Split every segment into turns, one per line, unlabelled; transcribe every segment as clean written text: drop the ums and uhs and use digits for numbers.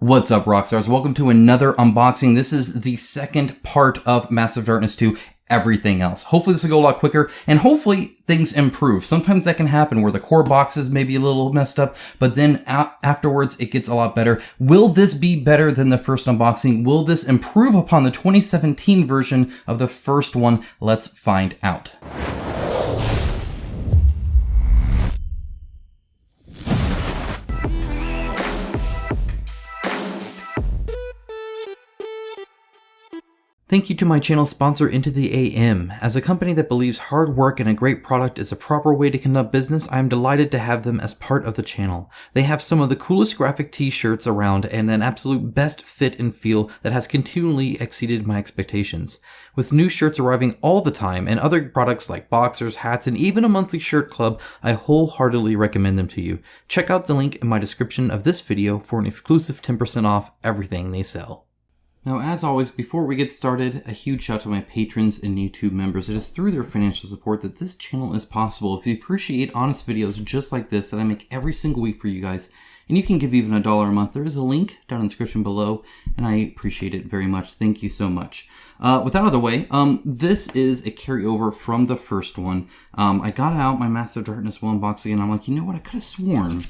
What's up, Rockstars? Welcome to another unboxing. This is the second part of Massive Darkness 2, everything else. Hopefully this will go a lot quicker, and hopefully things improve. Sometimes that can happen where the core boxes may be a little messed up, but then afterwards it gets a lot better. Will this be better than the first unboxing? Will this improve upon the 2017 version of the first one? Let's find out. Thank you to my channel sponsor Into the AM. As a company that believes hard work and a great product is a proper way to conduct business, I am delighted to have them as part of the channel. They have some of the coolest graphic t-shirts around and an absolute best fit and feel that has continually exceeded my expectations. With new shirts arriving all the time and other products like boxers, hats, and even a monthly shirt club, I wholeheartedly recommend them to you. Check out the link in my description of this video for an exclusive 10% off everything they sell. Now, as always, before we get started, a huge shout out to my patrons and YouTube members. It is through their financial support that this channel is possible. If you appreciate honest videos just like this that I make every single week for you guys, and you can give even $1 a month, there is a link down in the description below, and I appreciate it very much. Thank you so much. With that out of the way, this is a carryover from the first one. I got out my Massive Darkness 1 unboxing, and I'm like, you know what, I could have sworn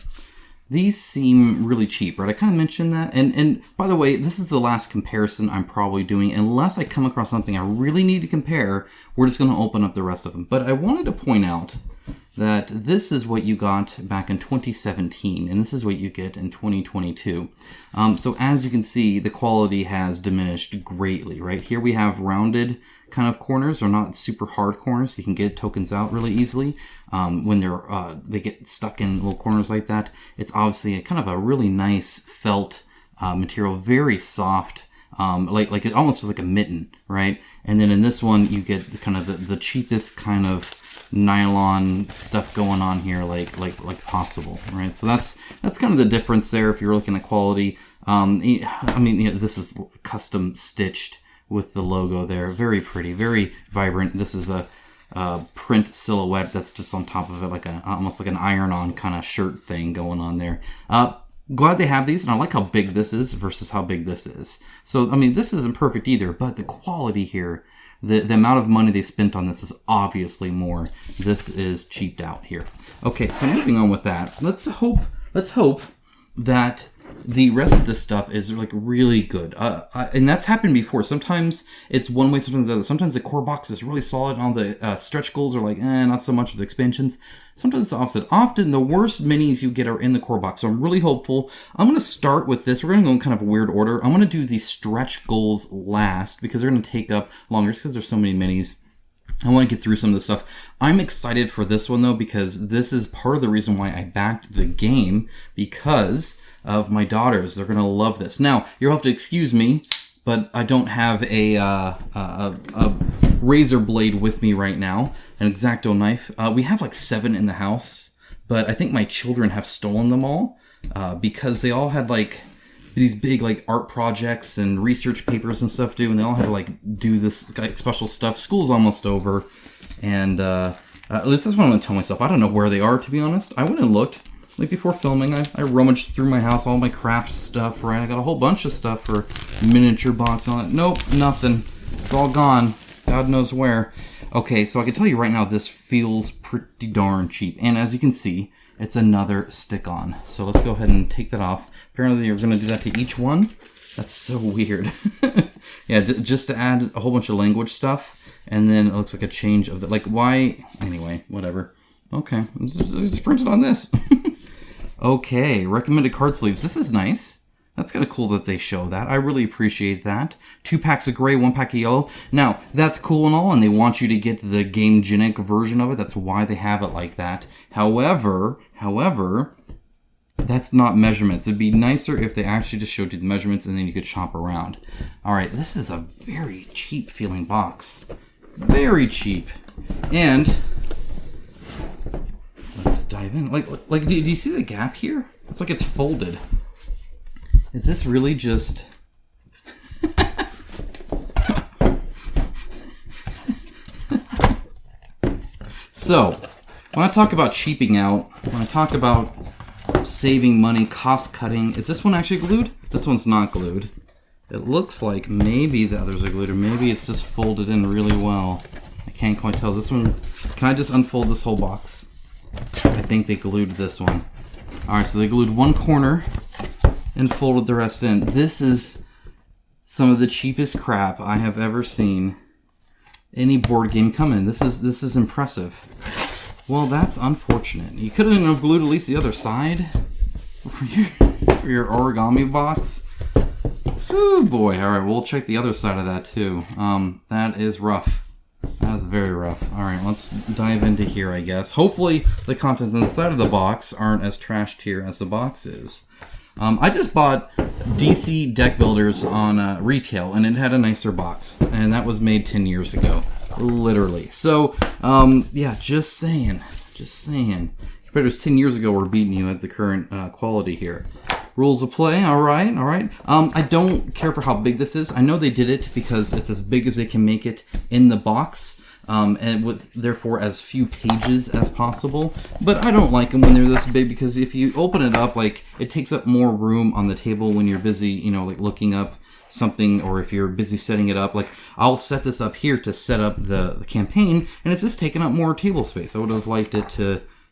these seem really cheap, right? I kind of mentioned that. And by the way, this is the last comparison I'm probably doing. Unless I come across something I really need to compare, we're just going to open up the rest of them. But I wanted to point out that this is what you got back in 2017, and this is what you get in 2022. So as you can see, the quality has diminished greatly, right? Here we have rounded kind of corners, or not super hard corners, so you can get tokens out really easily. When they get stuck in little corners like that, it's obviously a kind of a really nice felt material, very soft, like it almost feels like a mitten, right? And then in this one, you get kind of the cheapest kind of nylon stuff going on here, like possible, right? So that's kind of the difference there if you're looking at quality. I mean, you know, this is custom stitched with the logo there. Very pretty, very vibrant. This is a print silhouette that's just on top of it, like almost like an iron-on kind of shirt thing going on there. Glad they have these, and I like how big this is versus how big this is. So, I mean, this isn't perfect either, but the quality here, the amount of money they spent on this is obviously more. This is cheaped out here. Okay, so moving on with that, let's hope that the rest of this stuff is like really good, and that's happened before. Sometimes it's one way, sometimes the other. Sometimes the core box is really solid, and all the stretch goals are like, not so much of the expansions. Sometimes it's the opposite. Often the worst minis you get are in the core box, so I'm really hopeful. I'm going to start with this. We're going to go in kind of a weird order. I'm going to do the stretch goals last, because they're going to take up longer, just because there's so many minis. I want to get through some of this stuff. I'm excited for this one, though, because this is part of the reason why I backed the game, because of my daughters. They're going to love this. Now, you'll have to excuse me, but I don't have a razor blade with me right now, an X-Acto knife. We have like 7 in the house, but I think my children have stolen them all because they all had like these big like art projects and research papers and stuff due, and they all had to like do this like special stuff. School's almost over, and at least that's what I'm going to tell myself. I don't know where they are, to be honest. I went and looked. Like before filming, I rummaged through my house, all my craft stuff, right? I got a whole bunch of stuff for miniature box on it. Nope, nothing. It's all gone. God knows where. Okay, so I can tell you right now, this feels pretty darn cheap. And as you can see, it's another stick-on. So let's go ahead and take that off. Apparently you're going to do that to each one. That's so weird. Yeah, just to add a whole bunch of language stuff. And then it looks like a change of the... Like, why... Anyway, whatever. Okay, it's printed on this. Okay, recommended card sleeves. This is nice. That's kind of cool that they show that. I really appreciate that. 2 packs of gray, 1 pack of yellow. Now, that's cool and all, and they want you to get the game-genic version of it. That's why they have it like that. However, that's not measurements. It'd be nicer if they actually just showed you the measurements and then you could shop around. All right, this is a very cheap-feeling box. Very cheap. And... let's dive in. Like, do you see the gap here? It's like it's folded. Is this really just... So, when I talk about cheaping out, when I talk about saving money, cost cutting. Is this one actually glued? This one's not glued. It looks like maybe the others are glued, or maybe it's just folded in really well. I can't quite tell. This one, can I just unfold this whole box? I think they glued this one. Alright, so they glued one corner and folded the rest in. This is some of the cheapest crap I have ever seen any board game come in. This is impressive. Well, that's unfortunate. You could have glued at least the other side for your origami box. Oh boy. Alright, we'll check the other side of that too. That is rough. That is very rough. Alright, let's dive into here, I guess. Hopefully the contents inside of the box aren't as trashed here as the box is. I just bought DC Deck Builders on retail, and it had a nicer box. And that was made 10 years ago. Literally. So, yeah, just saying. Just saying. Compared to 10 years ago, we're beating you at the current quality here. Rules of play, alright, alright. I don't care for how big this is. I know they did it because it's as big as they can make it in the box. And with, therefore, as few pages as possible. But I don't like them when they're this big because if you open it up, like, it takes up more room on the table when you're busy, you know, like looking up something, or if you're busy setting it up. Like, I'll set this up here to set up the campaign, and it's just taking up more table space. I would have liked it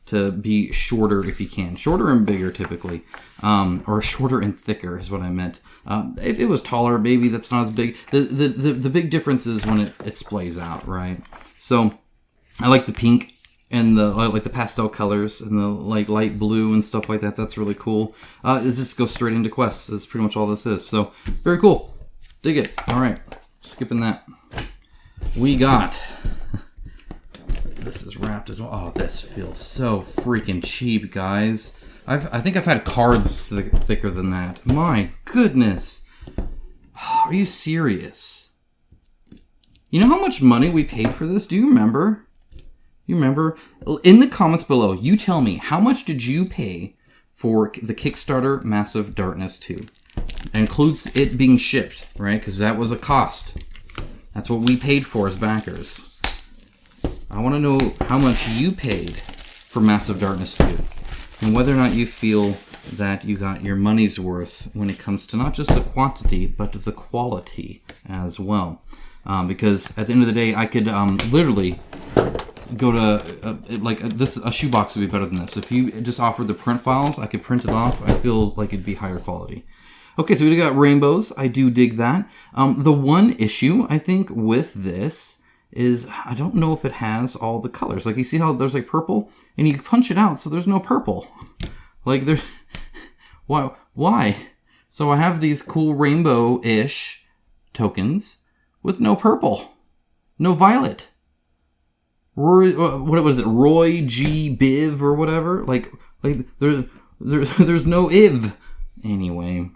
to be shorter if you can. Shorter and bigger, typically. Or shorter and thicker is what I meant. If it was taller, maybe that's not as big. The big difference is when it splays out, right? So, I like the pink and like the pastel colors and the like light blue and stuff like that. That's really cool. It just goes straight into quests. That's pretty much all this is. So, very cool. Dig it. Alright, skipping that. We got... This is wrapped as well. Oh, this feels so freaking cheap, guys. I think I've had cards thicker than that. My goodness. Are you serious? You know how much money we paid for this? Do you remember? You remember? In the comments below, you tell me, how much did you pay for the Kickstarter Massive Darkness 2? It includes it being shipped, right? Because that was a cost. That's what we paid for as backers. I want to know how much you paid for Massive Darkness 2, and whether or not you feel that you got your money's worth when it comes to not just the quantity, but the quality as well. Because at the end of the day, I could literally go to, a shoebox would be better than this. If you just offered the print files, I could print it off. I feel like it'd be higher quality. Okay, so we got rainbows. I do dig that. The one issue, I think, with this is I don't know if it has all the colors. Like, you see how there's like purple, and you punch it out, so there's no purple. Like, there's why? So I have these cool rainbow-ish tokens with no purple, no violet. Roy, what was it? Roy G. Biv or whatever. Like there's no Iv. Anyway,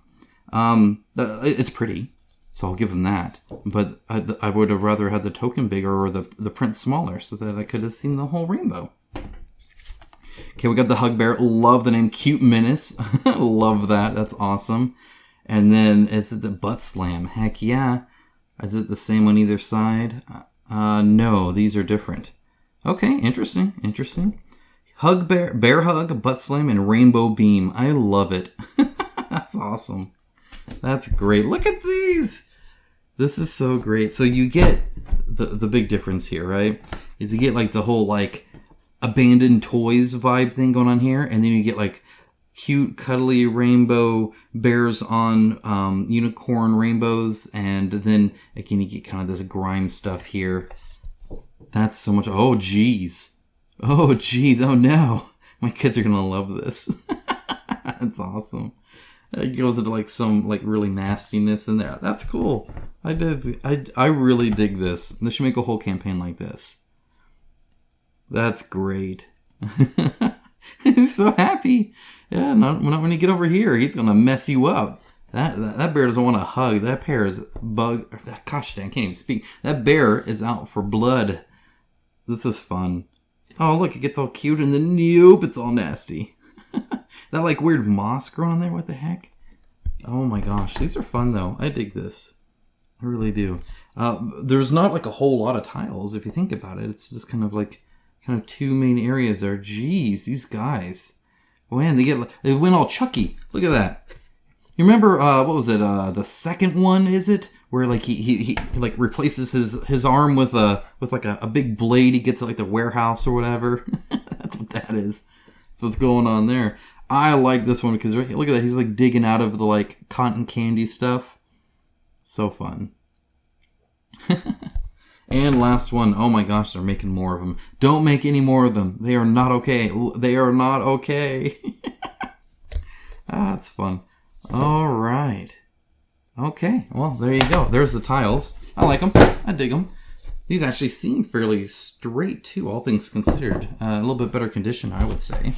it's pretty. So I'll give him that. But I would have rather had the token bigger or the print smaller so that I could have seen the whole rainbow. Okay, we got the Hugbear. Love the name. Cute Menace. Love that. That's awesome. And then, is it the Butt Slam? Heck yeah. Is it the same on either side? No, these are different. Okay, interesting. Interesting. Hugbear, Bear Hug, Butt Slam, and Rainbow Beam. I love it. That's awesome. That's great. Look at these. This is so great. So you get the big difference here, right? Is you get like the whole like abandoned toys vibe thing going on here, and then you get like cute cuddly rainbow bears on unicorn rainbows, and then again you get kind of this grime stuff here. That's so much. Oh geez. Oh geez. Oh no. My kids are gonna love this. That's awesome. It goes into like some like really nastiness in there. That's cool. I really dig this. They should make a whole campaign like this. That's great. He's so happy. Yeah, not when you get over here. He's gonna mess you up. That bear doesn't want to hug. That bear is bug. Gosh dang, I can't even speak. That bear is out for blood. This is fun. Oh look, it gets all cute, and then nope, it's all nasty. That like weird moss growing on there. What the heck? Oh my gosh, these are fun though. I dig this. I really do. There's not like a whole lot of tiles if you think about it. It's just kind of two main areas there. Jeez, these guys. Man, they went all Chucky. Look at that. You remember, what was it, the second one, is it? Where, like, he like, replaces his arm with like a big blade he gets at, like, the warehouse or whatever. That's what that is. That's what's going on there. I like this one because, look at that, he's, like, digging out of the, like, cotton candy stuff. So fun. And last one. Oh my gosh, they're making more of them. Don't make any more of them. They are not okay. They are not okay. That's fun. All right. Okay, well, there you go. There's the tiles. I like them. I dig them. These actually seem fairly straight, too, all things considered. A little bit better condition, I would say.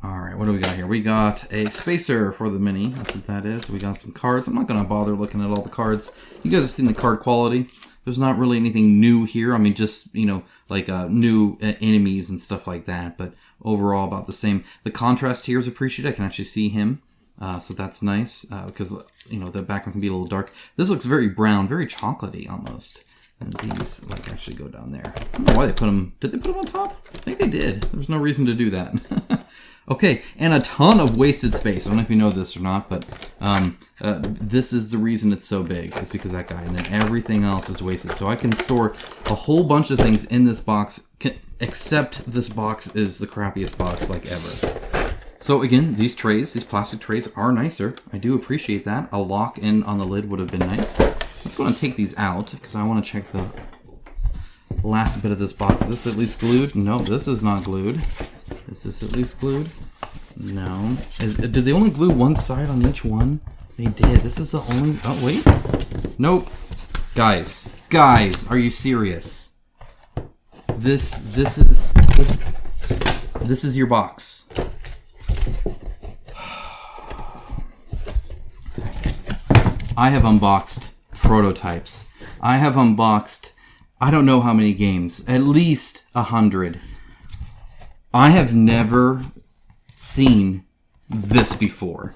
All right, what do we got here? We got a spacer for the mini. That's what that is. We got some cards. I'm not going to bother looking at all the cards. You guys have seen the card quality. There's not really anything new here. I mean, just, you know, like new enemies and stuff like that. But overall, about the same. The contrast here is appreciated. I can actually see him. So that's nice because, you know, the background can be a little dark. This looks very brown, very chocolatey almost. And these, like, actually go down there. I don't know why they put them. Did they put them on top? I think they did. There's no reason to do that. Okay, and a ton of wasted space. I don't know if you know this or not, but this is the reason it's so big. It's because of that guy, and then everything else is wasted. So I can store a whole bunch of things in this box, except this box is the crappiest box, like, ever. So again, these trays, these plastic trays are nicer. I do appreciate that. A lock-in on the lid would have been nice. Let's go and take these out, because I want to check the last bit of this box. Is this at least glued? No, this is not glued. Is this at least glued? No. Did they only glue one side on each one? They did. This is the only... Oh, wait. Nope. Guys, are you serious? This is your box. I have unboxed prototypes. I have unboxed, I don't know how many games, at least 100. I have never seen this before.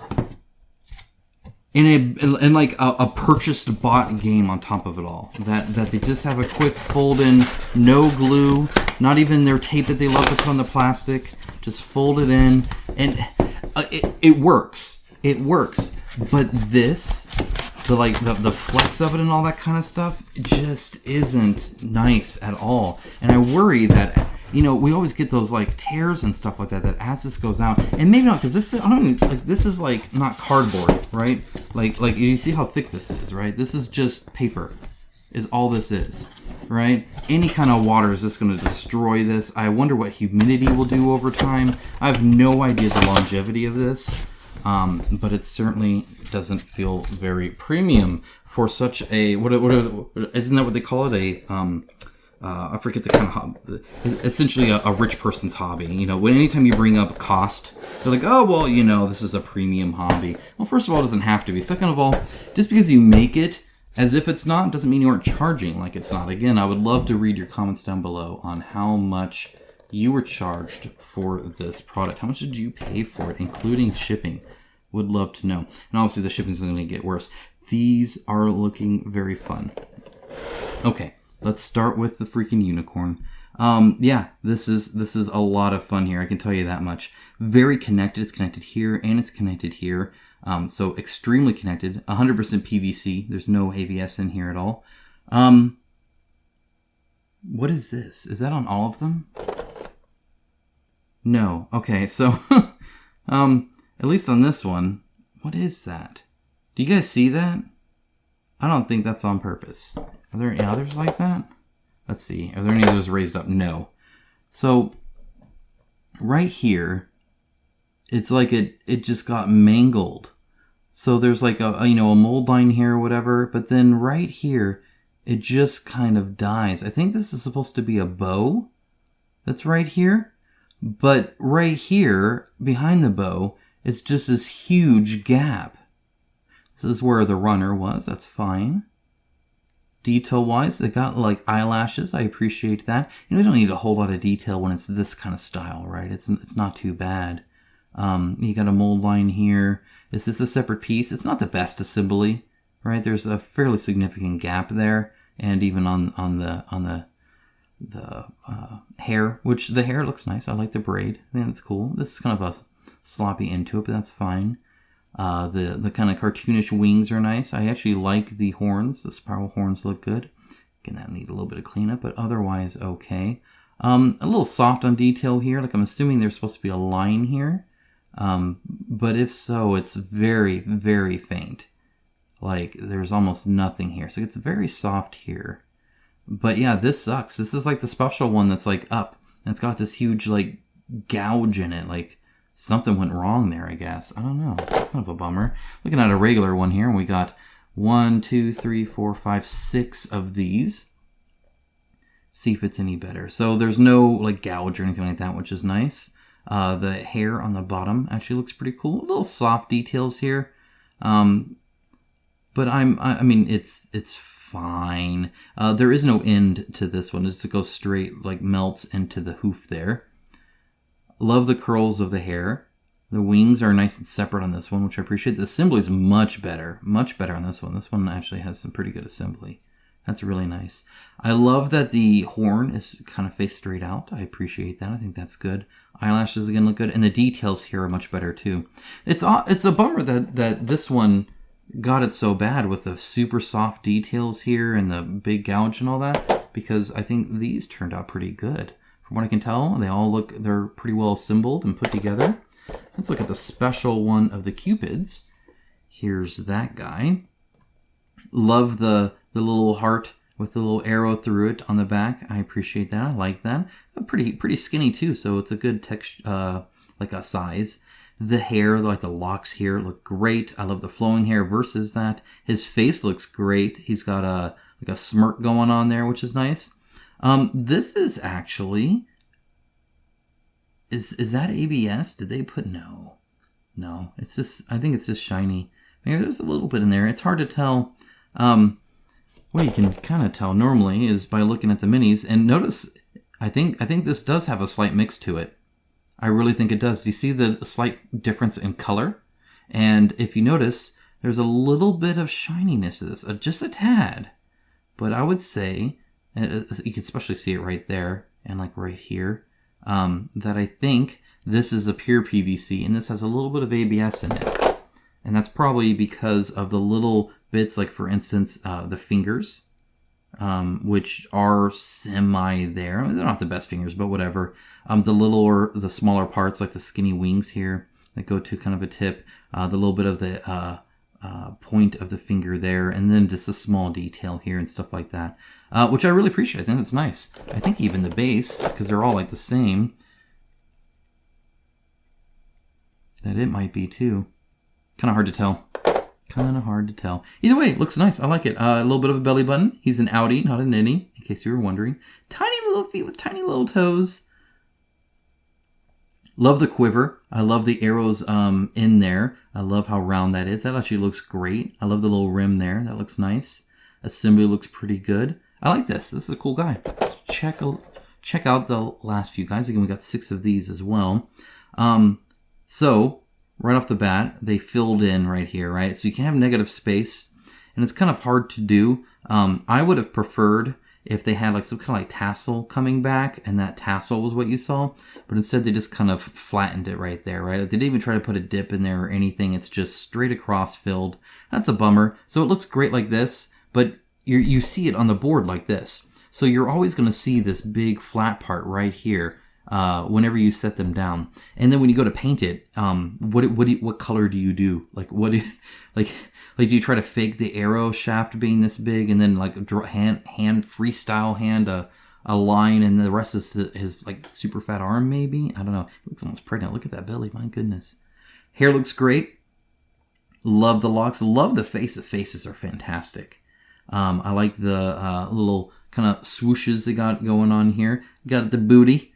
In like a purchased bought game on top of it all. That they just have a quick fold in, no glue, not even their tape that they love to put on the plastic. Just fold it in, and it works. It works. But this, the flex of it and all that kind of stuff, just isn't nice at all. And I worry that, you know, we always get those like tears and stuff like that as this goes out, and maybe not, because this is, I don't even, like, this is like not cardboard, right? Like you see how thick this is, right? This is just paper, is all this is, right? Any kind of water is just going to destroy this. I wonder what humidity will do over time. I have no idea the longevity of this, but it certainly doesn't feel very premium for such a isn't that what they call it? I forget the kind of hobby. Essentially a rich person's hobby. You know, when anytime you bring up cost, they're like, oh, well, you know, this is a premium hobby. Well, first of all, it doesn't have to be. Second of all, just because you make it as if it's not doesn't mean you aren't charging like it's not. Again, I would love to read your comments down below on how much you were charged for this product. How much did you pay for it, including shipping? Would love to know. And obviously the shipping is going to get worse. These are looking very fun. Okay. Let's start with the freaking unicorn. Yeah, this is a lot of fun here. I can tell you that much. Very connected. It's connected here and it's connected here. So extremely connected. 100% PVC. There's no ABS in here at all. What is this? Is that on all of them? No. Okay, so at least on this one, what is that? Do you guys see that? I don't think that's on purpose. Are there any others like that? Let's see. Are there any others raised up? No. So, right here, it's like it just got mangled. So there's like a mold line here or whatever, but then right here, it just kind of dies. I think this is supposed to be a bow that's right here. But right here, behind the bow, it's just this huge gap. This is where the runner was. That's fine. Detail-wise, they got like eyelashes. I appreciate that. You know, you don't need a whole lot of detail when it's this kind of style, right? It's not too bad. You got a mold line here. Is this a separate piece? It's not the best assembly, right? There's a fairly significant gap there, and even on the hair, which the hair looks nice. I like the braid. I think it's cool. This is kind of a sloppy into it, but that's fine. The kind of cartoonish wings are nice. I actually like the horns. The spiral horns look good. Again, that need a little bit of cleanup, but otherwise okay. A little soft on detail here. Like I'm assuming there's supposed to be a line here. But if so, it's very, very faint. Like there's almost nothing here. So it's very soft here. But yeah, this sucks. This is like the special one that's like up. And it's got this huge like gouge in it. Like something went wrong there, I guess. I don't know. It's kind of a bummer. Looking at a regular one here, we got 1, 2, 3, 4, 5, 6 of these. See if it's any better. So there's no like gouge or anything like that, which is nice. The hair on the bottom actually looks pretty cool. Little soft details here. But I mean, it's fine. There is no end to this one. It's to go straight, like melts into the hoof there. Love the curls of the hair. The wings are nice and separate on this one, which I appreciate. The assembly is much better on this one. This one actually has some pretty good assembly. That's really nice. I love that the horn is kind of face straight out. I appreciate that. I think that's good. Eyelashes again look good, and the details here are much better too. It's a bummer that this one got it so bad with the super soft details here and the big gouge and all that, because I think these turned out pretty good. From what I can tell, they're pretty well assembled and put together. Let's look at the special one of the Cupids. Here's that guy. Love the little heart with the little arrow through it on the back. I appreciate that. I like that. Pretty skinny too, so it's a good texture, like a size. The hair, like the locks here, look great. I love the flowing hair versus that. His face looks great. He's got a smirk going on there, which is nice. This is actually... Is that ABS? Did they put... No. It's just... I think it's just shiny. Maybe there's a little bit in there. It's hard to tell. What you can kind of tell normally is by looking at the minis. And notice, I think this does have a slight mix to it. I really think it does. Do you see the slight difference in color? And if you notice, there's a little bit of shininess to this. Just a tad. But I would say, you can especially see it right there and like right here, that I think this is a pure PVC and this has a little bit of ABS in it. And that's probably because of the little bits, like for instance, the fingers, which are semi there. They're not the best fingers, but whatever. The smaller parts, like the skinny wings here that go to kind of a tip, the little bit of the point of the finger there, and then just a small detail here and stuff like that, which I really appreciate. I think that's nice. I think even the base, because they're all like the same, that it might be too. Kind of hard to tell. Either way, it looks nice. I like it. A little bit of a belly button. He's an outie, not an innie, in case you were wondering. Tiny little feet with tiny little toes. Love the quiver. I love the arrows in there. I love how round that is. That actually looks great. I love the little rim there. That looks nice. Assembly looks pretty good. I like this. This is a cool guy. Let's check out the last few guys. Again, we got 6 of these as well. So right off the bat, they filled in right here, right? So you can have negative space, and it's kind of hard to do. I would have preferred if they had like some kind of like tassel coming back, and that tassel was what you saw, but instead they just kind of flattened it right there, right? They didn't even try to put a dip in there or anything. It's just straight across filled. That's a bummer. So it looks great like this, but you see it on the board like this. So you're always going to see this big flat part right here. Whenever you set them down, and then when you go to paint it, what color do you do? Like do you try to fake the arrow shaft being this big, and then like freestyle hand a line, and the rest is his like super fat arm? Maybe, I don't know. It looks almost pregnant. Look at that belly. My goodness. Hair looks great. Love the locks. Love the face. The faces are fantastic. I like the little kind of swooshes they got going on here. Got the booty.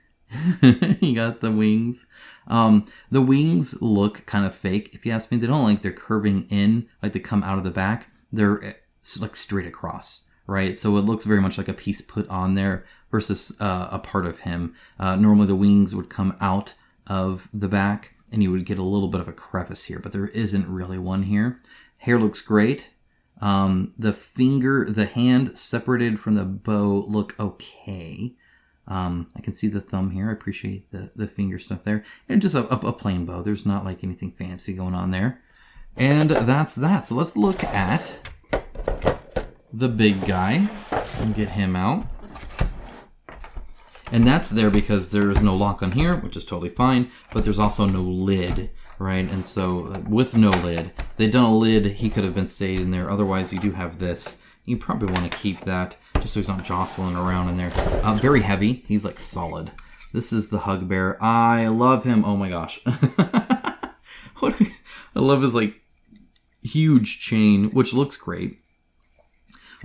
You got the wings. The wings look kind of fake, if you ask me. They don't like they're curving in, like they come out of the back. They're like straight across, right? So it looks very much like a piece put on there versus a part of him. Normally the wings would come out of the back, and you would get a little bit of a crevice here, but there isn't really one here. Hair looks great. The hand separated from the bow look okay. I can see the thumb here. I appreciate the finger stuff there. And just a plain bow. There's not like anything fancy going on there. And that's that. So let's look at the big guy and get him out. And that's there because there's no lock on here, which is totally fine, but there's also no lid, right? And so with no lid, if they'd done a lid, he could have been stayed in there. Otherwise, you do have this. You probably want to keep that just so he's not jostling around in there. Very heavy. He's like solid. This is the Hugbear. I love him. Oh my gosh. I love his like huge chain, which looks great.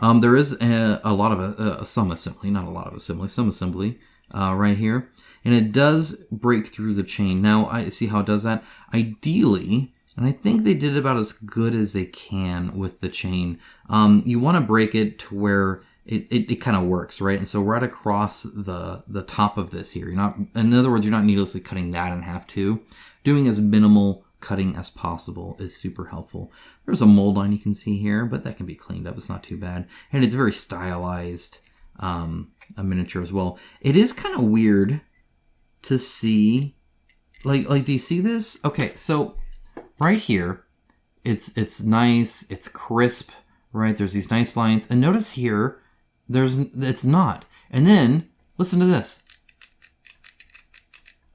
There is a lot of some assembly, not a lot of assembly, some assembly right here. And it does break through the chain. Now, I see how it does that. Ideally, and I think they did about as good as they can with the chain, you want to break it to where it kind of works, right? And so right across the top of this here, in other words, you're not needlessly cutting that in half too. Doing as minimal cutting as possible is super helpful. There's a mold line you can see here, but that can be cleaned up. It's not too bad. And it's very stylized, a miniature as well. It is kind of weird to see, like, do you see this? Okay, so right here, it's nice, it's crisp, right? There's these nice lines. And notice here, it's not. And then, listen to this.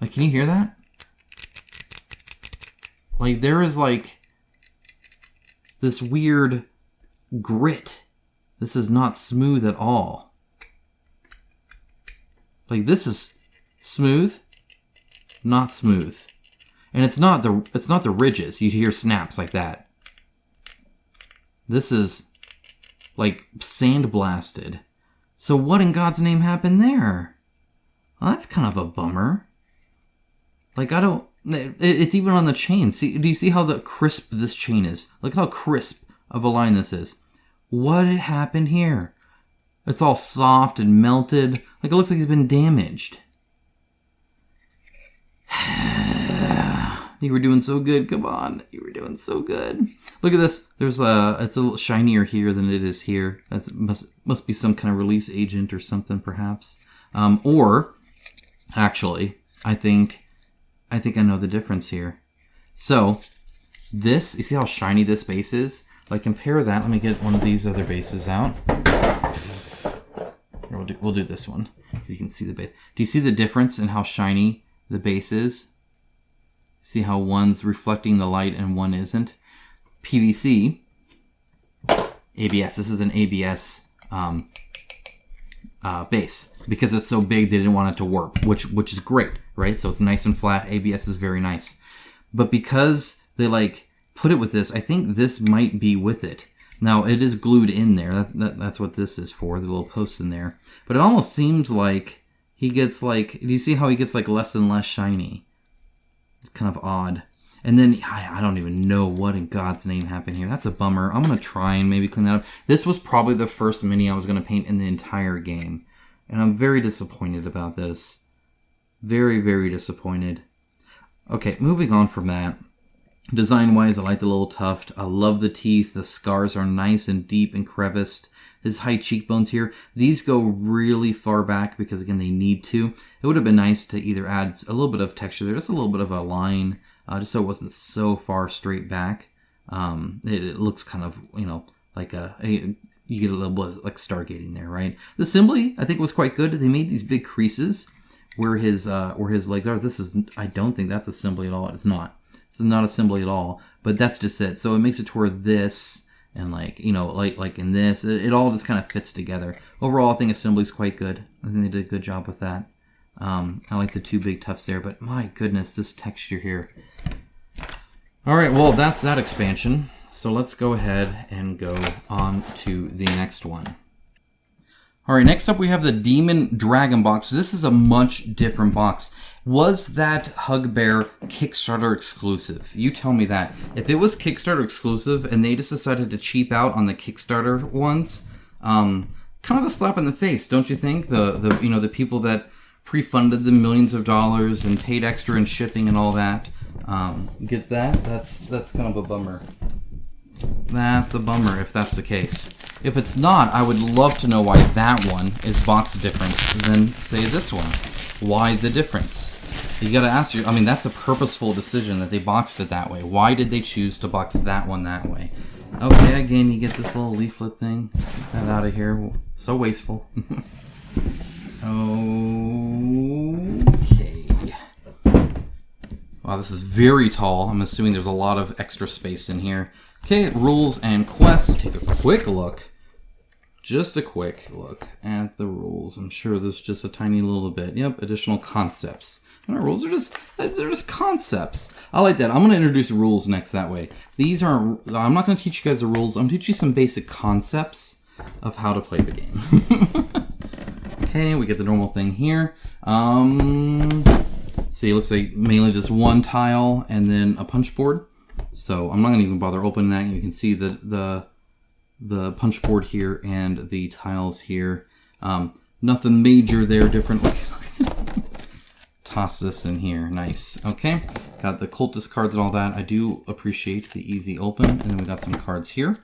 Like, can you hear that? Like, there is, like, this weird grit. This is not smooth at all. Like, this is smooth, not smooth. And it's not the ridges. You hear snaps like that. This is, like, sandblasted. So what in God's name happened there? Well, that's kind of a bummer. Like, it's even on the chain. See, do you see how crisp this chain is? Look how crisp of a line this is. What happened here? It's all soft and melted. Like, it looks like it's been damaged. You were doing so good. Come on. You were doing so good. Look at this. It's a little shinier here than it is here. That must be some kind of release agent or something, perhaps. Or, actually, I think I know the difference here. So, this, you see how shiny this base is? Like, compare that. Let me get one of these other bases out. Here, we'll do this one. You can see the base. Do you see the difference in how shiny the base is? See how one's reflecting the light and one isn't? PVC, ABS. This is an ABS base. Because it's so big, they didn't want it to warp, which is great, right? So it's nice and flat. ABS is very nice. But because they like put it with this, I think this might be with it. Now, it is glued in there. That's what this is for, the little posts in there. But it almost seems like he gets like, do you see how he gets like less and less shiny? It's kind of odd. And then, I don't even know what in God's name happened here. That's a bummer. I'm going to try and maybe clean that up. This was probably the first mini I was going to paint in the entire game. And I'm very disappointed about this. Very, very disappointed. Okay, moving on from that. Design-wise, I like the little tuft. I love the teeth. The scars are nice and deep and creviced. His high cheekbones here. These go really far back because, again, they need to. It would have been nice to either add a little bit of texture there, just a little bit of a line, just so it wasn't so far straight back. It looks kind of, like you get a little bit of like stargating there, right? The assembly, I think, was quite good. They made these big creases where his legs are. I don't think that's assembly at all. It's not. It's not assembly at all, but that's just it. So it makes it to where this and like in this, it all just kind of fits together. Overall, I think assembly's quite good. I think they did a good job with that. I like the two big tufts there, but my goodness, this texture here. All right, well, that's that expansion. So let's go ahead and go on to the next one. All right, next up we have the Demon Dragon box. This is a much different box. Was that Hugbear Kickstarter exclusive? You tell me that. If it was Kickstarter exclusive and they just decided to cheap out on the Kickstarter ones, kind of a slap in the face, don't you think? The people that pre-funded the millions of dollars and paid extra in shipping and all that. Get that? That's kind of a bummer. That's a bummer if that's the case. If it's not, I would love to know why that one is boxed different than, say, this one. Why the difference? You gotta ask I mean, that's a purposeful decision that they boxed it that way. Why did they choose to box that one that way? Okay, again, you get this little leaflet thing. Get that out of here. So wasteful. Okay. Wow, this is very tall. I'm assuming there's a lot of extra space in here. Okay, rules and quests. Take a quick look. Just a quick look at the rules. I'm sure there's just a tiny little bit. Yep, additional concepts. And our rules are they're just concepts. I like that. I'm going to introduce rules next that way. These aren't, I'm not going to teach you guys the rules. I'm going to teach you some basic concepts of how to play the game. Okay, we get the normal thing here. See, it looks like mainly just one tile and then a punch board. So I'm not going to even bother opening that. You can see the punch board here and the tiles here. Nothing major there, different. Toss this in here. Nice. Okay. Got the cultist cards and all that. I do appreciate the easy open. And then we got some cards here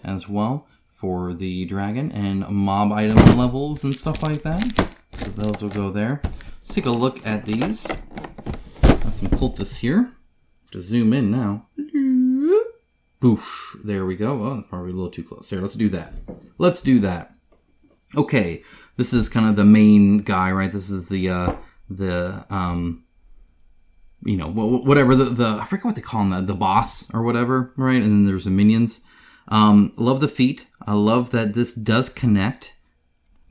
as well for the dragon and mob item levels and stuff like that. So those will go there. Let's take a look at these. Got some cultists here. To zoom in now. Boosh. There we go. Oh, probably a little too close. Here, let's do that. Let's do that. Okay. This is kind of the main guy, right? This is the you know, whatever I forget what they call him, the boss or whatever, right? And then there's the minions. Love the feet. I love that this does connect,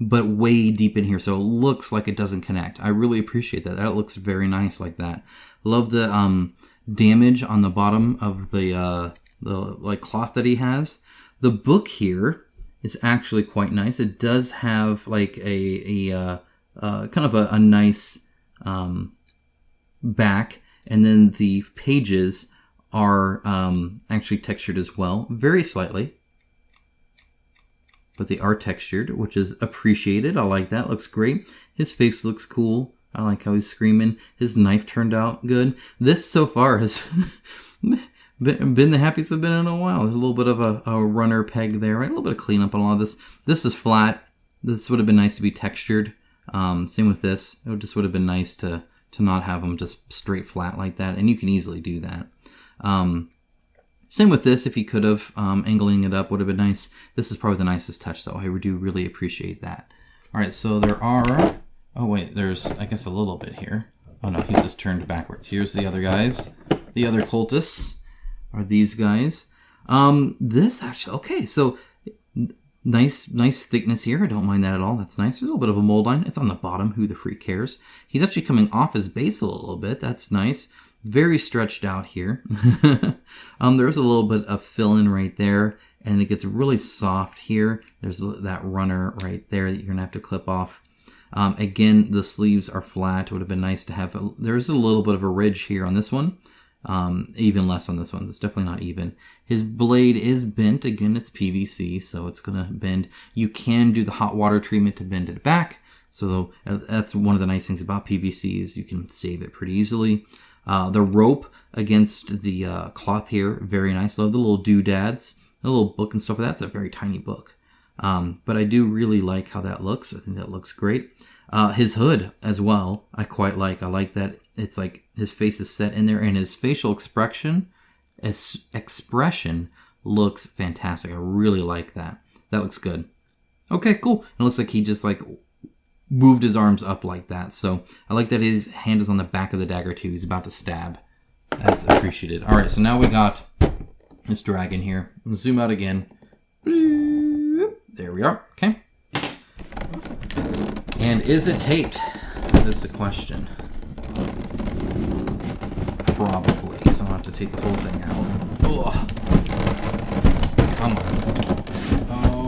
but way deep in here, so it looks like it doesn't connect. I really appreciate that. That looks very nice like that. Love the damage on the bottom of the like cloth that he has. The book here is actually quite nice. It does have like a kind of a nice back, and then the pages are actually textured as well, very slightly, but they are textured, which is appreciated. I like that. Looks great. His face looks cool. I like how he's screaming. His knife turned out good. This so far has been the happiest I've been in a while. There's a little bit of a runner peg there, right? A little bit of cleanup on all of this. This is flat. This would have been nice to be textured. Same with this. It just would have been nice to not have them just straight flat like that, and you can easily do that. Same with this. If you could have, angling it up would have been nice. This is probably the nicest touch, though. I do really appreciate that. All right, so there are... Oh, wait, there's, I guess, a little bit here. Oh, no, he's just turned backwards. Here's the other guys. The other cultists are these guys. This actually... Okay, so... Nice thickness here. I don't mind that at all. That's nice. There's a little bit of a mold line. It's on the bottom. Who the freak cares? He's actually coming off his base a little bit. That's nice. Very stretched out here. There's a little bit of fill-in right there, and it gets really soft here. There's that runner right there that you're going to have to clip off. Again, the sleeves are flat. It would have been nice to have... There's a little bit of a ridge here on this one. Even less on this one. It's definitely not even. His blade is bent. Again, it's PVC, so it's going to bend. You can do the hot water treatment to bend it back. So that's one of the nice things about PVC is you can save it pretty easily. The rope against the cloth here, very nice. Love the little doodads. A little book and stuff like that. It's a very tiny book. But I do really like how that looks. I think that looks great. His hood as well, I quite like. I like that it's like his face is set in there, and his facial expression looks fantastic. I really like that. That looks good. Okay, cool. It looks like he just like moved his arms up like that. So I like that his hand is on the back of the dagger too. He's about to stab. That's appreciated. All right, so now we got this dragon here. I'm gonna zoom out again. There we are. Okay. And is it taped? That is the question. Probably. So I'll have to take the whole thing out. Ugh. Come on.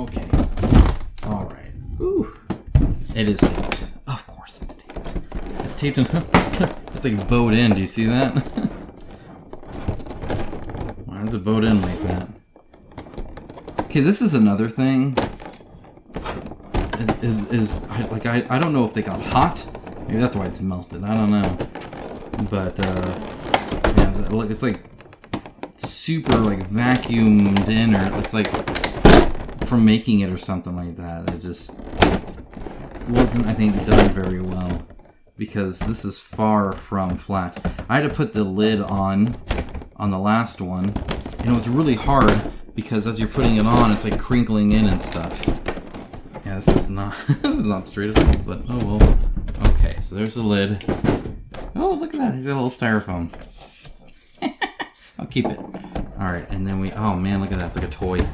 Okay. Alright. Ooh. It is taped. Of course it's taped. It's taped in... It's like bowed in. Do you see that? Why is it bowed in like that? Okay, this is another thing. I don't know if they got hot. Maybe that's why it's melted. I don't know. But yeah, look, it's like super like vacuumed in, or it's like from making it or something like that. It just wasn't, I think, done very well, because this is far from flat. I had to put the lid on the last one, and it was really hard because as you're putting it on, it's like crinkling in and stuff. Yeah, this is not not straight at all, but oh well. Okay, so there's the lid. Oh, look at that, he's got a little styrofoam. I'll keep it. Alright, and then oh man, look at that, it's like a toy.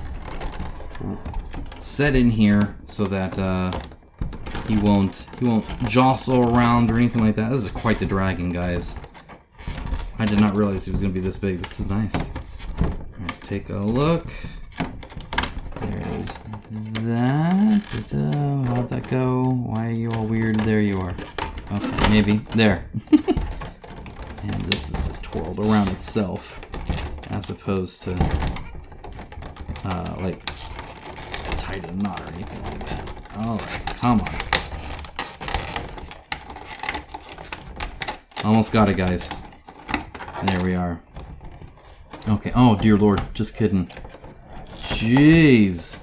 Set in here so that he won't jostle around or anything like that. This is quite the dragon, guys. I did not realize he was going to be this big. This is nice. Let's take a look. There's that. How'd that go? Why are you all weird? There you are. Okay, maybe. There. And this is just twirled around itself, as opposed to like tied a knot or anything like that. Alright, come on. Almost got it, guys. There we are. Okay. Oh, dear Lord. Just kidding. Jeez.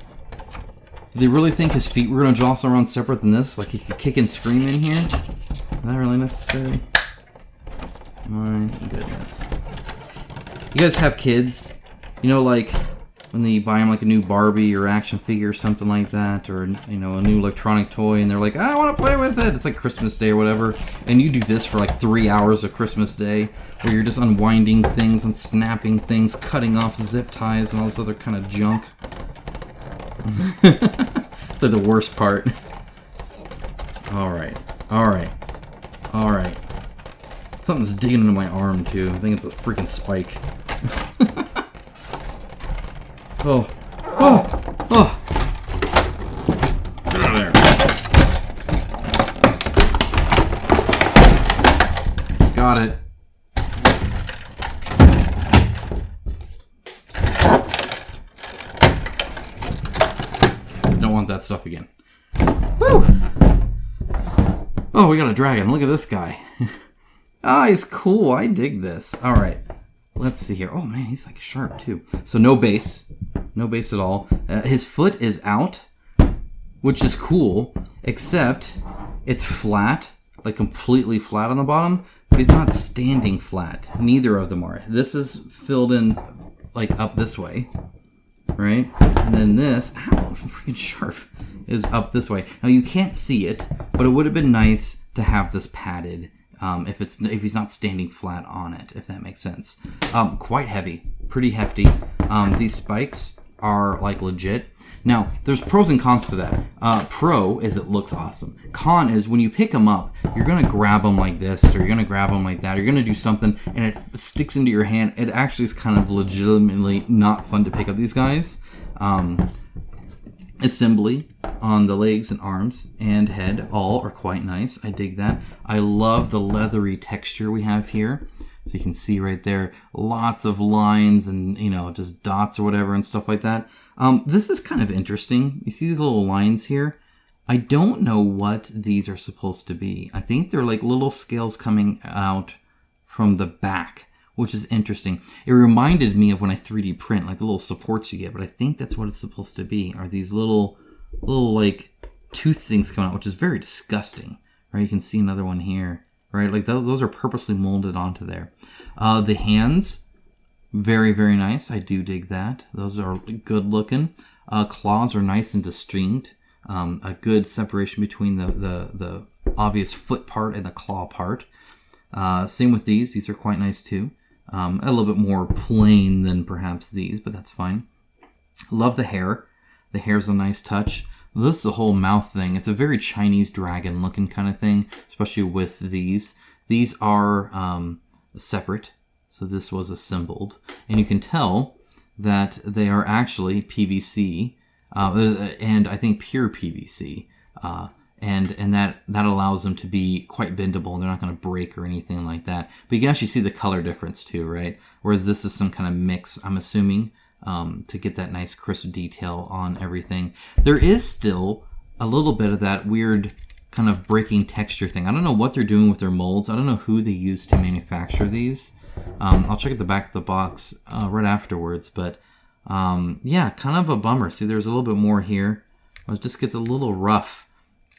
Did they really think his feet were going to jostle around separate than this? Like he could kick and scream in here? Is that really necessary? My goodness. You guys have kids? You know, like when they buy them like a new Barbie or action figure or something like that, or, you know, a new electronic toy, and they're like, I want to play with it. It's like Christmas Day or whatever, and you do this for like 3 hours of Christmas Day, where you're just unwinding things and snapping things, cutting off zip ties and all this other kind of junk. It's like the worst part. Alright, alright, alright. Something's digging into my arm too. I think it's a freaking spike. Oh. Oh! Oh! Get out of there. Got it. Don't want that stuff again. Woo! Oh, we got a dragon. Look at this guy. Ah, he's cool. I dig this. Alright. Let's see here. Oh man, he's like sharp too. So no base. No base at all. His foot is out, which is cool, except it's flat, like completely flat on the bottom, but he's not standing flat. Neither of them are. This is filled in like up this way, right? And then this, ow, freaking sharp, is up this way. Now you can't see it, but it would have been nice to have this padded. If he's not standing flat on it, if that makes sense. Quite heavy, pretty hefty. These spikes are like legit. Now, there's pros and cons to that. Pro is it looks awesome. Con is when you pick them up, you're gonna grab them like this, or you're gonna grab them like that, or you're gonna do something, and it sticks into your hand. It actually is kind of legitimately not fun to pick up these guys. Assembly on the legs and arms and head all are quite nice. I dig that. I love the leathery texture we have here. So you can see right there, lots of lines and, you know, just dots or whatever and stuff like that. This is kind of interesting. You see these little lines here? I don't know what these are supposed to be. I think they're like little scales coming out from the back, which is interesting. It reminded me of when I 3D print, like the little supports you get, but I think that's what it's supposed to be, are these little like tooth things coming out, which is very disgusting, right? You can see another one here, right? Like those are purposely molded onto there. The hands, very, very nice. I do dig that. Those are good looking. Claws are nice and distinct. A good separation between the obvious foot part and the claw part. Same with these. These are quite nice too. A little bit more plain than perhaps these, but that's fine. Love the hair. The hair's a nice touch. This is a whole mouth thing. It's a very Chinese dragon looking kind of thing, especially with these. These are separate, so this was assembled. And you can tell that they are actually PVC, and I think pure PVC. And that allows them to be quite bendable, and they're not going to break or anything like that. But you can actually see the color difference too, right? Whereas this is some kind of mix, I'm assuming, to get that nice crisp detail on everything. There is still a little bit of that weird kind of breaking texture thing. I don't know what they're doing with their molds. I don't know who they use to manufacture these. I'll check at the back of the box right afterwards, but Yeah, kind of a bummer. See, there's a little bit more here. It just gets a little rough.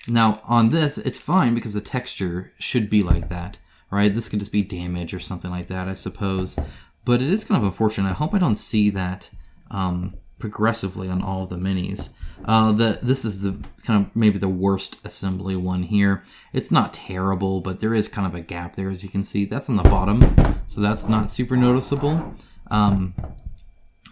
Now, on this, it's fine because the texture should be like that, right? This could just be damage or something like that, I suppose. But it is kind of unfortunate. I hope I don't see that progressively on all of the minis. This is the kind of maybe the worst assembly one here. It's not terrible, but there is kind of a gap there, as you can see. That's on the bottom, so that's not super noticeable.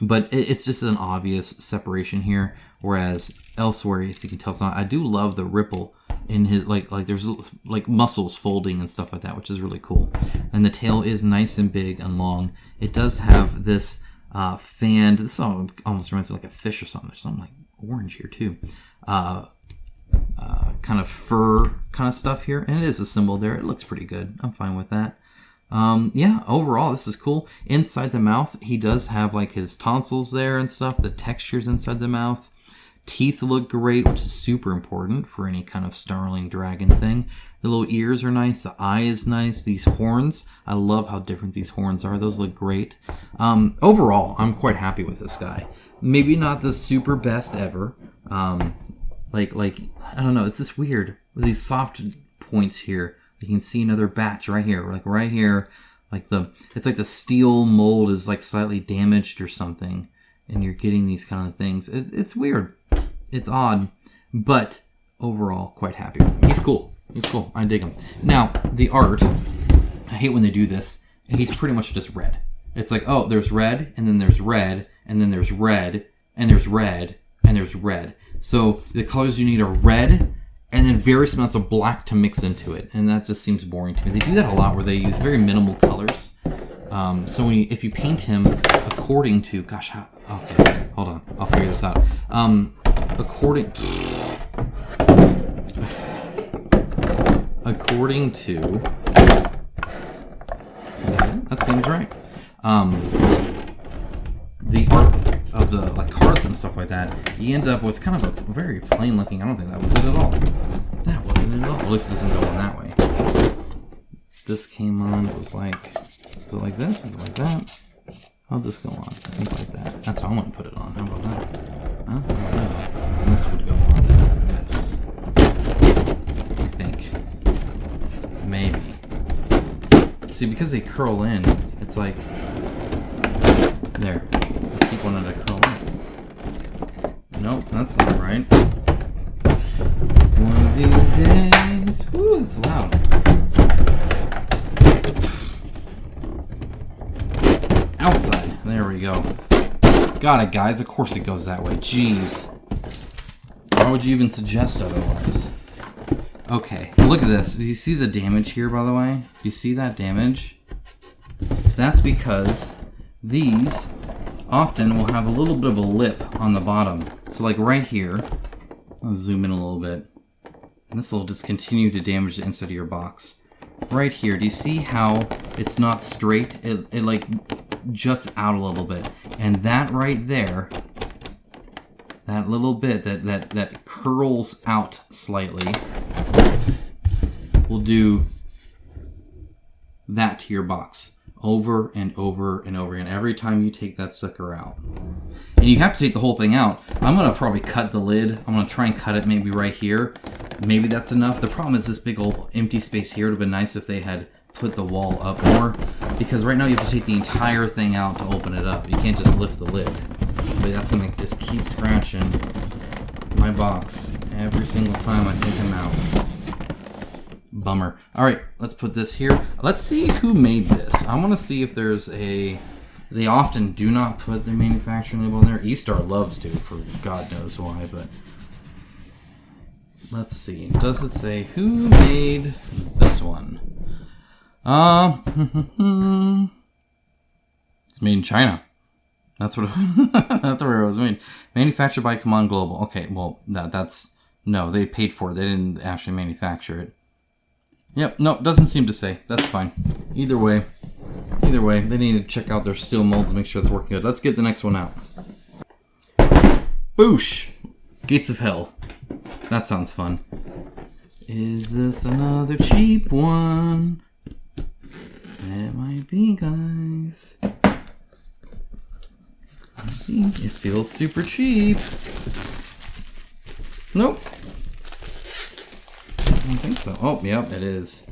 But it's just an obvious separation here, whereas elsewhere, as you can tell, it's not. I do love the ripple in his, like there's like muscles folding and stuff like that, which is really cool. And the tail is nice and big and long. It does have this fanned, this almost reminds me like a fish or something. There's something like orange here too. Kind of fur kind of stuff here, and it is a symbol there. It looks pretty good. I'm fine with that. Yeah, overall, this is cool. Inside the mouth, he does have like his tonsils there and stuff. The textures inside the mouth. Teeth look great, which is super important for any kind of starling dragon thing. The little ears are nice. The eye is nice. These horns, I love how different these horns are. Those look great. Overall, I'm quite happy with this guy. Maybe not the super best ever. Like I don't know. It's just weird with these soft points here. You can see another batch right here, it's like the steel mold is like slightly damaged or something, and you're getting these kind of things. It's weird, it's odd, but overall quite happy with him. He's cool. I dig him. Now the art, I hate when they do this. He's pretty much just red. It's like, oh, there's red, and then there's red, and then there's red, and there's red, and there's red. So the colors you need are red, and then various amounts of black to mix into it, and that just seems boring to me. They do that a lot where they use very minimal colors. So if you paint him according to, okay, hold on, I'll figure this out. According to, is that it? That seems right. The art of the cards and stuff like that, you end up with kind of a very plain looking. I don't think that was it at all. That wasn't it at all. At least it doesn't go on that way. This came on. It was like this? Is it like that? How'd this go on? Something like that. That's how I'm gonna put it on. How about that? Huh? How about that? This would go on like this. I think. Maybe. See, because they curl in, it's like there. Keep one to curl in. Nope, that's not right. One of these days. Woo, it's loud. Outside. There we go. Got it, guys. Of course it goes that way. Jeez. Why would you even suggest otherwise? Okay, look at this. Do you see the damage here, by the way? Do you see that damage? That's because these often will have a little bit of a lip on the bottom. So like right here, I'll zoom in a little bit. And this will just continue to damage the inside of your box. Right here, do you see how it's not straight? It like juts out a little bit. And that right there, that little bit that curls out slightly, will do that to your box over and over and over again every time you take that sucker out. And you have to take the whole thing out. I'm gonna probably cut the lid. I'm gonna try and cut it maybe right here. Maybe that's enough. The problem is this big old empty space here. It would have been nice if they had put the wall up more, because right now you have to take the entire thing out to open it up. You can't just lift the lid. But that's gonna just keep scratching my box every single time I take them out. Bummer. Alright, let's put this here. Let's see who made this. I want to see if there's a... They often do not put their manufacturing label in there. E-Star loves to, for God knows why, but... Let's see. Does it say who made this one? It's made in China. That's what that's where it was made. Manufactured by Command Global. Okay, well, that's... No, they paid for it. They didn't actually manufacture it. Yep, no, doesn't seem to say. That's fine. Either way, they need to check out their steel molds and make sure it's working good. Let's get the next one out. Boosh! Gates of Hell. That sounds fun. Is this another cheap one? It might be, guys. It feels super cheap. Nope. I don't think so. Oh, yep, it is.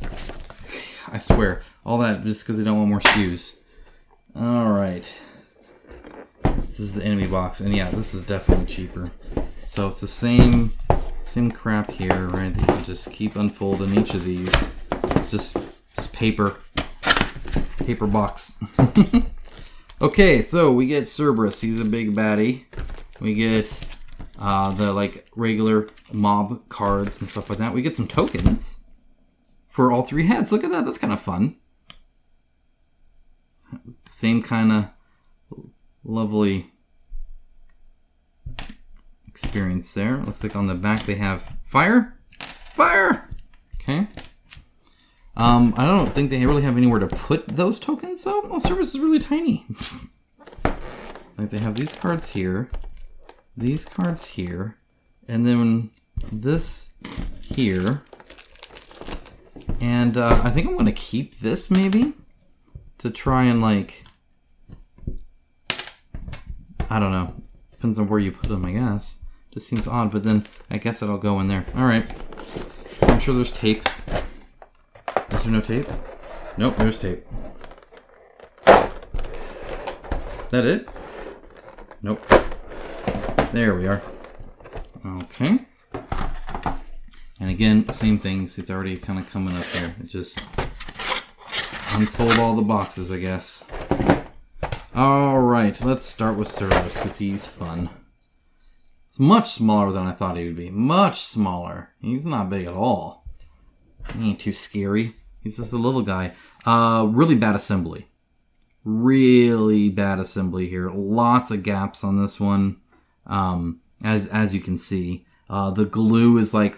I swear. All that just because they don't want more SKUs. Alright. This is the enemy box. And yeah, this is definitely cheaper. So it's the same crap here, right? You can just keep unfolding each of these. It's just paper. Paper box. Okay, so we get Cerberus. He's a big baddie. We get the like regular mob cards and stuff like that. We get some tokens for all three heads. Look at that. That's kind of fun. Same kind of lovely experience there. Looks like on the back they have fire. Fire! Okay. I don't think they really have anywhere to put those tokens, so well, Cerberus is really tiny. Like they have these cards here, and then this here. And I think I'm going to keep this maybe to try and like, I don't know. Depends on where you put them, I guess. Just seems odd, but then I guess it'll go in there. All right. I'm sure there's tape. Is there no tape? Nope, there's tape. That it? Nope. There we are. Okay. And again, same things. It's already kind of coming up here. It just unfold all the boxes, I guess. All right, let's start with Cerberus because he's fun. It's much smaller than I thought he would be. Much smaller. He's not big at all. He ain't too scary. He's just a little guy. Really bad assembly. Really bad assembly here. Lots of gaps on this one. As you can see. The glue is like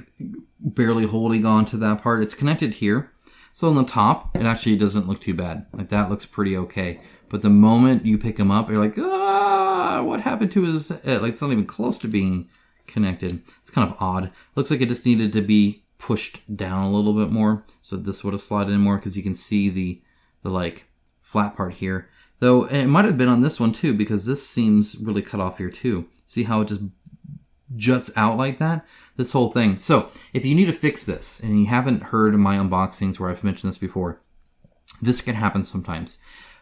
barely holding on to that part. It's connected here. So on the top, it actually doesn't look too bad. Like that looks pretty okay. But the moment you pick him up, you're like, ah, what happened to his head? Like it's not even close to being connected. It's kind of odd. Looks like it just needed to be pushed down a little bit more. So this would have slid in more because you can see the like flat part here. Though it might have been on this one too because this seems really cut off here too. See how it just juts out like that? This whole thing. So if you need to fix this and you haven't heard of my unboxings where I've mentioned this before, this can happen sometimes.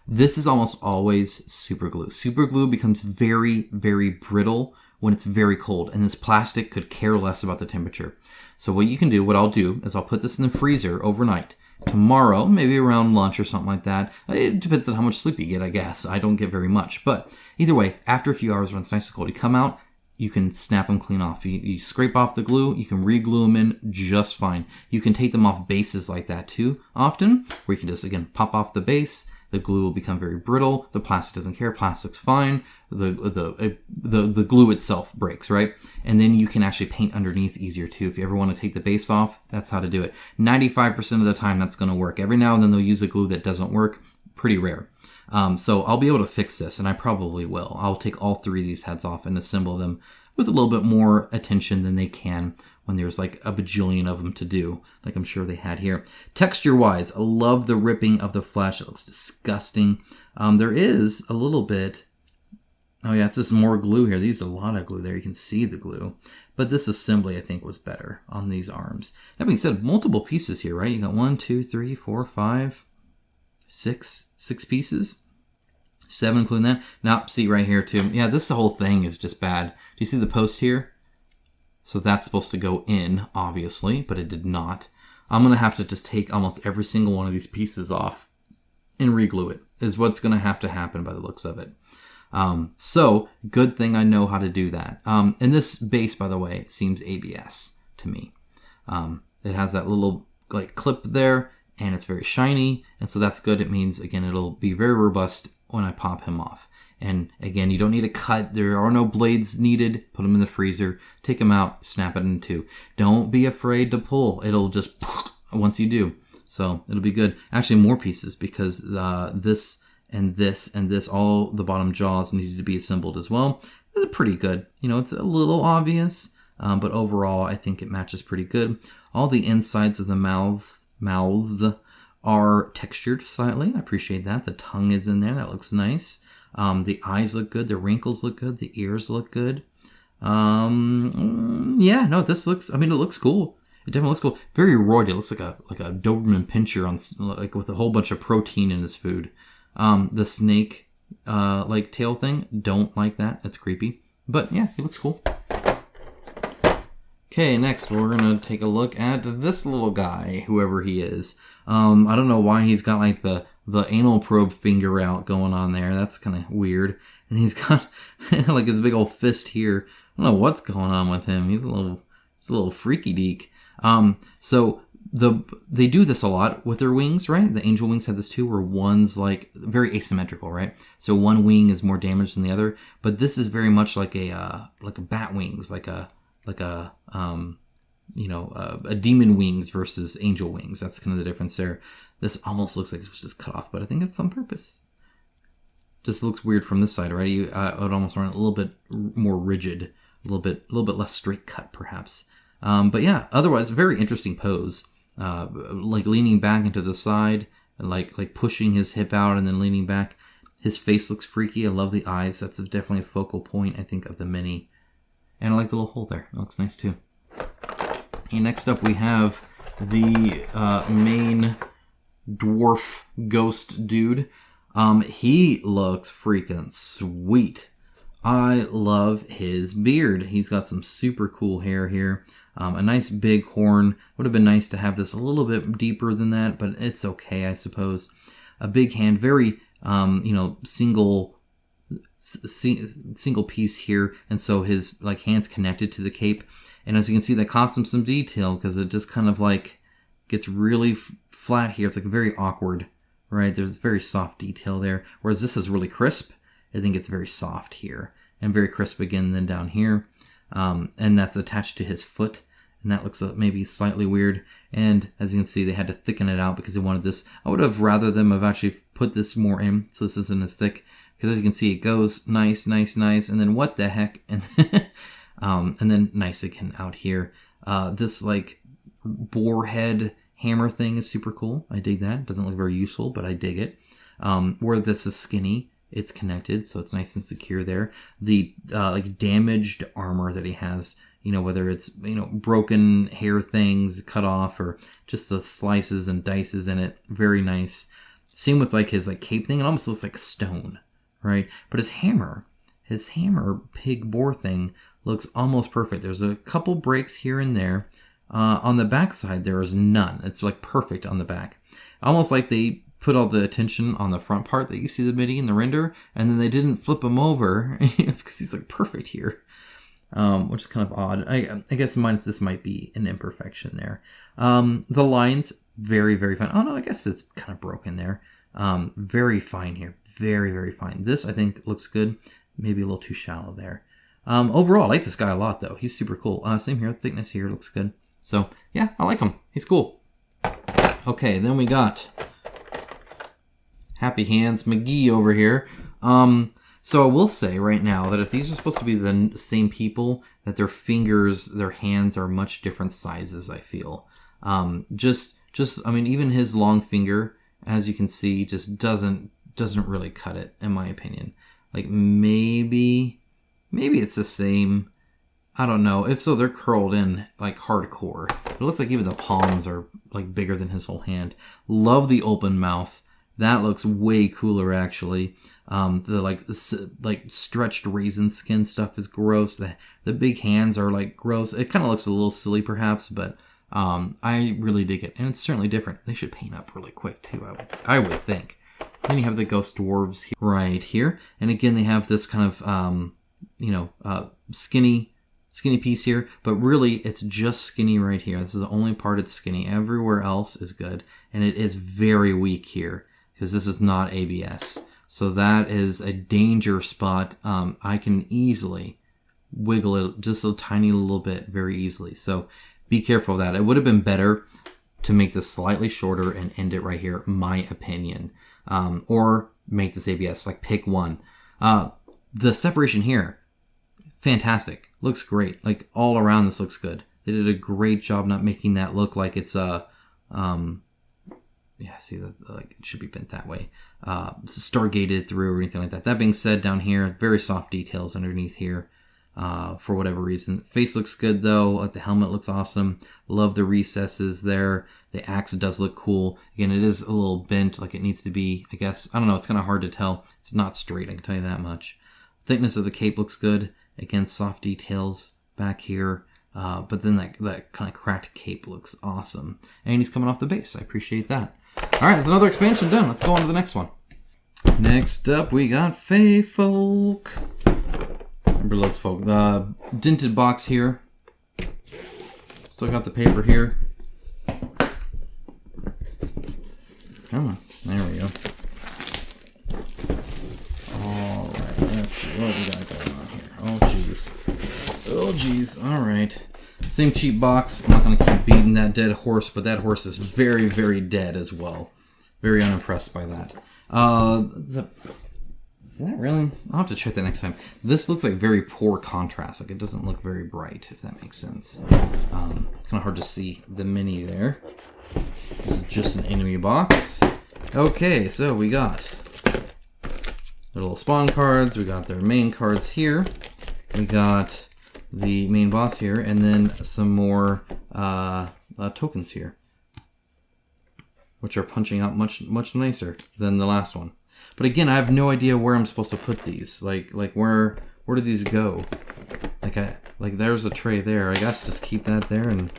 This is almost always super glue. Super glue becomes very, very brittle when it's very cold, and this plastic could care less about the temperature. So what you can do, what I'll do, is I'll put this in the freezer overnight. Tomorrow, maybe around lunch or something like that. It depends on how much sleep you get, I guess. I don't get very much. But either way, after a few hours when it's nice and cold, you come out, you can snap them clean off. You scrape off the glue, you can re-glue them in just fine. You can take them off bases like that too, often, where you can just, again, pop off the base. The glue will become very brittle. The plastic doesn't care. Plastic's fine. The glue itself breaks, right? And then you can actually paint underneath easier too. If you ever want to take the base off, that's how to do it. 95% of the time, that's going to work. Every now and then they'll use a glue that doesn't work. Pretty rare. So I'll be able to fix this, and I probably will. I'll take all three of these heads off and assemble them with a little bit more attention than they can when there's like a bajillion of them to do, like I'm sure they had here. Texture-wise, I love the ripping of the flesh. It looks disgusting. There is a little bit... Oh yeah, it's just more glue here. These are a lot of glue there. You can see the glue. But this assembly, I think, was better on these arms. That being said, multiple pieces here, right? You got 1, 2, 3, 4, 5, 6 pieces. 7 including that. Now, see right here too. Yeah, this whole thing is just bad. Do you see the post here? So that's supposed to go in, obviously, but it did not. I'm going to have to just take almost every single one of these pieces off and re-glue it, is what's going to happen by the looks of it. So, good thing I know how to do that. And this base, by the way, seems ABS to me. It has that little like clip there, and it's very shiny, and so that's good. It means, again, it'll be very robust when I pop him off. And again, you don't need to cut. There are no blades needed. Put them in the freezer. Take them out. Snap it in two. Don't be afraid to pull. It'll just once you do. So it'll be good. Actually, more pieces because this and this and this, all the bottom jaws needed to be assembled as well. This is pretty good. You know, it's a little obvious, but overall, I think it matches pretty good. All the insides of the mouths are textured slightly. I appreciate that. The tongue is in there. That looks nice. The eyes look good. The wrinkles look good. The ears look good. Yeah, no, this looks, I mean, it looks cool. It definitely looks cool. Very roided. It looks like a Doberman Pinscher on, like, with a whole bunch of protein in his food. The snake, like, tail thing, don't like that. That's creepy. But yeah, he looks cool. Okay, next we're gonna take a look at this little guy, whoever he is. I don't know why he's got like the anal probe finger out going on there. That's kind of weird. And he's got like his big old fist here. I don't know what's going on with him. He's a little freaky deek. So they do this a lot with their wings, right? The angel wings have this too, where one's like very asymmetrical, right? So one wing is more damaged than the other, but this is very much like a bat wings, like a demon wings versus angel wings. That's kind of the difference there. This almost looks like it was just cut off, but I think it's on purpose. Just looks weird from this side, right? I would almost run it a little bit more rigid, a little bit less straight cut, perhaps. But yeah, otherwise, very interesting pose. Like leaning back into the side, like pushing his hip out and then leaning back. His face looks freaky. I love the eyes. That's definitely a focal point, I think, of the mini. And I like the little hole there. It looks nice too. And next up we have the main dwarf ghost dude. He looks freaking sweet. I love his beard. He's got some super cool hair here. A nice big horn. Would have been nice to have this a little bit deeper than that, but it's okay, I suppose. A big hand, very, single piece here, and so his like hands connected to the cape. And as you can see, that cost him some detail because it just kind of like gets really flat here. It's like very awkward, right? There's very soft detail there, whereas this is really crisp. I think it's very soft here and very crisp again then down here. And that's attached to his foot, and that looks maybe slightly weird. And as you can see, they had to thicken it out because they wanted this. I would have rather them have actually put this more in, so this isn't as thick, because as you can see, it goes nice, and then what the heck, and then nice again out here. This like boar head hammer thing is super cool. I dig that. It doesn't look very useful, but I dig it. Where this is skinny, it's connected, so it's nice and secure there. The like damaged armor that he has, whether it's broken hair things cut off or just the slices and dices in it, very nice. Same with like his like cape thing. It almost looks like stone, right? But his hammer pig boar thing looks almost perfect. There's a couple breaks here and there. On the back side, there is none. It's like perfect on the back. Almost like they put all the attention on the front part that you see the midi and the render, and then they didn't flip him over because he's like perfect here, which is kind of odd. I guess this might be an imperfection there. The lines, very, very fine. Oh no, I guess it's kind of broken there. Very fine here. Very, very fine. This, I think, looks good. Maybe a little too shallow there. Overall, I like this guy a lot, though. He's super cool. Same here. Thickness here looks good. So, yeah, I like him. He's cool. Okay, then we got Happy Hands McGee over here. So I will say right now that if these are supposed to be the same people, that their fingers, their hands are much different sizes, I feel. I mean, even his long finger, as you can see, just doesn't really cut it, in my opinion. Like, maybe it's the same. I don't know. If so, they're curled in like hardcore. It looks like even the palms are like bigger than his whole hand. Love the open mouth. That looks way cooler, actually. The like stretched raisin skin stuff is gross. The big hands are like gross. It kind of looks a little silly, perhaps, but I really dig it, and it's certainly different. They should paint up really quick too. I would think. Then you have the ghost dwarves right here, and again they have this kind of skinny piece here, but really it's just skinny right here. This is the only part it's skinny. Everywhere else is good, and it is very weak here because this is not ABS. So that is a danger spot. I can easily wiggle it just a tiny little bit very easily. So be careful of that. It would have been better to make this slightly shorter and end it right here, my opinion. Or make this ABS, like pick one. The separation here, fantastic. Looks great. Like all around this looks good. They did a great job not making that look like it's a Yeah, see that like it should be bent that way. Stargated through or anything like that. That being said, down here, very soft details underneath here. For whatever reason, face looks good though. Like the helmet looks awesome. Love the recesses there. The axe does look cool. Again, it is a little bent, like it needs to be. I guess I don't know. It's kind of hard to tell. It's not straight. I can tell you that much. Thickness of the cape looks good. Again, soft details back here. But then that kind of cracked cape looks awesome. And he's coming off the base. I appreciate that. All right, that's another expansion done. Let's go on to the next one. Next up, we got Feyfolk. Remember those folk. Dented box here. Still got the paper here. Come on. There we go. All right, let's see what we got going on here. Oh, jeez. Oh, jeez. All right. Same cheap box. I'm not going to keep beating that dead horse, but that horse is very, very dead as well. Very unimpressed by that. Is that really? I'll have to check that next time. This looks like very poor contrast. Like it doesn't look very bright, if that makes sense. Kind of hard to see the mini there. This is just an enemy box. Okay, so we got their little spawn cards. We got their main cards here. We got the main boss here, and then some more tokens here, which are punching out much nicer than the last one. But again, I have no idea where I'm supposed to put these. Like where do these go? Like there's a tray there. I guess just keep that there and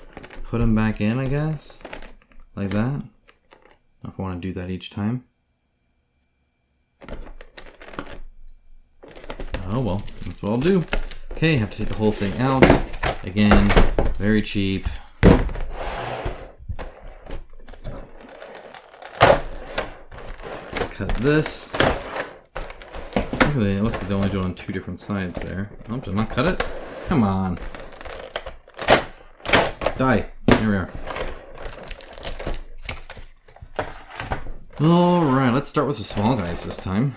put them back in, I guess. Like that. I don't know if I want to do that each time. Oh well, that's what I'll do. Okay, have to take the whole thing out. Again, very cheap. Cut this. It looks like they're only doing on 2 different sides there. Oh, did I not cut it? Come on. Die. Here we are. Alright, let's start with the small guys this time.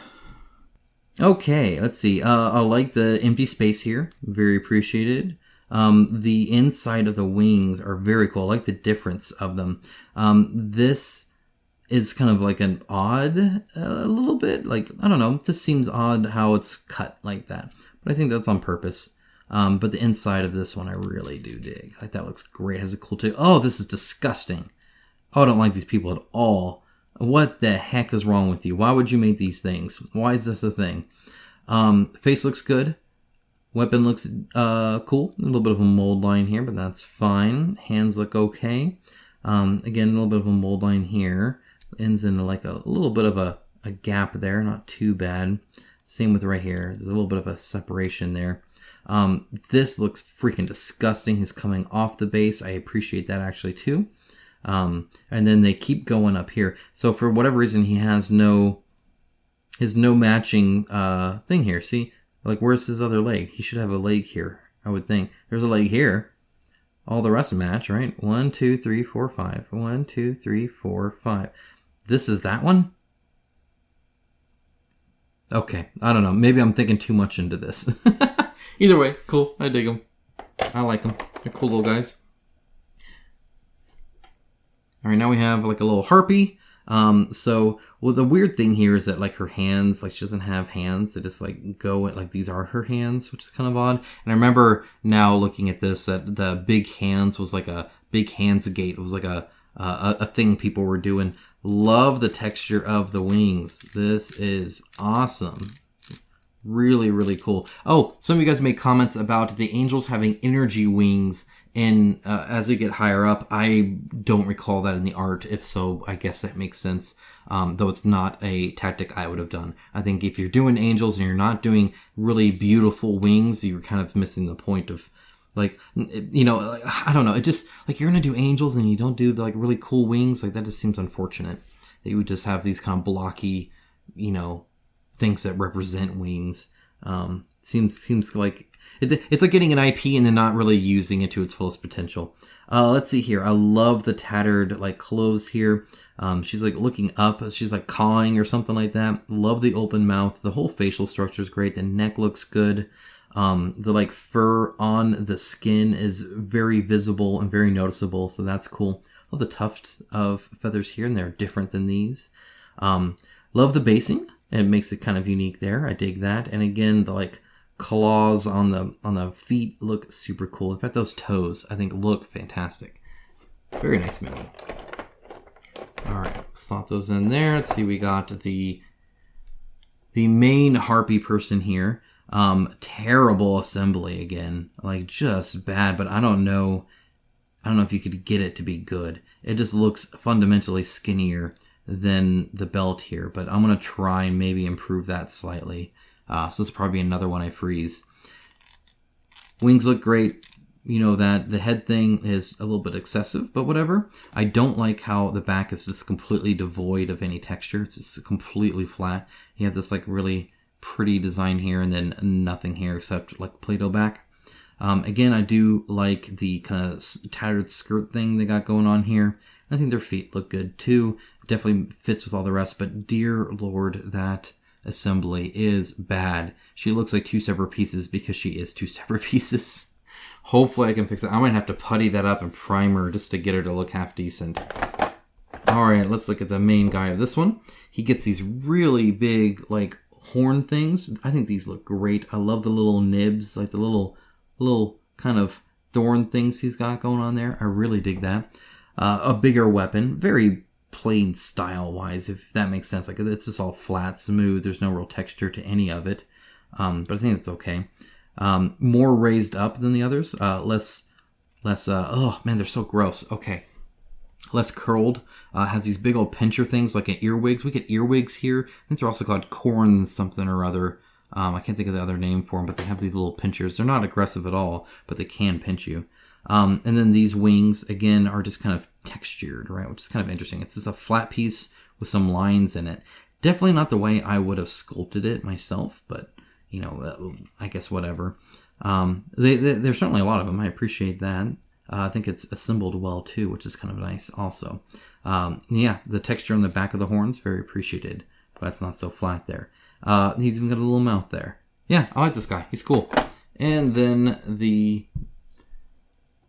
Okay, let's see. I like the empty space here. Very appreciated. The inside of the wings are very cool. I like the difference of them. This is kind of like an odd, a little bit, like, I don't know, it just seems odd how it's cut like that. But I think that's on purpose. But the inside of this one I really do dig. Like, that looks great. It has a cool tail. Oh, this is disgusting. Oh, I don't like these people at all. What the heck is wrong with you? Why would you make these things? Why is this a thing? Face looks good. Weapon looks cool. A little bit of a mold line here, but that's fine. Hands look okay. Again, a little bit of a mold line here. Ends in like a little bit of a gap there. Not too bad. Same with right here. There's a little bit of a separation there. This looks freaking disgusting. He's coming off the base. I appreciate that actually too. And then they keep going up here. So for whatever reason, he has no matching thing here. See, like where's his other leg? He should have a leg here, I would think. There's a leg here. All the rest match, right? 1, 2, 3, 4, 5. 1, 2, 3, 4, 5. This is that one? Okay, I don't know. Maybe I'm thinking too much into this. Either way, cool. I dig them. I like them. They're cool little guys. All right, now we have like a little harpy. Well, the weird thing here is that like her hands, like she doesn't have hands. They just like go at, like these are her hands, which is kind of odd. And I remember now looking at this that the big hands was like a big hands gate. It was like a thing people were doing. Love the texture of the wings. This is awesome. Really, really cool. Oh, some of you guys made comments about the angels having energy wings. And as they get higher up, I don't recall that in the art. If so, I guess that makes sense. Though it's not a tactic I would have done. I think if you're doing angels and you're not doing really beautiful wings, you're kind of missing the point of, like, you know, I don't know. It just, like, you're going to do angels and you don't do the, like, really cool wings. Like, that just seems unfortunate. That you would just have these kind of blocky, you know, things that represent wings. Seems like it's like getting an IP and then not really using it to its fullest potential. Let's see here. I love the tattered like clothes here. She's like looking up. She's like cawing or something like that. Love the open mouth. The whole facial structure is great. The neck looks good. The like fur on the skin is very visible and very noticeable. So that's cool. Love the tufts of feathers here, and they're different than these. Love the basing. It makes it kind of unique there. I dig that. And again, the like claws on the feet look super cool. In fact, those toes I think look fantastic. Very nice mini. All right, slot those in there. Let's see, we got the main harpy person here. Terrible assembly again, like just bad. But I don't know if you could get it to be good. It just looks fundamentally skinnier than the belt here, but I'm gonna try and maybe improve that slightly. So this will probably be another one I freeze. Wings look great. You know that the head thing is a little bit excessive, but whatever. I don't like how the back is just completely devoid of any texture. It's just completely flat. He has this like really pretty design here and then nothing here except like Play-Doh back. Again, I do like the kind of tattered skirt thing they got going on here. I think their feet look good too. It definitely fits with all the rest, but dear Lord, that assembly is bad. She looks like two separate pieces because she is two separate pieces. Hopefully I can fix it. I might have to putty that up and prime her just to get her to look half decent. All right, let's look at the main guy of this one. He gets these really big like horn things. I think these look great. I love the little nibs, like the little kind of thorn things he's got going on there. I really dig that. A bigger weapon, very plain style-wise, if that makes sense. Like it's just all flat, smooth. There's no real texture to any of it, but I think it's okay. More raised up than the others. Less. Oh man, they're so gross. Okay, less curled. Has these big old pincher things like an earwigs. We get earwigs here. I think they're also called corns something or other. I can't think of the other name for them, but they have these little pinchers. They're not aggressive at all, but they can pinch you. And then these wings, again, are just kind of textured, right? Which is kind of interesting. It's just a flat piece with some lines in it. Definitely not the way I would have sculpted it myself, but, you know, I guess whatever. There's certainly a lot of them. I appreciate that. I think it's assembled well, too, which is kind of nice also. Yeah, the texture on the back of the horns, very appreciated. But it's not so flat there. He's even got a little mouth there. Yeah, I like this guy. He's cool. And then the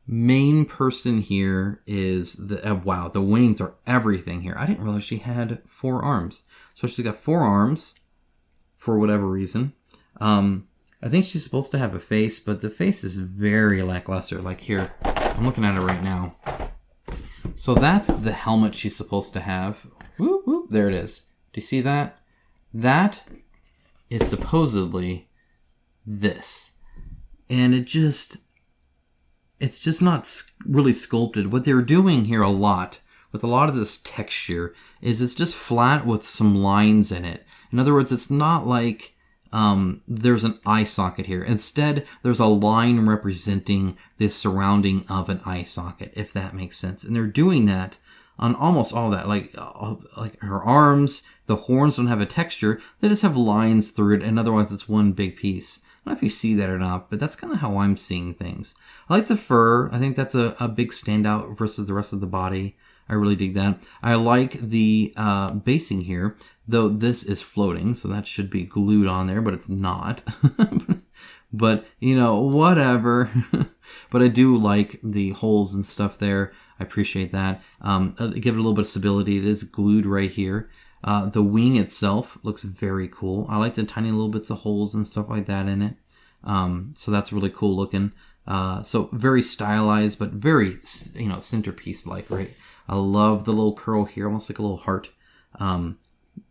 main person here is wow, the wings are everything here. I didn't realize she had 4 arms. So she's got 4 arms for whatever reason. I think she's supposed to have a face, but the face is very lackluster. Like here, I'm looking at it right now. So that's the helmet she's supposed to have. Whoop, whoop, there it is. Do you see that? That is supposedly this. And it's just not really sculpted. What they're doing here with a lot of this texture is it's just flat with some lines in it. In other words, it's not like there's an eye socket here. Instead, there's a line representing the surrounding of an eye socket, if that makes sense. And they're doing that on almost all that. Like her arms, the horns don't have a texture. They just have lines through it. And otherwise, it's one big piece. I don't know if you see that or not, but that's kind of how I'm seeing things. I like the fur. I think that's a big standout versus the rest of the body. I really dig that. I like the basing here, though this is floating, so that should be glued on there, but it's not. But, you know, whatever. But I do like the holes and stuff there. I appreciate that. Give it a little bit of stability. It is glued right here. The wing itself looks very cool. I like the tiny little bits of holes and stuff like that in it. So that's really cool looking. So very stylized, but very, you know, centerpiece-like, right? I love the little curl here, almost like a little heart.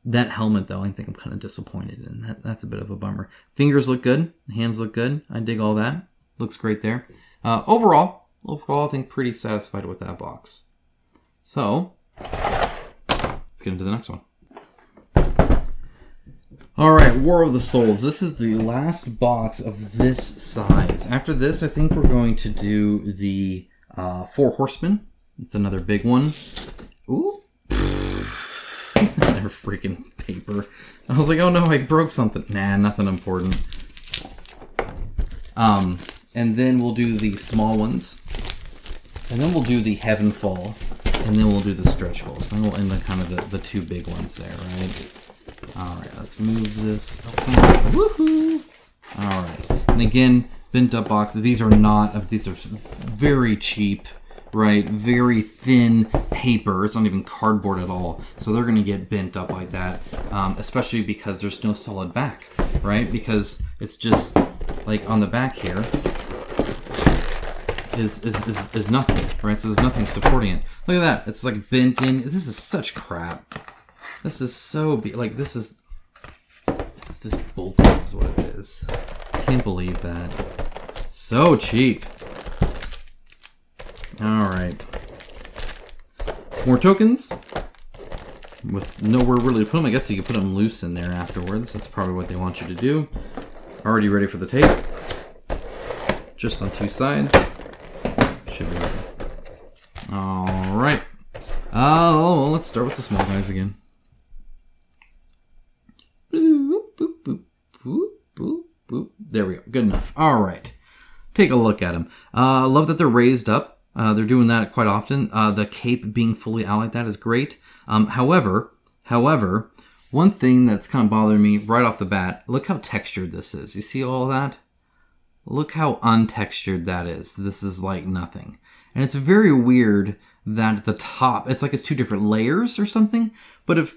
That helmet, though, I think I'm kind of disappointed in. That's a bit of a bummer. Fingers look good. Hands look good. I dig all that. Looks great there. Overall, I think pretty satisfied with that box. So, let's get into the next one. Alright, War of the Souls. This is the last box of this size. After this, I think we're going to do the 4 Horsemen. It's another big one. Ooh. They're freaking paper. I was like, oh no, I broke something. Nah, nothing important. And then we'll do the small ones. And then we'll do the Heavenfall. And then we'll do the stretch goals. Then we'll end the kind of the 2 big ones there, right? Alright, let's move this up. Woohoo! Alright. And again, bent up boxes. These are very cheap. right? Very thin paper. It's not even cardboard at all. So they're going to get bent up like that, especially because there's no solid back, right? Because it's just like on the back here is nothing, right? So there's nothing supporting it. Look at that. It's like bent in. This is such crap. This is so, like, this is, it's just bullcrap is what it is. I can't believe that. So cheap. Alright. More tokens. With nowhere really to put them. I guess you could put them loose in there afterwards. That's probably what they want you to do. Already ready for the tape. Just on 2 sides. Should be ready. Alright. Oh, let's start with the small guys again. Boop, boop, boop, boop, boop, boop. There we go. Good enough. Alright. Take a look at them. Love that they're raised up. They're doing that quite often. The cape being fully out like that is great. However, one thing that's kind of bothering me right off the bat, look how textured this is. You see all that? Look how untextured that is. This is like nothing. And it's very weird that the top, it's like it's 2 different layers or something. But if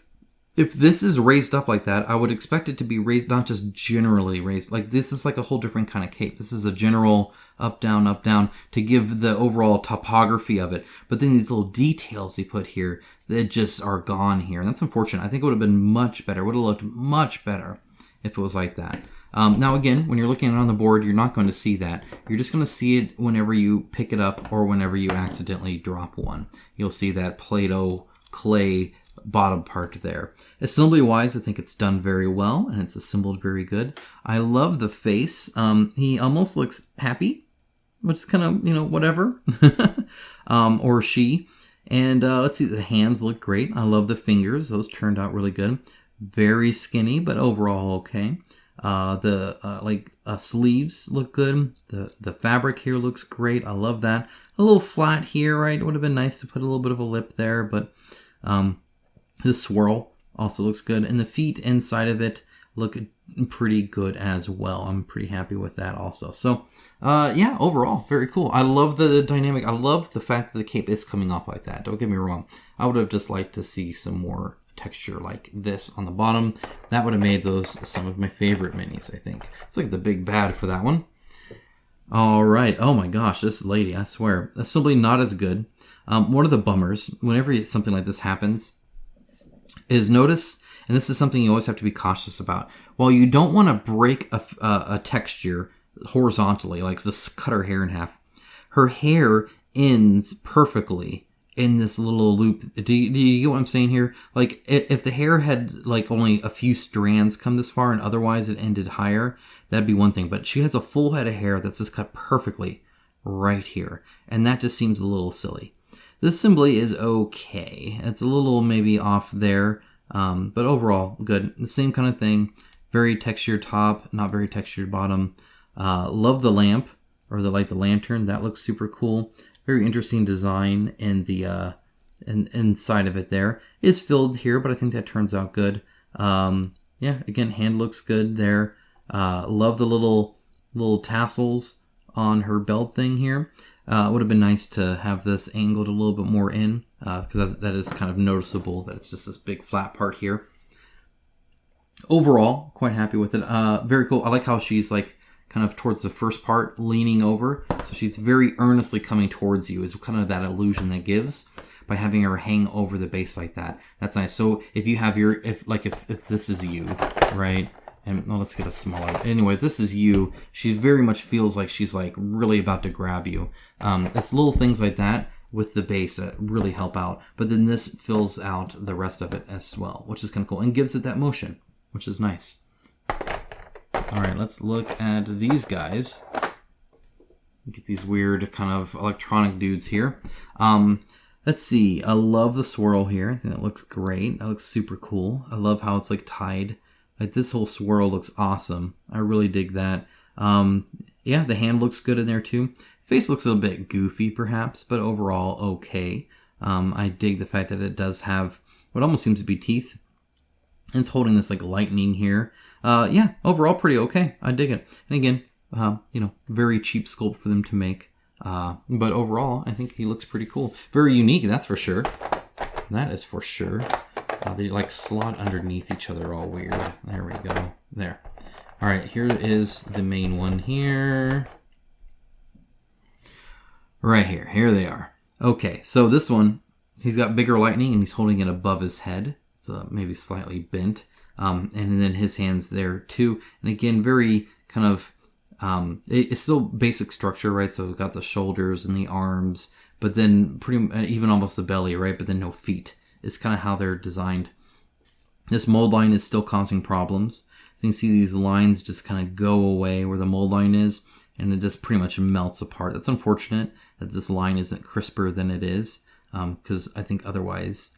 this is raised up like that, I would expect it to be raised, not just generally raised. Like this is like a whole different kind of cape. This is a general up, down to give the overall topography of it. But then these little details they put here, that just are gone here. And that's unfortunate. I think it would have been much better. It would have looked much better if it was like that. Now again, when you're looking at it on the board, you're not going to see that. You're just going to see it whenever you pick it up or whenever you accidentally drop one. You'll see that Play-Doh clay bottom part there. Assembly wise, I think it's done very well and it's assembled very good. I love the face. He almost looks happy, which is kind of, you know, whatever. Or she. And let's see, the hands look great. I love the fingers. Those turned out really good. Very skinny, but overall okay. The sleeves look good. The fabric here looks great. I love that. A little flat here, right? It would have been nice to put a little bit of a lip there, but the swirl also looks good. And the feet inside of it look pretty good as well. I'm pretty happy with that also. So, yeah, overall, very cool. I love the dynamic. I love the fact that the cape is coming off like that. Don't get me wrong. I would have just liked to see some more texture like this on the bottom. That would have made those some of my favorite minis, I think. It's like the big bad for that one. All right. Oh my gosh, this lady, I swear. Assembly not as good. One of the bummers, whenever something like this happens, is notice, and this is something you always have to be cautious about, while you don't want to break a texture horizontally, like just cut her hair in half, her hair ends perfectly in this little loop. Do you get what I'm saying here? Like, if the hair had like only a few strands come this far and otherwise it ended higher, that'd be one thing. But she has a full head of hair that's just cut perfectly right here. And that just seems a little silly. The assembly is okay. It's a little maybe off there, but overall good. The same kind of thing. Very textured top, not very textured bottom. Love the lamp, or the lantern. That looks super cool. Very interesting design in the inside of it. There is filled here, but I think that turns out good. Yeah, again, hand looks good there. Love the little tassels on her belt thing here. It would have been nice to have this angled a little bit more in, because that is kind of noticeable that it's just this big flat part here. Overall, quite happy with it. Very cool. I like how she's like kind of towards the first part, leaning over. So she's very earnestly coming towards you, is kind of that illusion that gives by having her hang over the base like that. That's nice. So if you have your, if this is you, right? And well, let's get a smaller. Anyway, if this is you, she very much feels like she's like really about to grab you. It's little things like that with the base that really help out. But then this fills out the rest of it as well, which is kind of cool and gives it that motion, which is nice. All right, let's look at these guys. Get these weird kind of electronic dudes here. Let's see. I love the swirl here. I think that looks great. That looks super cool. I love how it's like tied. Like this whole swirl looks awesome. I really dig that. Yeah, the hand looks good in there too. Face looks a little bit goofy perhaps, but overall okay. I dig the fact that it does have what almost seems to be teeth. And it's holding this like lightning here. Yeah, overall pretty okay. I dig it. And again, you know, very cheap sculpt for them to make. But overall, I think he looks pretty cool. Very unique, that's for sure. That is for sure. They like slot underneath each other all weird. There we go. There. All right, here is the main one here. Right here. Here they are. Okay, so this one, he's got bigger lightning and he's holding it above his head. It's maybe slightly bent. And then his hands there too. And again, very kind of, it's still basic structure, right? So we've got the shoulders and the arms, but then even almost the belly, right? But then no feet. It's kind of how they're designed. This mold line is still causing problems. So you can see these lines just kind of go away where the mold line is, and it just pretty much melts apart. That's unfortunate that this line isn't crisper than it is, because I think otherwise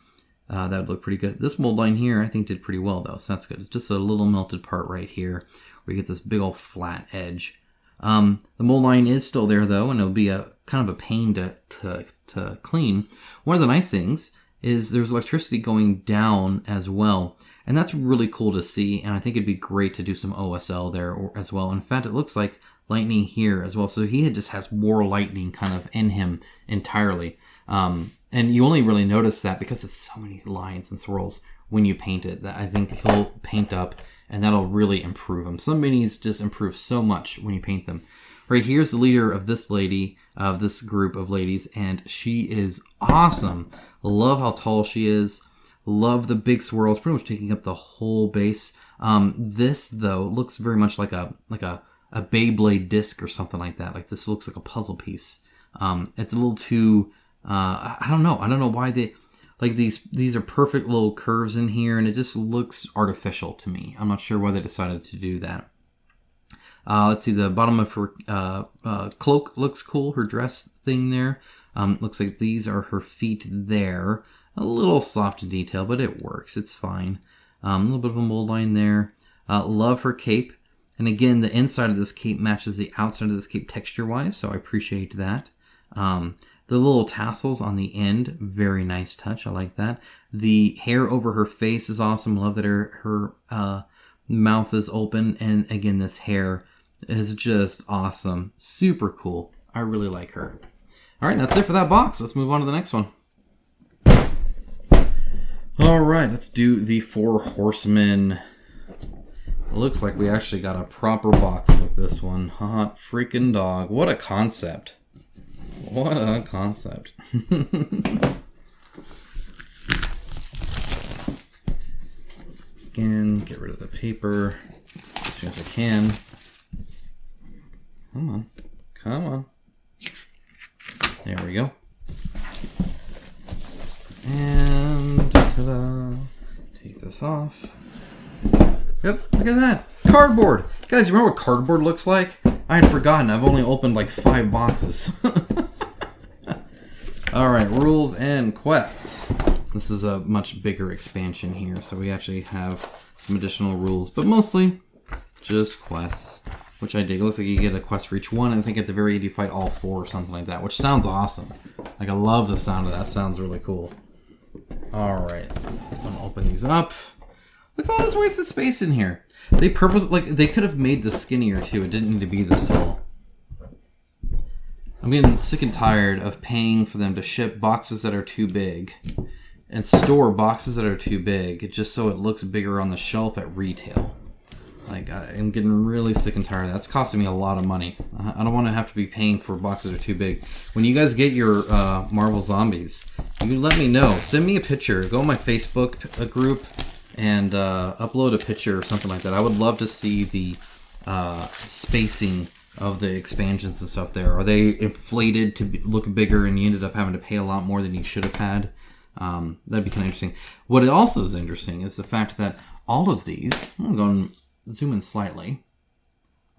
that would look pretty good. This mold line here I think did pretty well though, so that's good. It's just a little melted part right here where you get this big old flat edge. The mold line is still there though, and it'll be a kind of a pain to clean. One of the nice things is there's electricity going down as well, and that's really cool to see, and I think it'd be great to do some OSL there as well. In fact, it looks like lightning here as well, so he just has more lightning kind of in him entirely, and you only really notice that because it's so many lines and swirls when you paint it, that I think he'll paint up, and that'll really improve him. Some minis just improve so much when you paint them. Right, here's the leader of this lady, of this group of ladies, and she is awesome. Love how tall she is. Love the big swirls, pretty much taking up the whole base. This though looks very much like a Beyblade disc or something like that. Like this looks like a puzzle piece. It's a little too. I don't know. I don't know why they like these are perfect little curves in here, and it just looks artificial to me. I'm not sure why they decided to do that. Let's see, the bottom of her cloak looks cool. Her dress thing there. Looks like these are her feet there. A little soft in detail, but it works. It's fine. A little bit of a mold line there. Love her cape. And again, the inside of this cape matches the outside of this cape texture-wise, so I appreciate that. The little tassels on the end, very nice touch. I like that. The hair over her face is awesome. Love that her mouth is open. And again, this hair is just awesome. Super cool. I really like her. All right, that's it for that box. Let's move on to the next one. All right, let's do the 4 Horsemen. It looks like we actually got a proper box with this one. Hot freaking dog. What a concept. What a concept. Again, get rid of the paper as soon as I can. Come on. Come on. There we go. And ta-da. Take this off. Yep, look at that. Cardboard. Guys, you remember what cardboard looks like? I had forgotten. I've only opened like 5 boxes. Alright, rules and quests. This is a much bigger expansion here, so we actually have some additional rules, but mostly just quests, which I dig. It looks like you get a quest for each one, and I think at the very end you fight all 4 or something like that, which sounds awesome. Like, I love the sound of that. Sounds really cool. Alright, let's open these up. Look at all this wasted space in here. They could have made this skinnier too. It didn't need to be this tall. I'm getting sick and tired of paying for them to ship boxes that are too big and store boxes that are too big just so it looks bigger on the shelf at retail. Like, I'm getting really sick and tired of that. That's costing me a lot of money. I don't want to have to be paying for boxes that are too big. When you guys get your Marvel Zombies, you let me know. Send me a picture. Go on my Facebook group and upload a picture or something like that. I would love to see the spacing of the expansions and stuff there. Are they inflated to look bigger and you ended up having to pay a lot more than you should have had? That'd be kind of interesting. What it also is interesting is the fact that all of these, I'm going to zoom in slightly,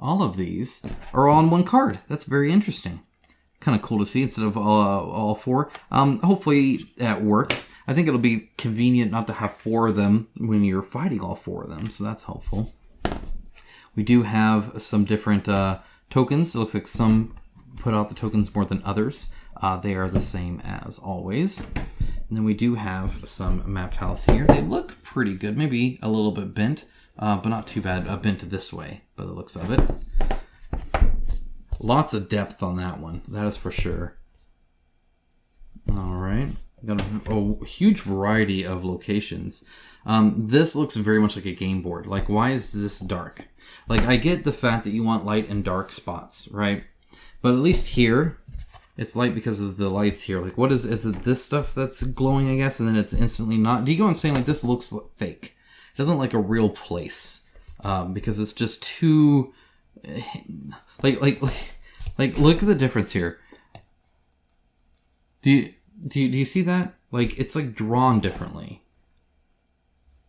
all of these are on one card. That's very interesting. Kind of cool to see instead of all 4. Hopefully that works. I think it'll be convenient not to have 4 of them when you're fighting all 4 of them, so that's helpful. We do have some different tokens. It looks like some put out the tokens more than others. They are the same as always. And then we do have some map tiles here. They look pretty good, maybe a little bit bent, but not too bad. Bent this way by the looks of it. Lots of depth on that one. That is for sure. All right. Got a huge variety of locations. This looks very much like a game board. Like, why is this dark? Like, I get the fact that you want light and dark spots, right? But at least here, it's light because of the lights here. Like, what is it this stuff that's glowing, I guess, and then it's instantly not? Do you go on saying, like, this looks fake? It doesn't like a real place. Because it's just too... Like, look at the difference here. Do you see that? Like, it's like drawn differently.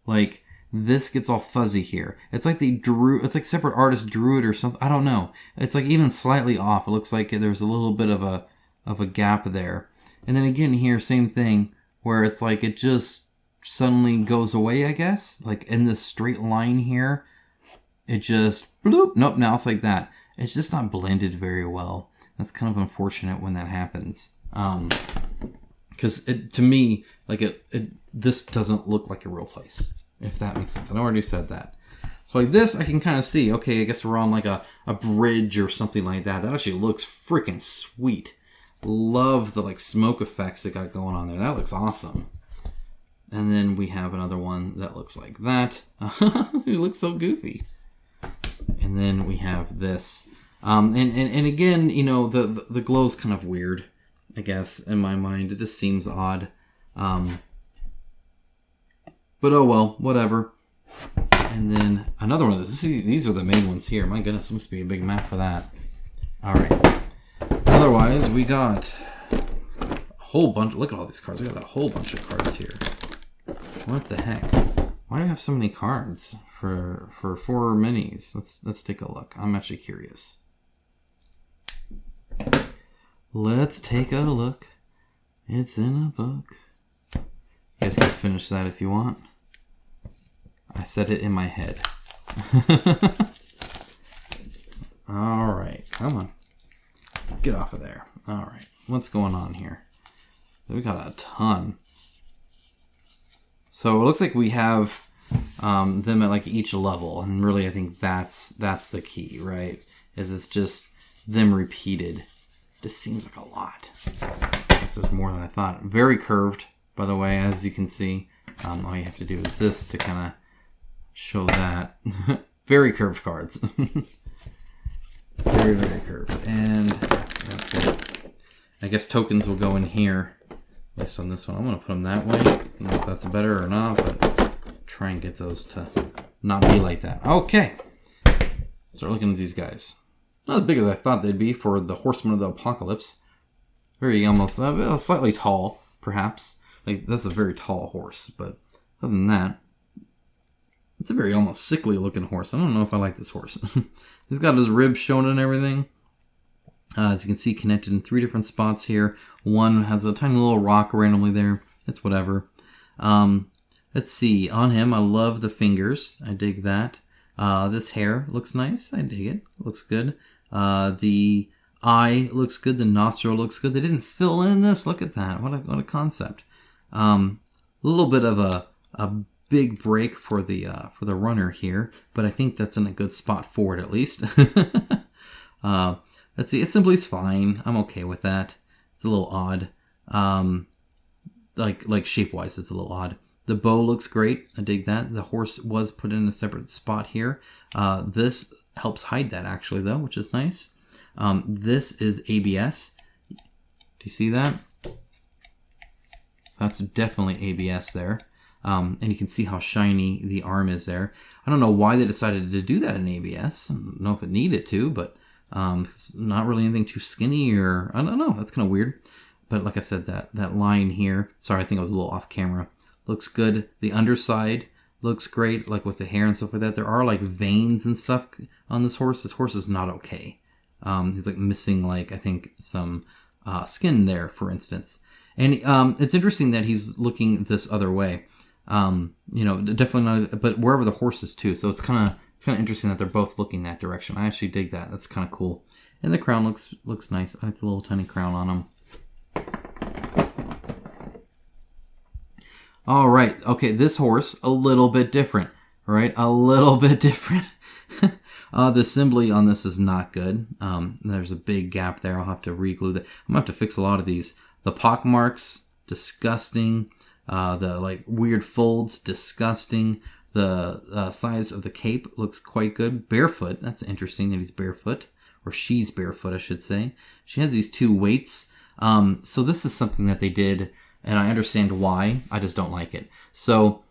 Like, this gets all fuzzy here. It's like it's like separate artist Druid or something. I don't know. It's like even slightly off. It looks like there's a little bit of a gap there. And then again here, same thing, where it's like it just suddenly goes away, I guess. Like in this straight line here, it just, bloop, nope, now it's like that. It's just not blended very well. That's kind of unfortunate when that happens. Because to me, like this doesn't look like a real place, if that makes sense. I already said that. So like this, I can kind of see, okay, I guess we're on like a bridge or something like that. That actually looks freaking sweet. Love the like smoke effects they got going on there. That looks awesome. And then we have another one that looks like that. It looks so goofy. And then we have this. And again, you know, the glow's kind of weird, I guess, in my mind. It just seems odd. But oh well, whatever. And then another one of these are the main ones here. My goodness, must be a big map for that. Alright. Otherwise, we got a whole bunch. Look at all these cards. We got a whole bunch of cards here. What the heck? Why do I have so many cards for 4 minis? Let's take a look. I'm actually curious. Let's take a look. It's in a book. You guys can finish that if you want. I said it in my head. Alright, come on. Get off of there. Alright, what's going on here? We got a ton. So it looks like we have them at like each level, and really I think that's the key, right? Is it's just them repeated. This seems like a lot. This is more than I thought. Very curved, by the way, as you can see. All you have to do is this to kind of show that. Very curved cards. Very, very curved. And that's it. I guess tokens will go in here. At least on this one. I'm going to put them that way. I don't know if that's better or not, but try and get those to not be like that. Okay. Start looking at these guys. Not as big as I thought they'd be for the Horsemen of the Apocalypse. Very almost slightly tall, perhaps. Like that's a very tall horse, but other than that, it's a very almost sickly looking horse. I don't know if I like this horse. He's got his ribs shown and everything. As you can see, connected in 3 different spots here. One has a tiny little rock randomly there. It's whatever. Let's see. On him, I love the fingers. I dig that. This hair looks nice. I dig it. Looks good. The eye looks good. The nostril looks good. They didn't fill in this. Look at that. What a concept. A little bit of a big break for the runner here, but I think that's in a good spot for it at least. Let's see. Assembly's fine. I'm okay with that. It's a little odd. Like shape-wise, it's a little odd. The bow looks great. I dig that. The horse was put in a separate spot here. This helps hide that actually though, which is nice. This is ABS. Do you see that? So that's definitely ABS there. And you can see how shiny the arm is there. I don't know why they decided to do that in ABS. I don't know if it needed to, but it's not really anything too skinny or I don't know. That's kind of weird. But like I said, that line here, sorry, I think I was a little off camera. Looks good. The underside looks great, like with the hair and stuff like that. There are like veins and stuff on this horse. This horse is not okay. He's like missing like, I think some skin there, for instance. And it's interesting that he's looking this other way. You know, definitely not, but wherever the horse is too. So it's kind of interesting that they're both looking that direction. I actually dig that. That's kind of cool. And the crown looks nice. I like the little tiny crown on him. All right. Okay, this horse a little bit different, right? A little bit different. The assembly on this is not good. There's a big gap there. I'll have to re-glue that. I'm going to have to fix a lot of these. The pock marks, disgusting. The like weird folds, disgusting. The size of the cape looks quite good. Barefoot, that's interesting that he's barefoot. Or she's barefoot, I should say. She has these two weights. So this is something that they did, and I understand why. I just don't like it. So,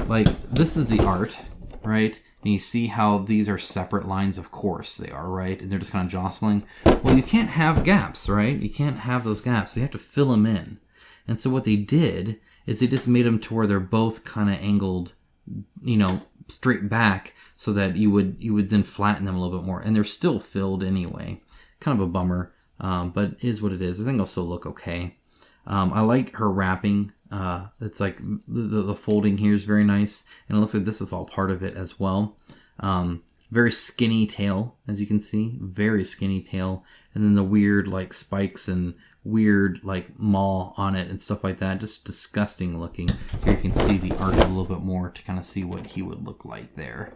like, this is the art, right? And you see how these are separate lines, of course they are, right? And they're just kind of jostling. Well, you can't have gaps, right? You can't have those gaps. So you have to fill them in. And so what they did is they just made them to where they're both kind of angled, you know, straight back, so that you would then flatten them a little bit more. And they're still filled anyway. Kind of a bummer, but it is what it is. I think it'll still look okay. I like her wrapping. It's like the folding here is very nice. And it looks like this is all part of it as well. Very skinny tail, as you can see. Very skinny tail. And then the weird like spikes and weird like maw on it and stuff like that. Just disgusting looking. Here you can see the art a little bit more to kind of see what he would look like there.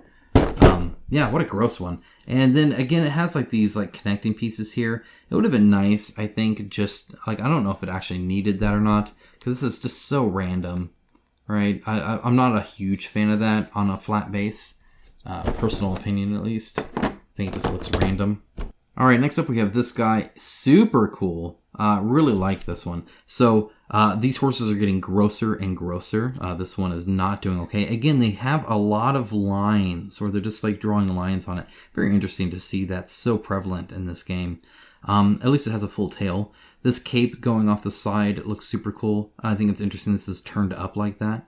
Yeah, what a gross one. And then again, it has like these like connecting pieces here. It would have been nice, I think, just like, I don't know if it actually needed that or not, because this is just so random, right? I'm not a huge fan of that on a flat base. Personal opinion, at least. I think it just looks random. All right, next up we have this guy. Super cool. Really like this one. So these horses are getting grosser and grosser. This one is not doing okay. Again, they have a lot of lines, or they're just like drawing lines on it. Very interesting to see that's so prevalent in this game. At least it has a full tail. This cape going off the side looks super cool. I think it's interesting this is turned up like that.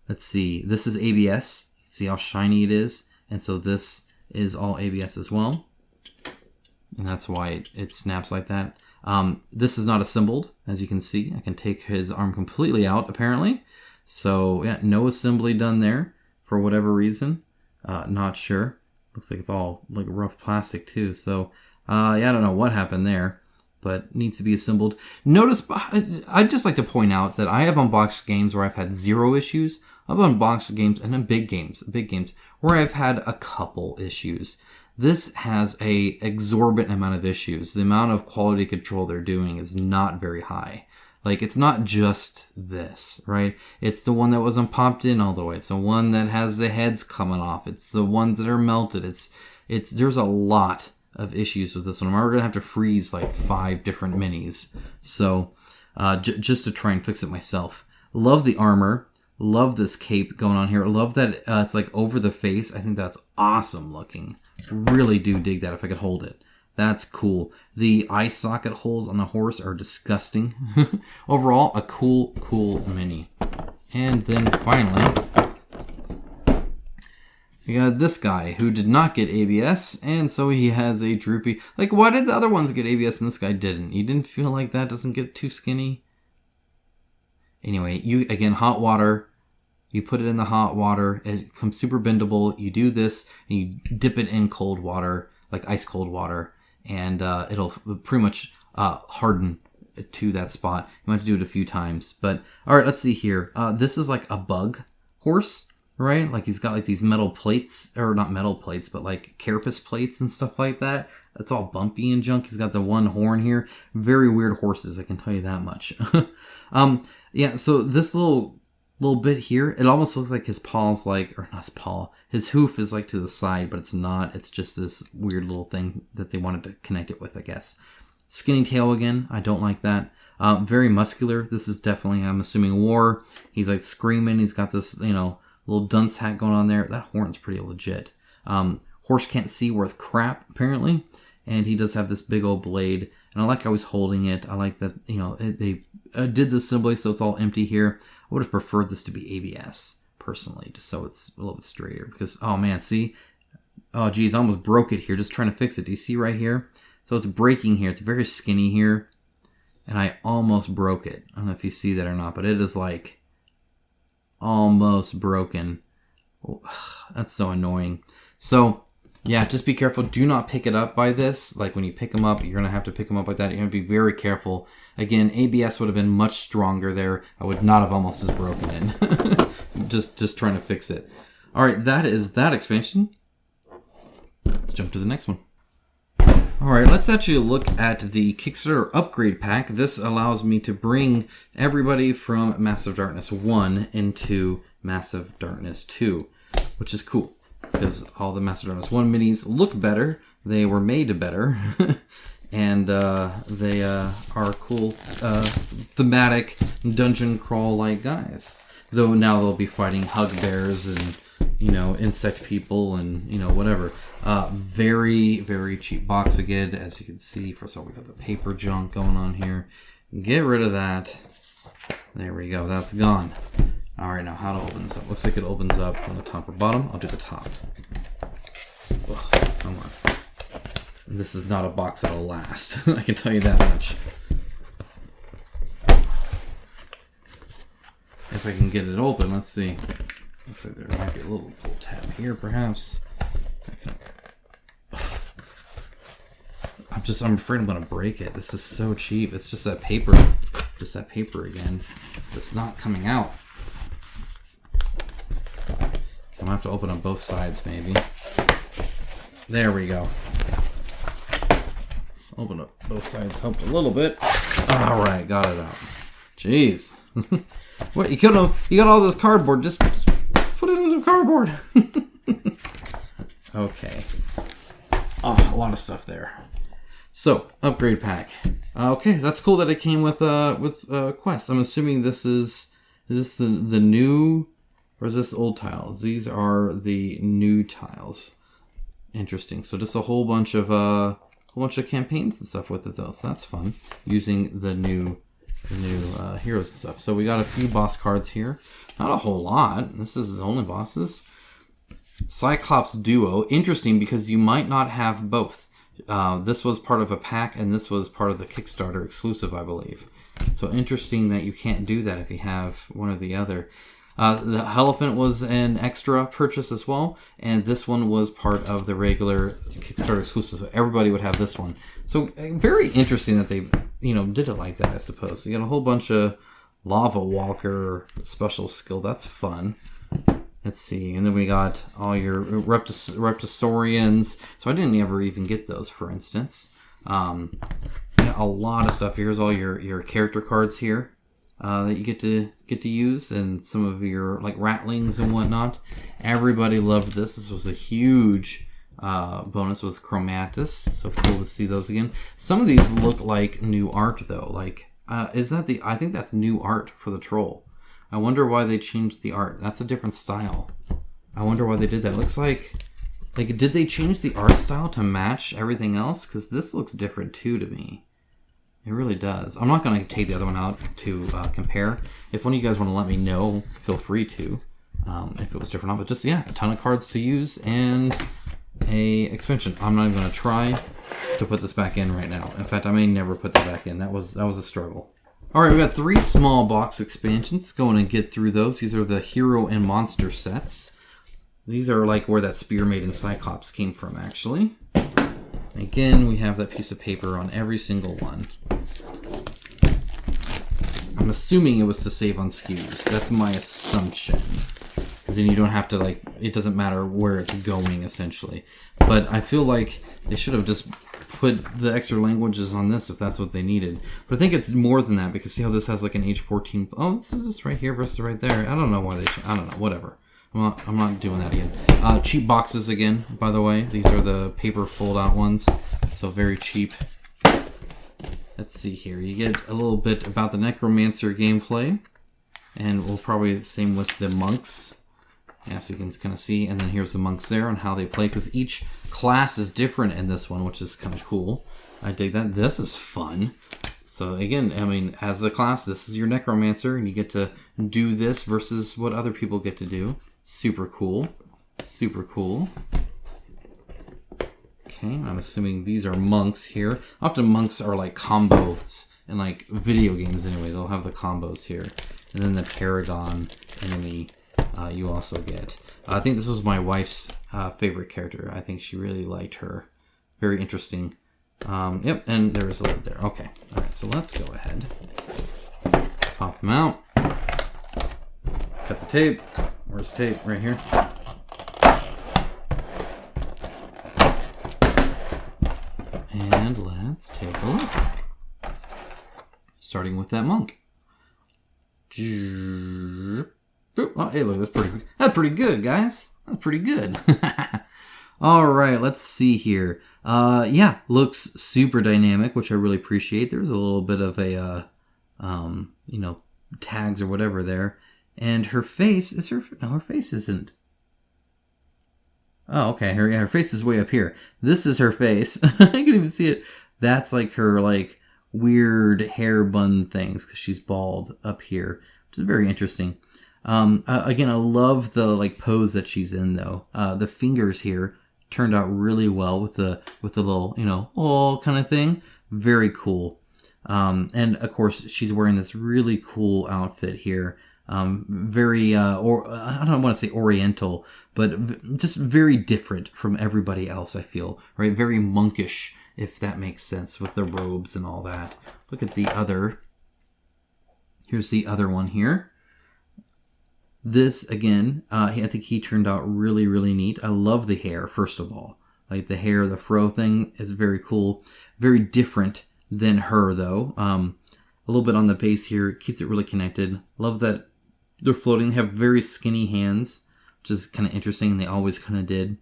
Let's see. This is ABS. See how shiny it is? And so this is all ABS as well. And that's why it snaps like that. This is not assembled, as you can see. I can take his arm completely out, apparently. So, yeah, no assembly done there for whatever reason. Not sure. Looks like it's all like rough plastic, too. So, yeah, I don't know what happened there, but needs to be assembled. Notice, I'd just like to point out that I have unboxed games where I've had 0 issues. I've unboxed games, and then big games, where I've had a couple issues. This has a exorbitant amount of issues. The amount of quality control they're doing is not very high. Like, it's not just this, right? It's the one that wasn't popped in all the way. It's the one that has the heads coming off. It's the ones that are melted. There's a lot of issues with this one. We're gonna have to freeze like 5 different minis. So, just to try and fix it myself. Love the armor. Love this cape going on here. Love that it's like over the face. I think that's awesome looking. Really do dig that if I could hold it. That's cool. The eye socket holes on the horse are disgusting. Overall, a cool mini. And then finally, we got this guy who did not get ABS, and so he has a droopy... Like, why did the other ones get ABS and this guy didn't? You didn't feel like that doesn't get too skinny? Anyway, again, hot water. You put it in the hot water. It becomes super bendable. You do this, and you dip it in cold water, like ice cold water, and it'll pretty much harden to that spot. You might have to do it a few times. But, all right, let's see here. This is like a bug horse, right? Like he's got like these metal plates, or not metal plates, but like carapace plates and stuff like that. It's all bumpy and junk. He's got the one horn here. Very weird horses, I can tell you that much. Yeah, so this little bit here, it almost looks like his paw's like, or not his paw, his hoof is like to the side, but it's not. It's just this weird little thing that they wanted to connect it with, I guess. Skinny tail again. I don't like that. Very muscular. This is definitely, I'm assuming, war. He's like screaming. He's got this, little dunce hat going on there. That horn's pretty legit. Horse can't see worth crap, apparently. And he does have this big old blade. And I like how he's holding it. I like that, they did the assembly so it's all empty here. I would have preferred this to be ABS, personally, just so it's a little bit straighter. Because, oh man, see? Oh geez, I almost broke it here just trying to fix it. Do you see right here? So it's breaking here. It's very skinny here. And I almost broke it. I don't know if you see that or not, but it is like almost broken. Oh, that's so annoying. So, yeah, just be careful. Do not pick it up by this. Like when you pick them up, you're going to have to pick them up like that. You're going to be very careful. Again, ABS would have been much stronger there. I would not have almost as broken it. just trying to fix it. All right, that is that expansion. let's jump to the next one. Alright, let's actually look at the Kickstarter upgrade pack. This allows me to bring everybody from Massive Darkness 1 into Massive Darkness 2, which is cool, because all the Massive Darkness 1 minis look better, they were made better, and they are cool, thematic, dungeon crawl-like guys. Though now they'll be fighting hugbears and, you know, insect people and, you know, whatever. Very, very cheap box again, as you can see. First of all, we got the paper junk going on here. Get rid of that. There we go. That's gone. All right, now how to open this up? Looks like it opens up from the top or bottom. I'll do the top. Ugh, come on. This is not a box that'll last. I can tell you that much. If I can get it open, let's see. Looks like there might be a little pull tab here, perhaps. I'm afraid I'm gonna break it. This is so cheap. It's just that paper. Just that paper again. It's not coming out. I'm gonna have to open up both sides, maybe. There we go. Open up both sides. Helped a little bit. All right, got it out. Jeez. What, you got all this cardboard. Just put it in some cardboard. Okay. Oh, a lot of stuff there. So, upgrade pack. Okay, that's cool that it came with quests. I'm assuming this is the new, or is this old tiles? These are the new tiles. Interesting. So just a whole bunch of campaigns and stuff with it though. So that's fun. Using the new heroes and stuff. So we got a few boss cards here. Not a whole lot. This is only bosses. Cyclops Duo. Interesting because you might not have both. This was part of a pack and this was part of the Kickstarter exclusive, I believe. So interesting that you can't do that if you have one or the other. The Elephant was an extra purchase as well, and this one was part of the regular Kickstarter exclusive. So everybody would have this one. So very interesting that they, did it like that, I suppose. So you got a whole bunch of Lava Walker special skill. That's fun. Let's see, and then we got all your Reptosaurians. So I didn't ever even get those, for instance. Yeah, a lot of stuff. Here's all your character cards here. That you get to use, and some of your like ratlings and whatnot. Everybody loved this. This was a huge bonus with Chromatus, so cool to see those again. Some of these look like new art though. Like, is that I think that's new art for the troll. I wonder why they changed the art. That's a different style. I wonder why they did that. It looks like did they change the art style to match everything else? Because this looks different too to me. It really does. I'm not going to take the other one out to compare. If one of you guys want to let me know, feel free to. If it was different, but just, yeah, a ton of cards to use and a expansion. I'm not even going to try to put this back in right now. In fact, I may never put that back in. That was a struggle. All right, we got 3 small box expansions. Going to get through those. These are the hero and monster sets. These are like where that Spear Maiden Cyclops came from, actually. Again, we have that piece of paper on every single one. I'm assuming it was to save on SKUs. That's my assumption. Because then you don't have to, it doesn't matter where it's going, essentially. But I feel like they should have just put the extra languages on this if that's what they needed. But I think it's more than that, because see how this has like an age 14... Oh, this is just right here versus right there. I don't know why they... I don't know, whatever. I'm not doing that again. Cheap boxes again, by the way. These are the paper fold-out ones, so very cheap. Let's see here. You get a little bit about the Necromancer gameplay, and we'll probably the same with the monks. Yeah, so you can kind of see, and then here's the monks there and how they play, because each class is different in this one, which is kind of cool. I dig that. This is fun. So again, I mean, as a class, this is your Necromancer, and you get to do this versus what other people get to do. Super cool. Super cool. Okay, I'm assuming these are monks here. Often monks are like combos in like video games anyway. They'll have the combos here. And then the Paragon enemy you also get. I think this was my wife's favorite character. I think she really liked her. Very interesting. Yep, and there is a lid there. Okay, all right, so let's go ahead. Pop them out. Cut the tape. Where's the tape? Right here. Let's take a look. Starting with that monk. Oh, hey, look, that's pretty good, guys. That's pretty good. All right, let's see here. Yeah, looks super dynamic, which I really appreciate. There's a little bit of a, tags or whatever there. And her face, her face isn't. Oh, okay, her face is way up here. This is her face. I can even see it. That's like her, like, weird hair bun things, because she's bald up here, which is very interesting. Again, I love the, like, pose that she's in, though. The fingers here turned out really well with the little, oh, kind of thing. Very cool. And of course, she's wearing this really cool outfit here. Very, I don't want to say oriental, but just very different from everybody else, I feel, right? Very monkish, if that makes sense, with the robes and all that. Look at the other. Here's the other one here. This, again, I think he turned out really, really neat. I love the hair, first of all. Like, the hair, the fro thing is very cool. Very different than her, though. A little bit on the base here. Keeps it really connected. Love that they're floating. They have very skinny hands, which is kind of interesting. They always kind of did.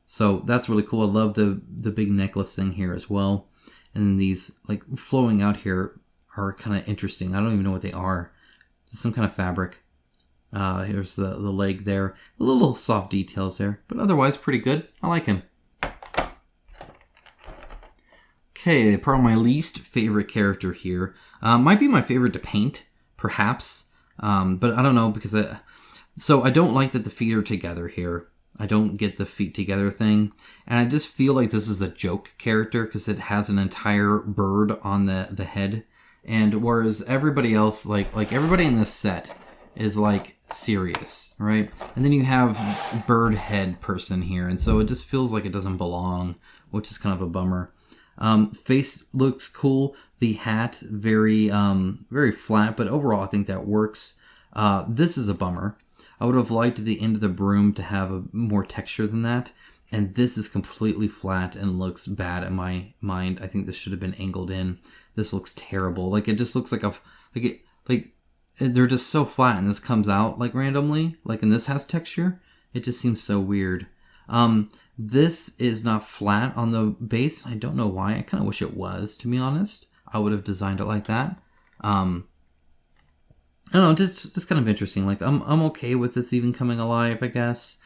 So that's really cool. I love the big necklace thing here as well. And these, like, flowing out here are kind of interesting. I don't even know what they are. It's some kind of fabric. Here's the leg there. A little soft details there, but otherwise pretty good. I like him. Okay, probably my least favorite character here. Might be my favorite to paint, perhaps. But I don't know, because so I don't like that the feet are together here. I don't get the feet together thing. And I just feel like this is a joke character, because it has an entire bird on the head. And whereas everybody else, like everybody in this set is, like, serious, right? And then you have bird head person here. And so it just feels like it doesn't belong, which is kind of a bummer. Face looks cool. The hat, very flat, but overall I think that works. This is a bummer. I would have liked the end of the broom to have a more texture than that. And this is completely flat and looks bad in my mind. I think this should have been angled in. This looks terrible. Like, it just looks like they're just so flat, and this comes out, like, randomly. Like, and this has texture. It just seems so weird. This is not flat on the base. I don't know why. I kind of wish it was, to be honest. I would have designed it like that. I don't know, just kind of interesting. Like, I'm okay with this even coming alive, I guess.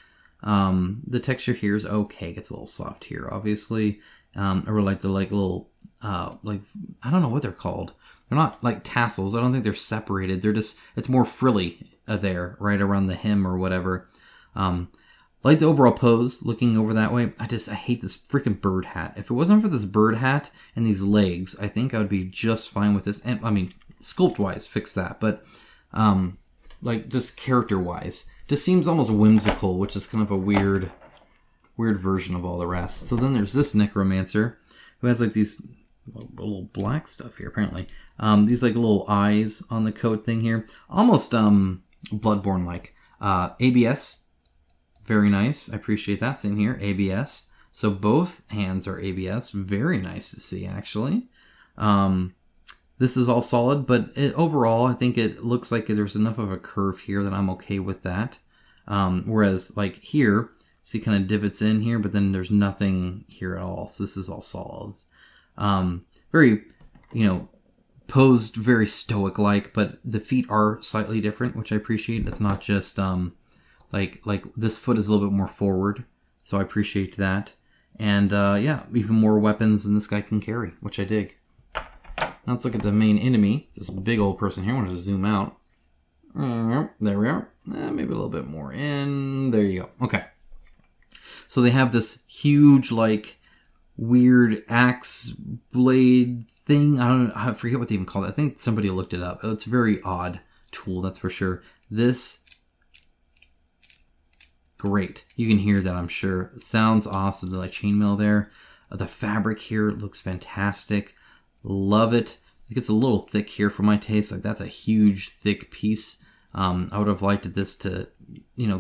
The texture here is okay. It gets a little soft here, obviously. I really like the, like, little, like, I don't know what they're called. They're not, like, tassels. I don't think they're separated. They're just, it's more frilly there, right around the hem or whatever. Like the overall pose, looking over that way. I hate this freaking bird hat. If it wasn't for this bird hat and these legs, I think I would be just fine with this. And, I mean, sculpt-wise, fix that. But, like, just character-wise, just seems almost whimsical, which is kind of a weird version of all the rest. So then there's this Necromancer, who has, like, these little black stuff here, apparently. These, like, little eyes on the coat thing here. Almost, Bloodborne-like. ABS. Very nice. I appreciate that. Same here. ABS. So both hands are ABS. Very nice to see, actually. This is all solid, but overall, I think it looks like there's enough of a curve here that I'm okay with that. Whereas, like, here, see, kind of divots in here, but then there's nothing here at all. So this is all solid. Very, posed very stoic-like, but the feet are slightly different, which I appreciate. It's not just... Like this foot is a little bit more forward, so I appreciate that. And yeah, even more weapons than this guy can carry, which I dig. Now let's look at the main enemy. This big old person here. I want to zoom out. There we are. Maybe a little bit more in. There you go. Okay. So they have this huge, like, weird axe blade thing. I forget what they even call it. I think somebody looked it up. It's a very odd tool, that's for sure. This... great. You can hear that, I'm sure. It sounds awesome. The, like, chainmail there. The fabric here looks fantastic. Love it. It gets a little thick here for my taste. Like, that's a huge, thick piece. I would have liked this to,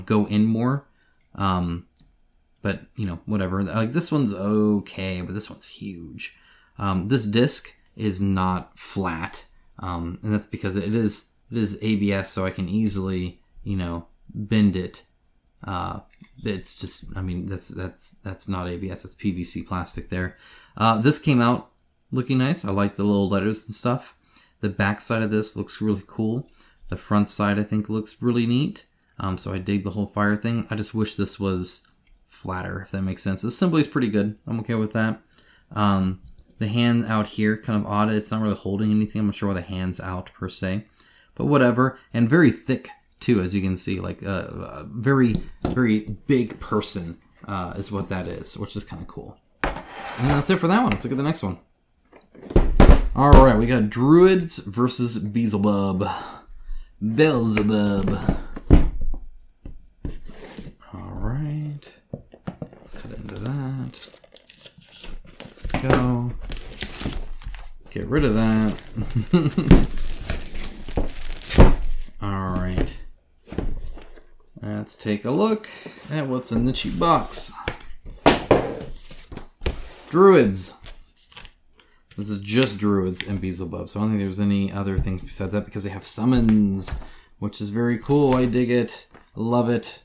go in more. But, whatever. Like, this one's okay, but this one's huge. This disc is not flat, and that's because it is ABS, so I can easily, bend it. It's just, I mean, that's not ABS, that's PVC plastic there. This came out looking nice. I like the little letters and stuff. The back side of this looks really cool. The front side, I think, looks really neat. So I dig the whole fire thing. I just wish this was flatter, if that makes sense. The assembly is pretty good. I'm okay with that. The hand out here, kind of odd. It's not really holding anything. I'm not sure why the hand's out, per se. But whatever. And very thick, too, as you can see. Like a very, very big person is what that is, which is kind of cool. And that's it for that one. Let's look at the next one. Alright, we got Druids versus Beelzebub. Beelzebub. Alright. Let's cut into that. Go. Get rid of that. Alright. Let's take a look at what's in the cheap box. Druids. This is just Druids and Beelzebub, so I don't think there's any other things besides that because they have summons, which is very cool. I dig it. Love it.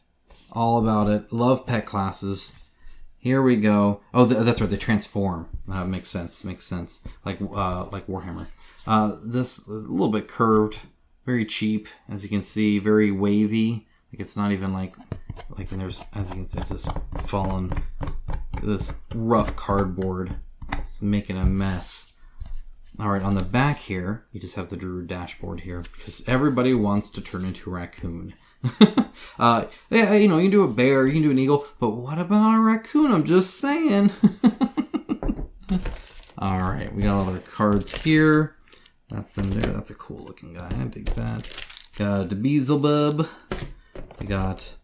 All about it. Love pet classes. Here we go. Oh, that's right. They transform. Makes sense. Makes sense. Like Warhammer. This is a little bit curved. Very cheap, as you can see. Very wavy. Like it's not even like and there's, as you can see, it's just fallen. This rough cardboard. It's making a mess. Alright, on the back here, you just have the Druid dashboard here, because everybody wants to turn into a raccoon. Yeah, you can do a bear, you can do an eagle, but what about a raccoon? I'm just saying. Alright, we got all our cards here. That's them there. That's a cool looking guy. I dig that. Got the Beelzebub. We got...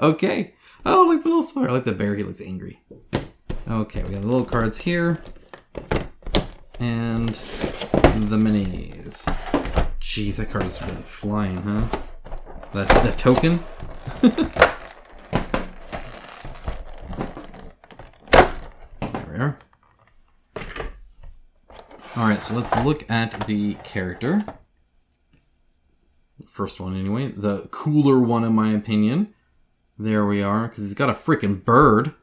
Okay. Oh, like the little sweater. I like the bear. He looks angry. Okay, we got the little cards here. And the minis. Jeez, that card has been flying, huh? That token? There we are. Alright, so let's look at the character. First one anyway. The cooler one in my opinion. There we are, because he's got a freaking bird.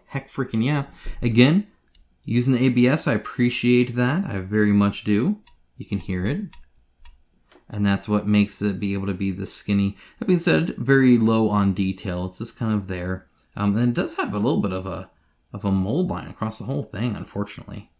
Heck freaking yeah. Again, using the ABS, I appreciate that. I very much do. You can hear it. And that's what makes it be able to be this skinny. That being said, very low on detail. It's just kind of there. And it does have a little bit of a mold line across the whole thing, unfortunately.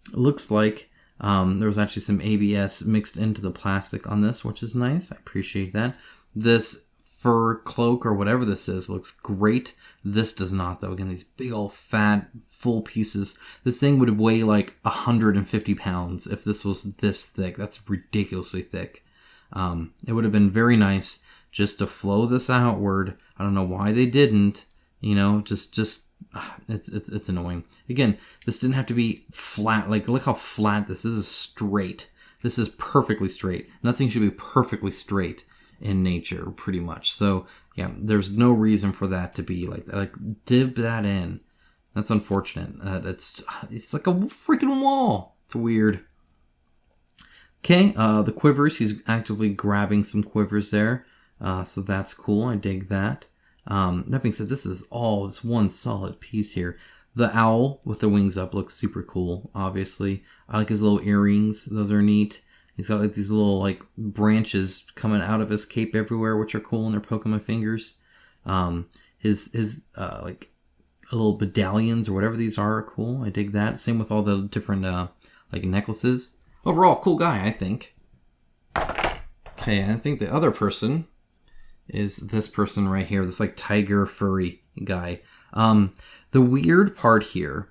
It looks like there was actually some ABS mixed into the plastic on this, which is nice. I appreciate that. This fur cloak or whatever this is looks great. This does not, though. Again, these big old fat full pieces. This thing would weigh like 150 pounds if this was this thick. That's ridiculously thick. It would have been very nice just to flow this outward. I don't know why they didn't. It's annoying. Again, this didn't have to be flat. Like, look how flat this is. Straight. This is perfectly straight. Nothing should be perfectly straight in nature, pretty much. So yeah, there's no reason for that to be like that. Like, dib that in. That's unfortunate. It's like a freaking wall. It's weird. Okay, the quivers. He's actively grabbing some quivers there. So that's cool. I dig that. That being said, this is all just one solid piece here. The owl with the wings up looks super cool, obviously. I like his little earrings. Those are neat. He's got like these little like branches coming out of his cape everywhere, which are cool, and they're poking my fingers. His like little medallions or whatever these are cool. I dig that. Same with all the different like necklaces. Overall, cool guy, I think. Okay, I think the other person is this person right here. This like tiger furry guy. The weird part here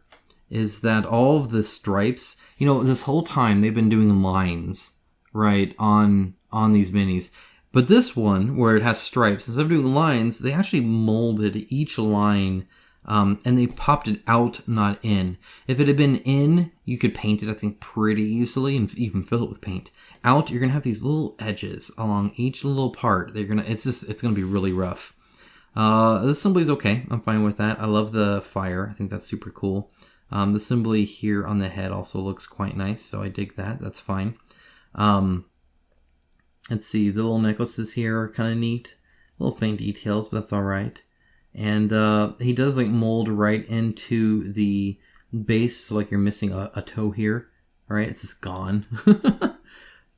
is that all of the stripes, this whole time they've been doing lines, right, on these minis. But this one, where it has stripes, instead of doing lines, they actually molded each line, and they popped it out, not in. If it had been in, you could paint it, I think, pretty easily, and even fill it with paint. Out, you're gonna have these little edges along each little part. It's gonna be really rough. The assembly's okay. I'm fine with that. I love the fire. I think that's super cool. The assembly here on the head also looks quite nice, so I dig that. That's fine. Let's see, the little necklaces here are kind of neat. Little faint details, but that's all right. And he does like mold right into the base, so like you're missing a toe here. All right, it's just gone.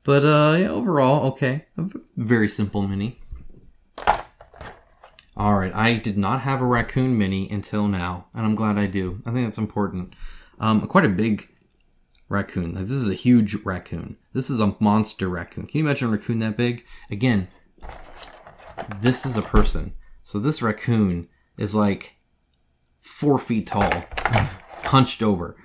But yeah, overall, okay. A very simple mini. All right, I did not have a raccoon mini until now, and I'm glad I do. I think that's important. Quite a big raccoon. This is a huge raccoon. This is a monster raccoon. Can you imagine a raccoon that big? Again, this is a person. So this raccoon is like 4 feet tall, hunched over.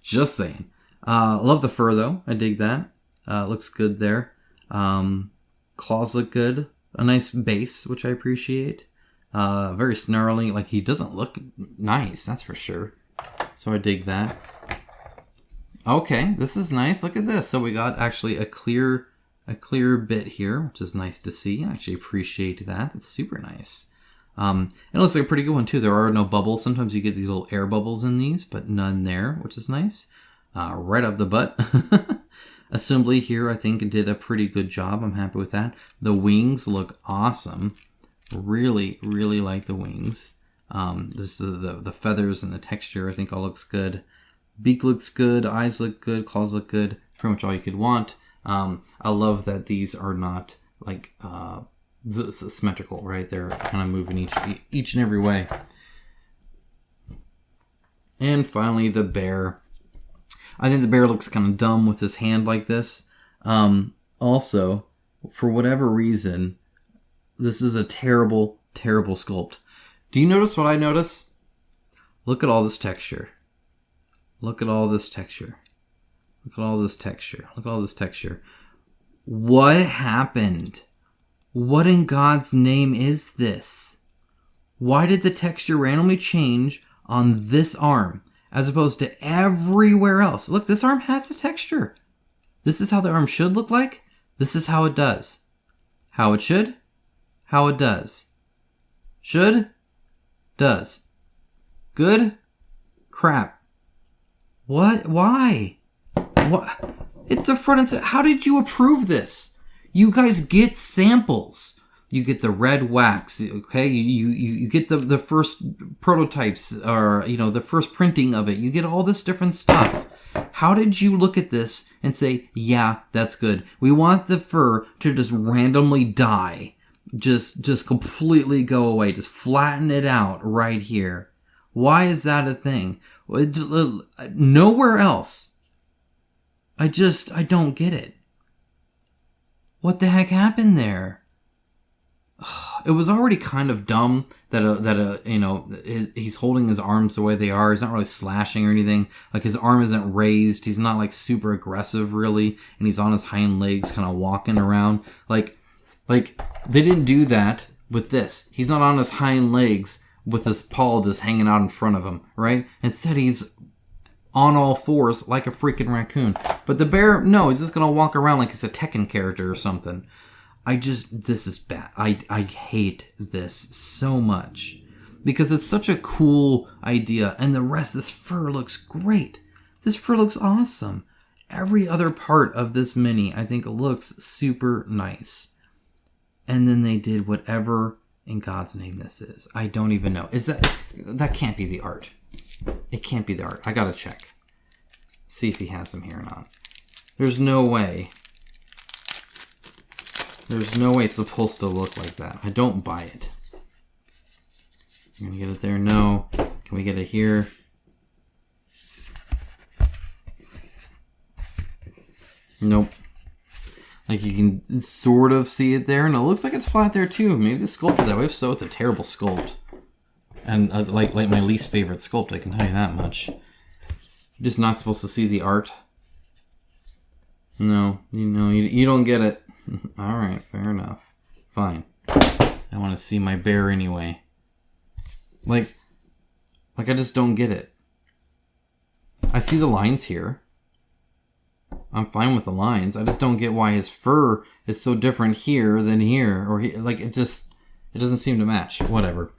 Just saying. Love the fur though. I dig that. Looks good there. Claws look good. A nice base, which I appreciate. Very snarly. Like, he doesn't look nice, that's for sure. So I dig that. Okay, this is nice. Look at this. So we got actually a clear bit here, which is nice to see. I actually appreciate that. It's super nice. It looks like a pretty good one too. There are no bubbles. Sometimes you get these little air bubbles in these, but none there, which is nice. Right up the butt. Assembly here, I think, did a pretty good job. I'm happy with that. The wings look awesome. Really, really like the wings. This is the feathers and the texture, I think, all looks good. Beak looks good. Eyes look good. Claws look good. Pretty much all you could want. I love that these are not like symmetrical, right? They're kind of moving each and every way. And finally, the bear. I think the bear looks kind of dumb with his hand like this. Also, for whatever reason, this is a terrible, terrible sculpt. Do you notice what I notice? Look at all this texture. Look at all this texture. Look at all this texture. Look at all this texture. What happened? What in God's name is this? Why did the texture randomly change on this arm as opposed to everywhere else? Look, this arm has the texture. This is how the arm should look like. This is how it does. How it should, how it does. Should, does. Good, crap. What? Why? What? It's the front and center. How did you approve this? You guys get samples. You get the red wax, okay? You get the first prototypes, or, you know, the first printing of it. You get all this different stuff. How did you look at this and say, yeah, that's good. We want the fur to just randomly die. Just completely go away. Just flatten it out right here. Why is that a thing? Nowhere else. I don't get it. What the heck happened there? It was already kind of dumb that you know, he's holding his arms the way they are. He's not really slashing or anything. Like, his arm isn't raised. He's not like super aggressive really, and he's on his hind legs, kind of walking around. Like they didn't do that with this. He's not on his hind legs with his paw just hanging out in front of him, right? Instead, he's on all fours like a freaking raccoon. But the bear, no, he's just gonna walk around like it's a Tekken character or something. This is bad. I hate this so much because it's such a cool idea, and the rest, this fur looks great. This fur looks awesome. Every other part of this mini, I think, looks super nice. And then they did whatever in God's name this is. I don't even know. That can't be the art. It can't be the art. I gotta check. See if he has them here or not. There's no way. There's no way it's supposed to look like that. I don't buy it. I'm gonna get it there. No. Can we get it here? Nope. Like, you can sort of see it there, and it looks like it's flat there too. Maybe the sculpted that way. If so, it's a terrible sculpt. And like my least favorite sculpt, I can tell you that much. You're just not supposed to see the art. No, you don't get it. All right, fair enough. Fine. I want to see my bear anyway. Like I just don't get it. I see the lines here. I'm fine with the lines. I just don't get why his fur is so different here than here, or like, it just, It doesn't seem to match. Whatever.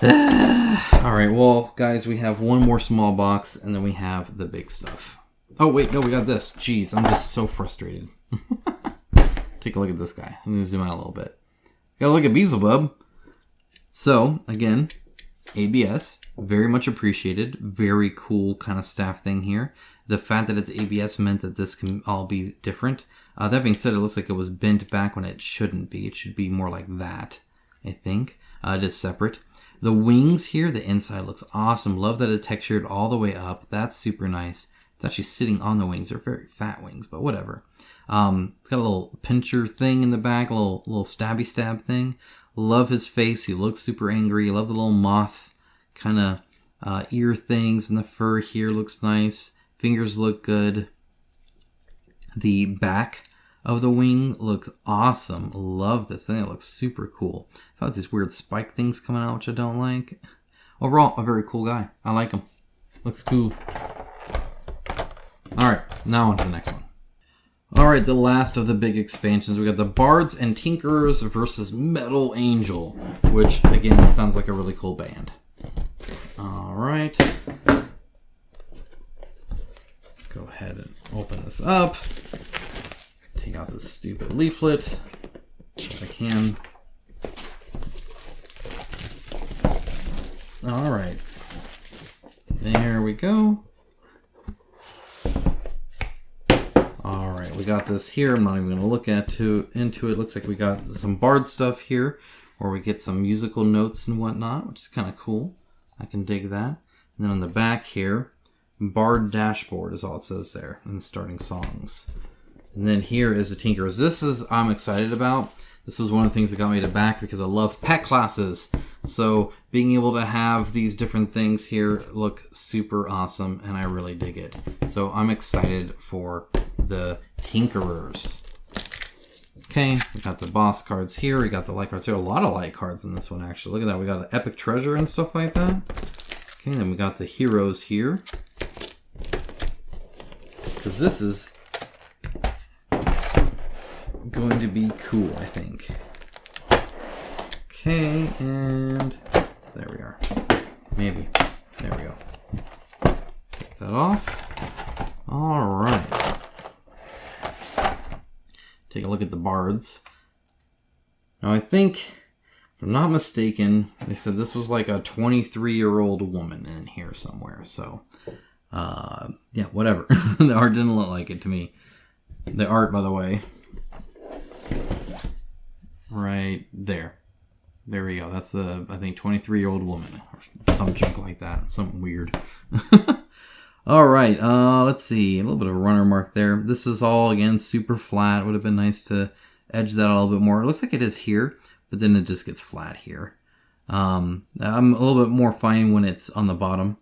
Alright, well, guys, we have one more small box, and then we have the big stuff. Oh, wait, no, we got this. Jeez, I'm just so frustrated. Take a look at this guy. I'm going to zoom out a little bit. Gotta look at Beelzebub. So, again, ABS. Very much appreciated. Very cool kind of staff thing here. The fact that it's ABS meant that this can all be different. That being said, it looks like it was bent back when it shouldn't be. It should be more like that, I think. It is separate. The wings here, the inside looks awesome. Love that it's textured all the way up. That's super nice. It's actually sitting on the wings. They're very fat wings, but whatever. It's got a little pincher thing in the back, a little stabby stab thing. Love his face. He looks super angry. Love the little moth kind of ear things, and the fur here looks nice. Fingers look good. The back of the wing looks awesome. Love this thing. It looks super cool. It's got these weird spike things coming out, which I don't like. Overall, a very cool guy. I like him. Looks cool. Alright, now on to the next one. Alright, the last of the big expansions. We got the Bards and Tinkerers versus Metal Angel, which, again, sounds like a really cool band. Alright. Go ahead and open this up. Take out this stupid leaflet if I can. Alright. There we go. Alright, we got this here. I'm not even going to look into it. Looks like we got some Bard stuff here, where we get some musical notes and whatnot, which is kind of cool. I can dig that. And then on the back here, Bard Dashboard is all it says there, and starting songs. And then here is the Tinkerers. This is I'm excited about. This was one of the things that got me to back because I love pet classes. So being able to have these different things here look super awesome, and I really dig it. So I'm excited for the Tinkerers. Okay, we got the boss cards here. We got the light cards here. A lot of light cards in this one, actually. Look at that. We got an epic treasure and stuff like that. Okay, then we got the heroes here. Because this is going to be cool, I think. Okay, and there we are. Maybe. There we go. Take that off. All right. Take a look at the Bards. Now, I think, if I'm not mistaken, they said this was like a 23-year-old woman in here somewhere. So, yeah, whatever. The art didn't look like it to me. The art, by the way, right there. There we go. That's the, I think, 23-year-old woman. Or some junk like that. Something weird. Alright, let's see. A little bit of a runner mark there. This is all, again, super flat. Would have been nice to edge that a little bit more. It looks like it is here, but then it just gets flat here. I'm a little bit more fine when it's on the bottom.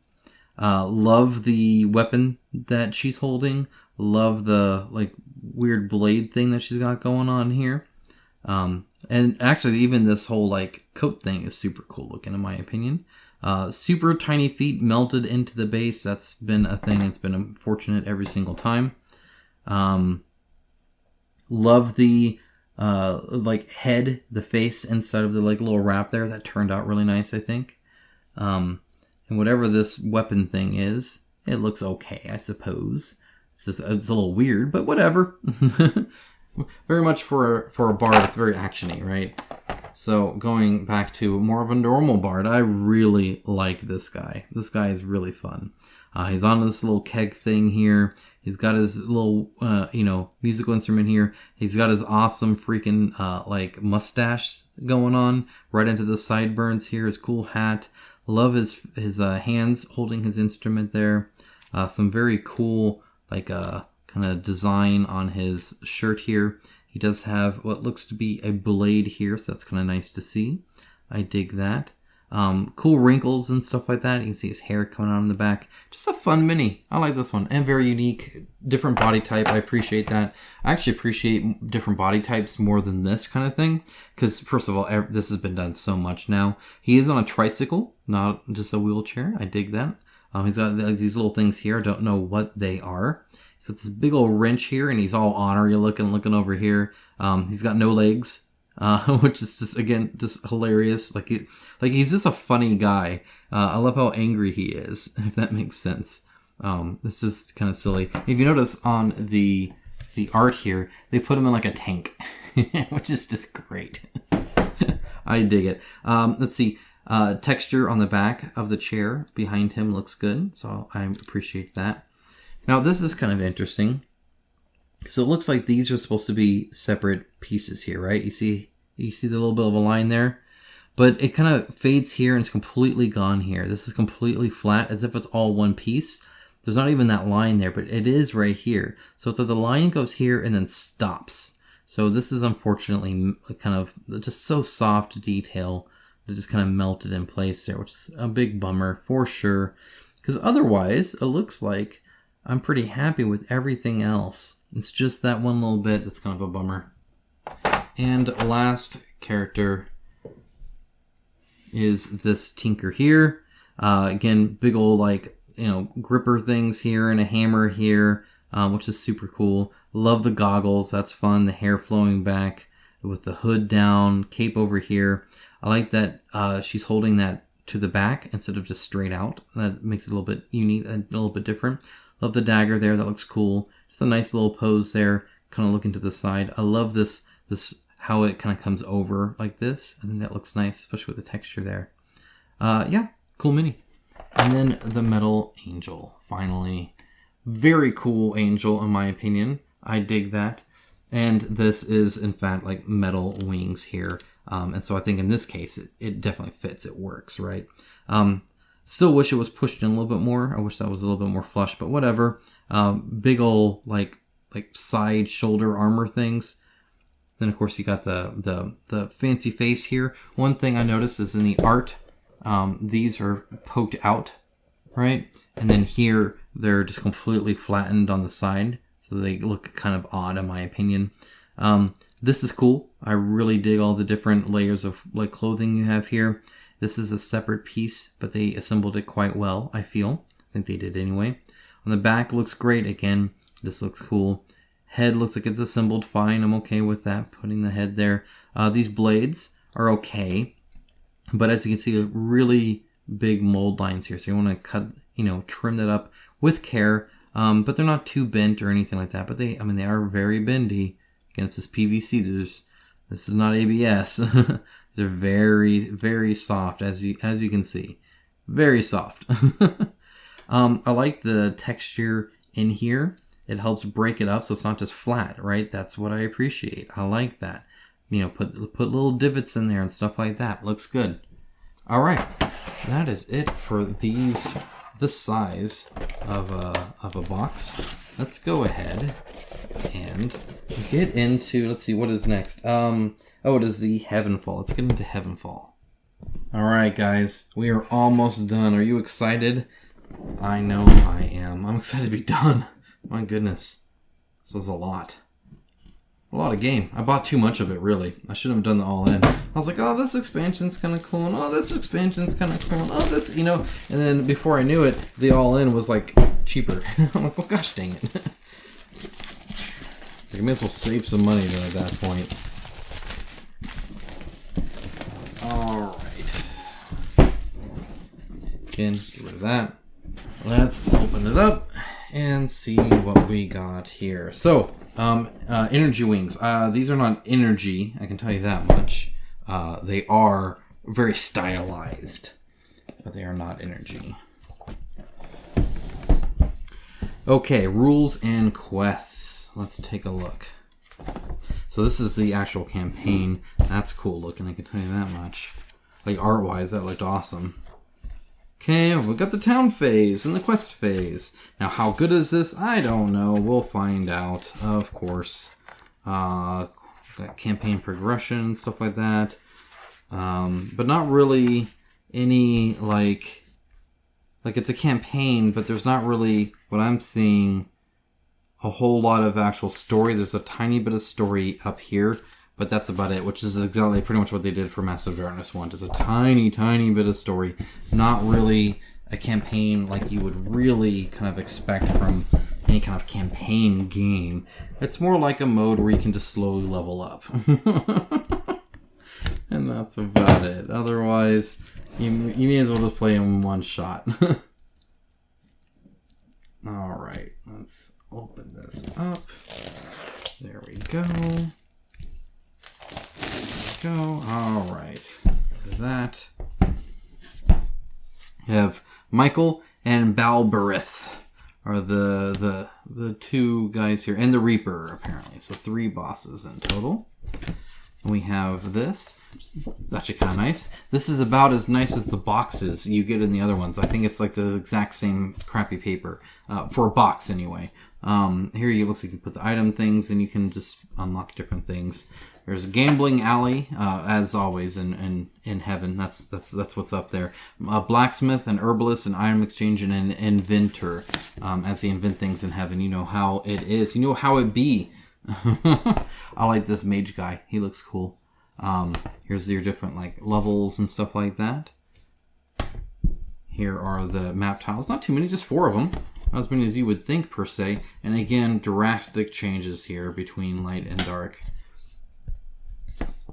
Love the weapon that she's holding. Love the, like, weird blade thing that she's got going on here. And actually, even this whole, like, coat thing is super cool looking, in my opinion. Super tiny feet melted into the base. That's been a thing. It's been unfortunate every single time. Love the, like, head, the face inside of the, like, little wrap there. That turned out really nice, I think. And whatever this weapon thing is, it looks okay, I suppose. It's a little weird, but whatever. Very much for a bard, it's very actiony, right? So going back to more of a normal bard, I really like this guy. This guy is really fun. He's on this little keg thing here. He's got his little, musical instrument here. He's got his awesome freaking, like, mustache going on right into the sideburns here. His cool hat. Love his hands holding his instrument there. Some very cool, like, kind of design on his shirt here. He does have what looks to be a blade here, so that's kind of nice to see. I dig that. Cool wrinkles and stuff like that. You can see his hair coming out in the back. Just a fun mini. I like this one. And very unique. Different body type. I appreciate that. I actually appreciate different body types more than this kind of thing. Because, first of all, this has been done so much now. He is on a tricycle, not just a wheelchair. I dig that. He's got these little things here. I don't know what they are. So it's this big old wrench here, and he's all ornery looking over here. He's got no legs. which is just, again, just hilarious. Like he's just a funny guy. I love how angry he is, if that makes sense. It's just kind of silly. If you notice on the art here, they put him in like a tank, which is just great. I dig it. Let's see. Texture on the back of the chair behind him looks good, so I appreciate that. Now this is kind of interesting. So it looks like these are supposed to be separate pieces here, right? You see the little bit of a line there? But it kind of fades here and it's completely gone here. This is completely flat, as if it's all one piece. There's not even that line there, but it is right here. So it's like the line goes here and then stops. So this is unfortunately kind of just so soft detail. It just kind of melted in place there, which is a big bummer for sure. Because otherwise, it looks like I'm pretty happy with everything else. It's just that one little bit that's kind of a bummer. And last character is this Tinker here. Again, big old like, gripper things here and a hammer here, which is super cool. Love the goggles. That's fun. The hair flowing back with the hood down, cape over here. I like that she's holding that to the back instead of just straight out. That makes it a little bit unique and a little bit different. Love the dagger there. That looks cool. Just a nice little pose there, kind of looking to the side. I love this how it kind of comes over like this. I think that looks nice, especially with the texture there. Yeah, cool mini. And then the metal angel, finally. Very cool angel, in my opinion. I dig that. And this is, in fact, like metal wings here. And so I think in this case, it definitely fits. It works, right? Still wish it was pushed in a little bit more. I wish that was a little bit more flush, but whatever. Big ol' like side shoulder armor things. Then of course you got the fancy face here. One thing I noticed is in the art, these are poked out, right? And then here they're just completely flattened on the side, so they look kind of odd in my opinion. This is cool. I really dig all the different layers of like clothing you have here. This is a separate piece, but they assembled it quite well, I feel. I think they did anyway. On the back looks great. Again, this looks cool. Head looks like it's assembled fine. I'm okay with that, putting the head there. These blades are okay, but as you can see, really big mold lines here. So you want to cut, trim that up with care. But they're not too bent or anything like that. But they are very bendy. Again, it's this PVC. This is not ABS. They're very, very soft, as you can see. Very soft. I like the texture in here. It helps break it up so it's not just flat, right? That's what I appreciate. I like that. Put little divots in there and stuff like that. Looks good. All right, that is it for this size of a box. Let's go ahead and get into, let's see, what is next? Oh, it is the Heavenfall. Let's get into Heavenfall. All right, guys, we are almost done. Are you excited? I know I am. I'm excited to be done. My goodness, this was a lot of game. I bought too much of it, really. I should have done the all-in. I was like, oh, this expansion's kind of cool, and oh, this expansion's kind of cool, and oh, this, and then before I knew it, the all-in was like cheaper. I'm like, well, gosh dang it. I may as well save some money then at that point. All right. Again, get rid of that. Let's open it up and see what we got here. So, energy wings. These are not energy, I can tell you that much. They are very stylized, but they are not energy. Okay, rules and quests. Let's take a look. So this is the actual campaign. That's cool looking, I can tell you that much. Like art-wise, that looked awesome. Okay, we've got the town phase and the quest phase. Now, how good is this? I don't know. We'll find out, of course. Got campaign progression, stuff like that. But not really any, like it's a campaign, but there's not really, what I'm seeing, a whole lot of actual story. There's a tiny bit of story up here, but that's about it, which is exactly pretty much what they did for Massive Darkness 1. Just a tiny, tiny bit of story. Not really a campaign like you would really kind of expect from any kind of campaign game. It's more like a mode where you can just slowly level up. And that's about it. Otherwise, you may as well just play in one shot. Alright, let's open this up. There we go. Alright. That. We have Michael and Balberith are the two guys here. And the Reaper, apparently. So 3 bosses in total. We have this. It's actually kind of nice. This is about as nice as the boxes you get in the other ones. I think it's like the exact same crappy paper. For a box, anyway. Here it looks like you put the item things and you can just unlock different things. There's a gambling alley, as always in heaven. That's what's up there. A blacksmith, an herbalist, an item exchange, and an inventor. As they invent things in heaven, you know how it is. You know how it be. I like this mage guy. He looks cool. Here's your different like levels and stuff like that. Here are the map tiles. Not too many, just 4 of them. Not as many as you would think per se. And again, drastic changes here between light and dark.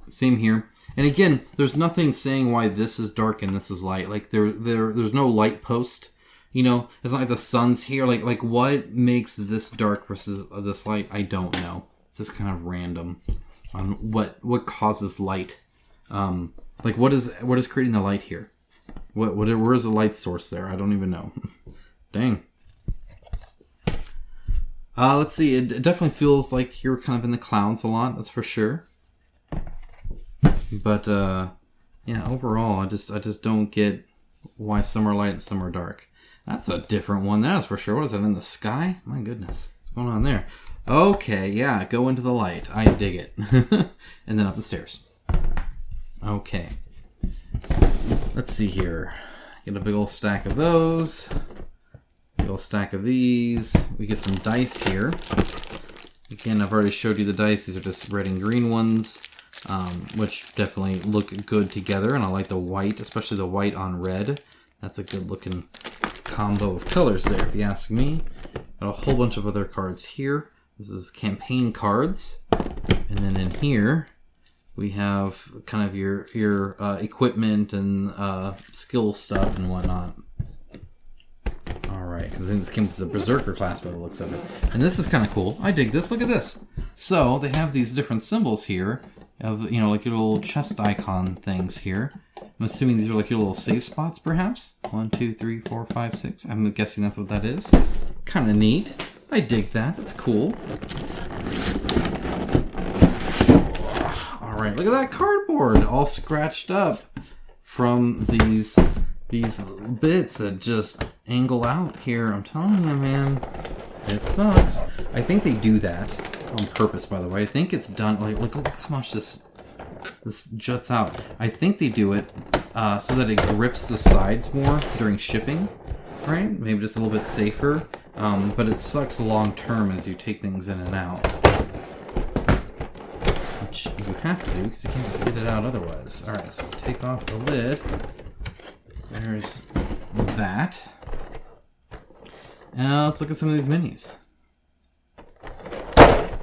Same here. And again, there's nothing saying why this is dark and this is light. Like there's no light post. You know, it's not like the sun's here. Like what makes this dark versus this light? I don't know. It's just kind of random on what causes light. Like what is creating the light here? Where is the light source there? I don't even know. Dang. Let's see. It definitely feels like you're kind of in the clouds a lot. That's for sure. But yeah, overall, I just don't get why some are light and some are dark. That's a different one. That's for sure. What is that in the sky? My goodness, what's going on there? Okay, yeah, go into the light. I dig it. And then up the stairs. Okay. Let's see here. Get a big old stack of those. Big old stack of these. We get some dice here. Again, I've already showed you the dice. These are just red and green ones. Which definitely look good together, and I like the white, especially the white on red. That's a good looking combo of colors there, if you ask me. Got a whole bunch of other cards here. This is campaign cards, and then in here we have kind of your equipment and skill stuff and whatnot. Alright, because I think this came to the Berserker class by the looks of it. And this is kind of cool. I dig this. Look at this. So they have these different symbols here of, you know, like your little chest icon things here. I'm assuming these are like your little save spots, perhaps. 1, 2, 3, 4, 5, 6. I'm guessing that's what that is. Kind of neat. I dig that. That's cool. Alright, look at that cardboard all scratched up from these bits that just angle out here. I'm telling you, man, it sucks. I think they do that on purpose, by the way. I think it's done. Like, look how much this juts out. I think they do it so that it grips the sides more during shipping, right? Maybe just a little bit safer. But it sucks long term as you take things in and out, which you have to do because you can't just get it out otherwise. All right, so take off the lid. There's that. Now let's look at some of these minis.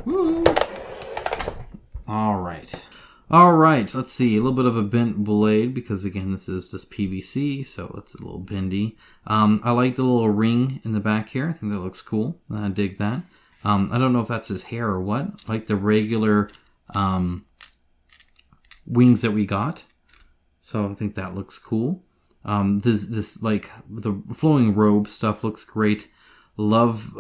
Woo! Alright, let's see. A little bit of a bent blade because, again, this is just PVC, so it's a little bendy. I like the little ring in the back here. I think that looks cool. I dig that. I don't know if that's his hair or what. I like the regular wings that we got. So I think that looks cool. This like the flowing robe stuff looks great. Love,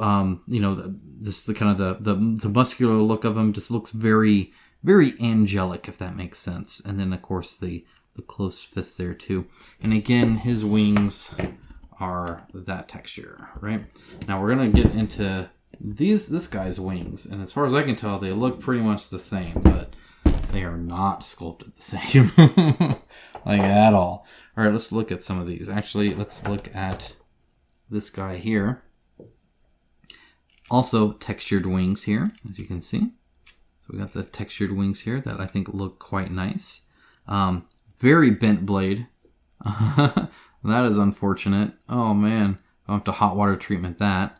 you know, the kind of the muscular look of him just looks very, very angelic, if that makes sense. And then of course the closed fist there too. And again, his wings are that texture, right? Now we're gonna get into this guy's wings, and as far as I can tell, they look pretty much the same, but they are not sculpted the same, like at all. All right, let's look at some of these. Actually, let's look at this guy here. Also textured wings here, as you can see. So we got the textured wings here that I think look quite nice. Very bent blade. That is unfortunate. Oh man, I'll have to hot water treatment that.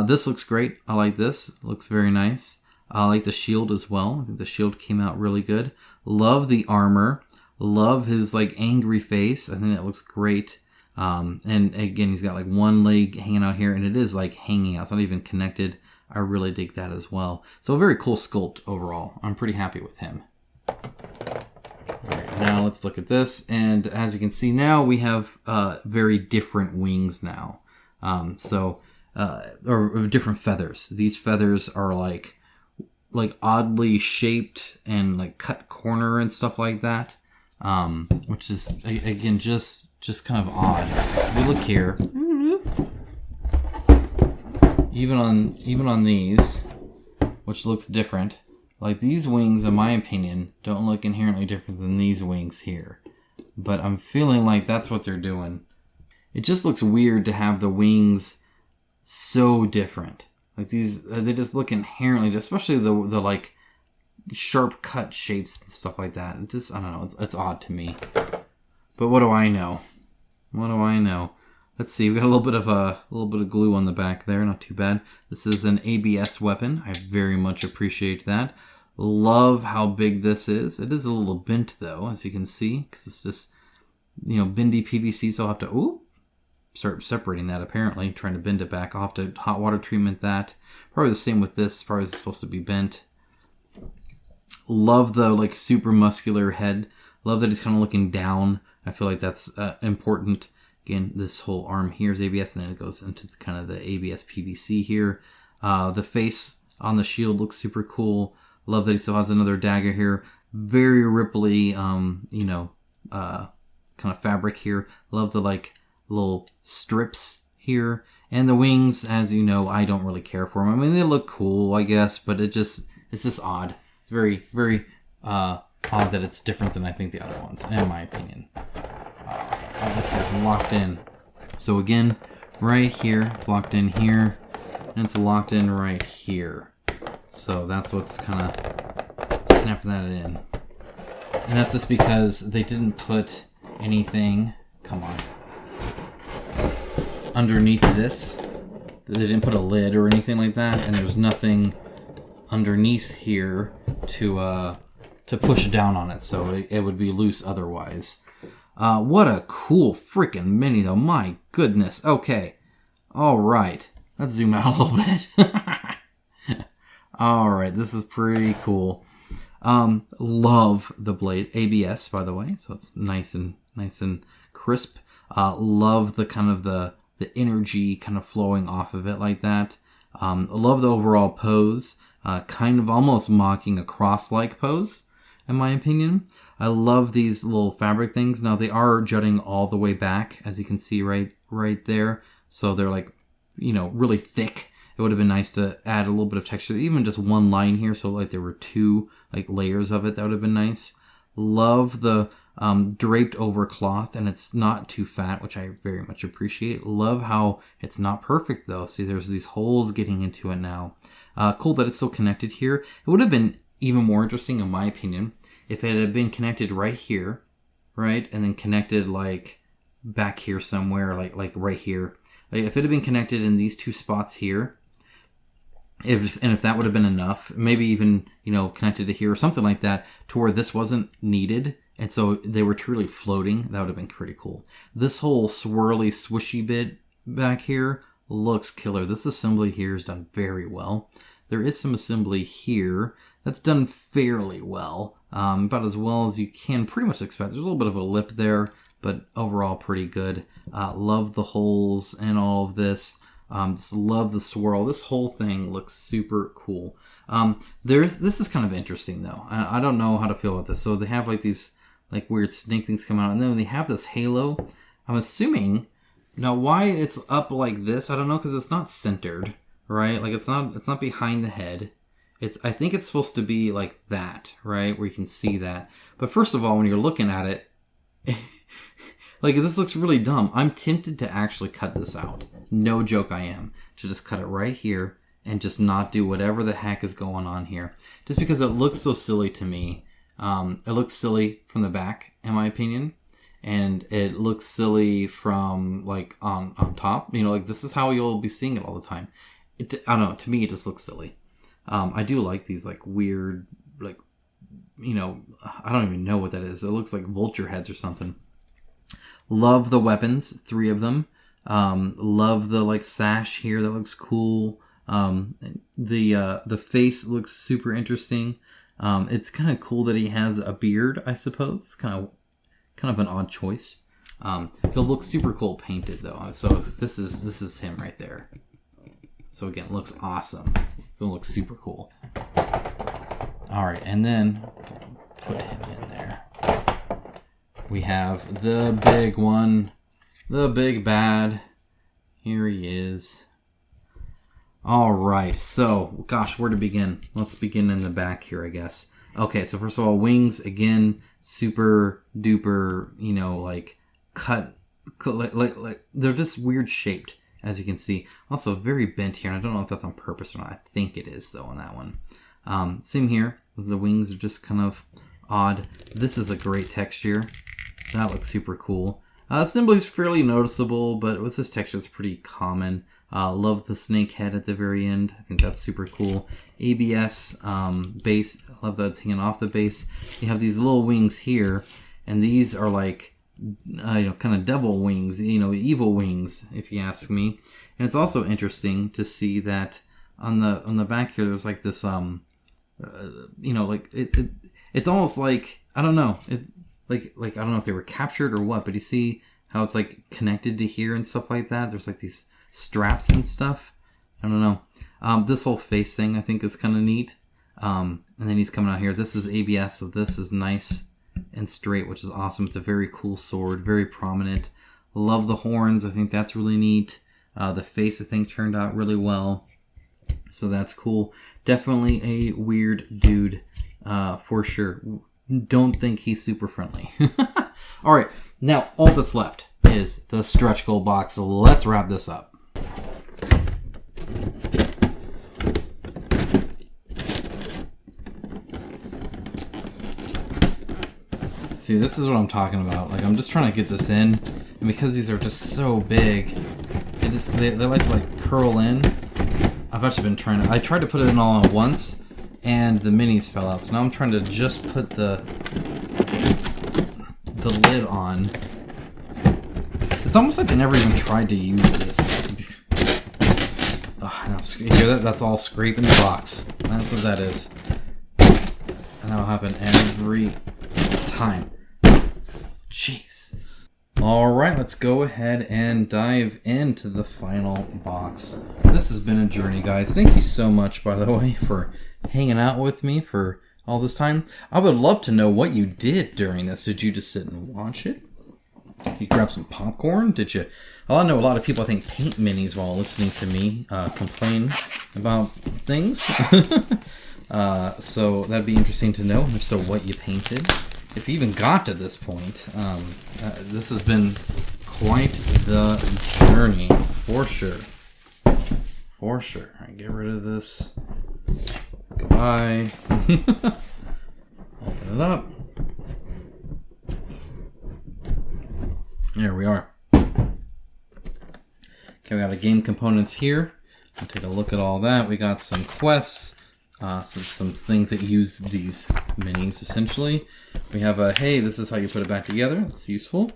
This looks great. I like this. It looks very nice. I like the shield as well. I think the shield came out really good. Love the armor. Love his like angry face. I think that looks great. And again, he's got like one leg hanging out here, and it is like hanging out. It's not even connected. I really dig that as well. So a very cool sculpt overall. I'm pretty happy with him. Alright, now let's look at this, and as you can see now, we have very different wings now. Or different feathers. These feathers are like oddly shaped and like cut corner and stuff like that, which is again just kind of odd. If you look here, even on these, which looks different. Like these wings, in my opinion, don't look inherently different than these wings here. But I'm feeling like that's what they're doing. It just looks weird to have the wings so different. Like these, they just look inherently, especially the like sharp cut shapes and stuff like that. It just, I don't know, it's odd to me. But what do I know? What do I know? Let's see, we got a little bit of glue on the back there, not too bad. This is an ABS weapon. I very much appreciate that. Love how big this is. It is a little bent though, as you can see, because it's just, you know, bendy PVC, so I'll have to start separating that apparently, trying to bend it back. I'll have to hot water treatment that. Probably the same with this, probably it's supposed to be bent. Love the like super muscular head. Love that he's kind of looking down. I feel like that's important. Again, this whole arm here is ABS, and then it goes into kind of the ABS PVC here. The face on the shield looks super cool. Love that he still has another dagger here. Very ripply, kind of fabric here. Love the like little strips here. And the wings, as you know, I don't really care for them. I mean, they look cool, I guess, but it's just odd. It's very, very odd that it's different than I think the other ones, in my opinion. This guy's locked in. So again, right here, it's locked in here, and it's locked in right here. So that's what's kind of snapping that in. And that's just because they didn't put anything, come on, underneath this. They didn't put a lid or anything like that, and there's nothing underneath here to push down on it, so it would be loose otherwise. What a cool freaking mini though, my goodness. Okay, alright, let's zoom out a little bit. Alright, this is pretty cool. Love the blade. ABS, by the way, so it's nice and crisp. Love the kind of the energy kind of flowing off of it like that. Love the overall pose. Kind of almost mocking a cross-like pose, in my opinion. I love these little fabric things. Now they are jutting all the way back, as you can see right there. So they're like, you know, really thick. It would have been nice to add a little bit of texture, even just one line here. So like there were two like layers of it. That would have been nice. Love the draped over cloth, and it's not too fat, which I very much appreciate. Love how it's not perfect though. See, there's these holes getting into it now. Cool that it's still connected here. It would have been even more interesting, in my opinion, if it had been connected right here, right, and then connected like back here somewhere, like right here. Like if it had been connected in these two spots here, if that would have been enough, maybe even, you know, connected to here or something like that, to where this wasn't needed, and so they were truly floating, that would have been pretty cool. This whole swirly, swishy bit back here looks killer. This assembly here is done very well. There is some assembly here that's done fairly well, about as well as you can pretty much expect. There's a little bit of a lip there, but overall pretty good. Love the holes and all of this. Just love the swirl. This whole thing looks super cool. This is kind of interesting though. I don't know how to feel about this. So they have like these like weird snake things come out, and then they have this halo. I'm assuming now why it's up like this, I don't know, because it's not centered, right? Like it's not behind the head. I think it's supposed to be like that, right? Where you can see that. But first of all, when you're looking at it, like this looks really dumb. I'm tempted to actually cut this out. No joke, I am. To just cut it right here and just not do whatever the heck is going on here. Just because it looks so silly to me. It looks silly from the back, in my opinion. And it looks silly from like on top. You know, like this is how you'll be seeing it all the time. I don't know, to me it just looks silly. I do like these like weird like you know, I don't even know what that is. It looks like vulture heads or something. Love the weapons, 3 of them. Love the like sash here, that looks cool. The face looks super interesting. It's kind of cool that he has a beard, I suppose. It's kind of an odd choice. He'll look super cool painted though. So this is him right there. So again, looks awesome. So it looks super cool. All right, and then put him in there. We have the big one, the big bad. Here he is. All right, so gosh, where to begin? Let's begin in the back here, I guess. Okay, so first of all, wings again, super duper, you know, like cut like they're just weird shaped, as you can see. Also very bent here, and I don't know if that's on purpose or not. I think it is though on that one. Same here. The wings are just kind of odd. This is a great texture. That looks super cool. Assembly is fairly noticeable, but with this texture, it's pretty common. Love the snake head at the very end. I think that's super cool. ABS base. I love that it's hanging off the base. You have these little wings here, and these are like, you know, kind of devil wings, you know, evil wings, if you ask me. And it's also interesting to see that on the back here, there's like this, you know, like it's almost like, I don't know, it's like I don't know if they were captured or what, but you see how it's like connected to here and stuff like that. There's like these straps and stuff. I don't know. This whole face thing I think is kind of neat. And then he's coming out here. This is ABS, so this is nice and straight, which is awesome. It's a very cool sword, very prominent. Love the horns. I think that's really neat. The face I think turned out really well, so that's cool. Definitely a weird dude, for sure. Don't think he's super friendly. All right, now all that's left is the stretch goal box. So let's wrap this up. See, this is what I'm talking about. Like, I'm just trying to get this in, and because these are just so big, they like to like curl in. I've actually been trying to. I tried to put it in all at once, and the minis fell out. So now I'm trying to just put the lid on. It's almost like they never even tried to use this. Oh, you hear that? That's all scraping the box. That's what that is. And that'll happen every time. Jeez. Alright, let's go ahead and dive into the final box. This has been a journey, guys. Thank you so much, by the way, for hanging out with me for all this time. I would love to know what you did during this. Did you just sit and watch it? Did you grab some popcorn? Did you... Well, I know a lot of people, I think, paint minis while listening to me complain about things. So that'd be interesting to know. If so, what you painted. If you even got to this point, this has been quite the journey, for sure. For sure. All right, get rid of this. Goodbye. Open it up. There we are. Okay, we got the game components here. We'll take a look at all that. We got some quests. Some things that use these minis, essentially. We have a, hey, this is how you put it back together. That's useful.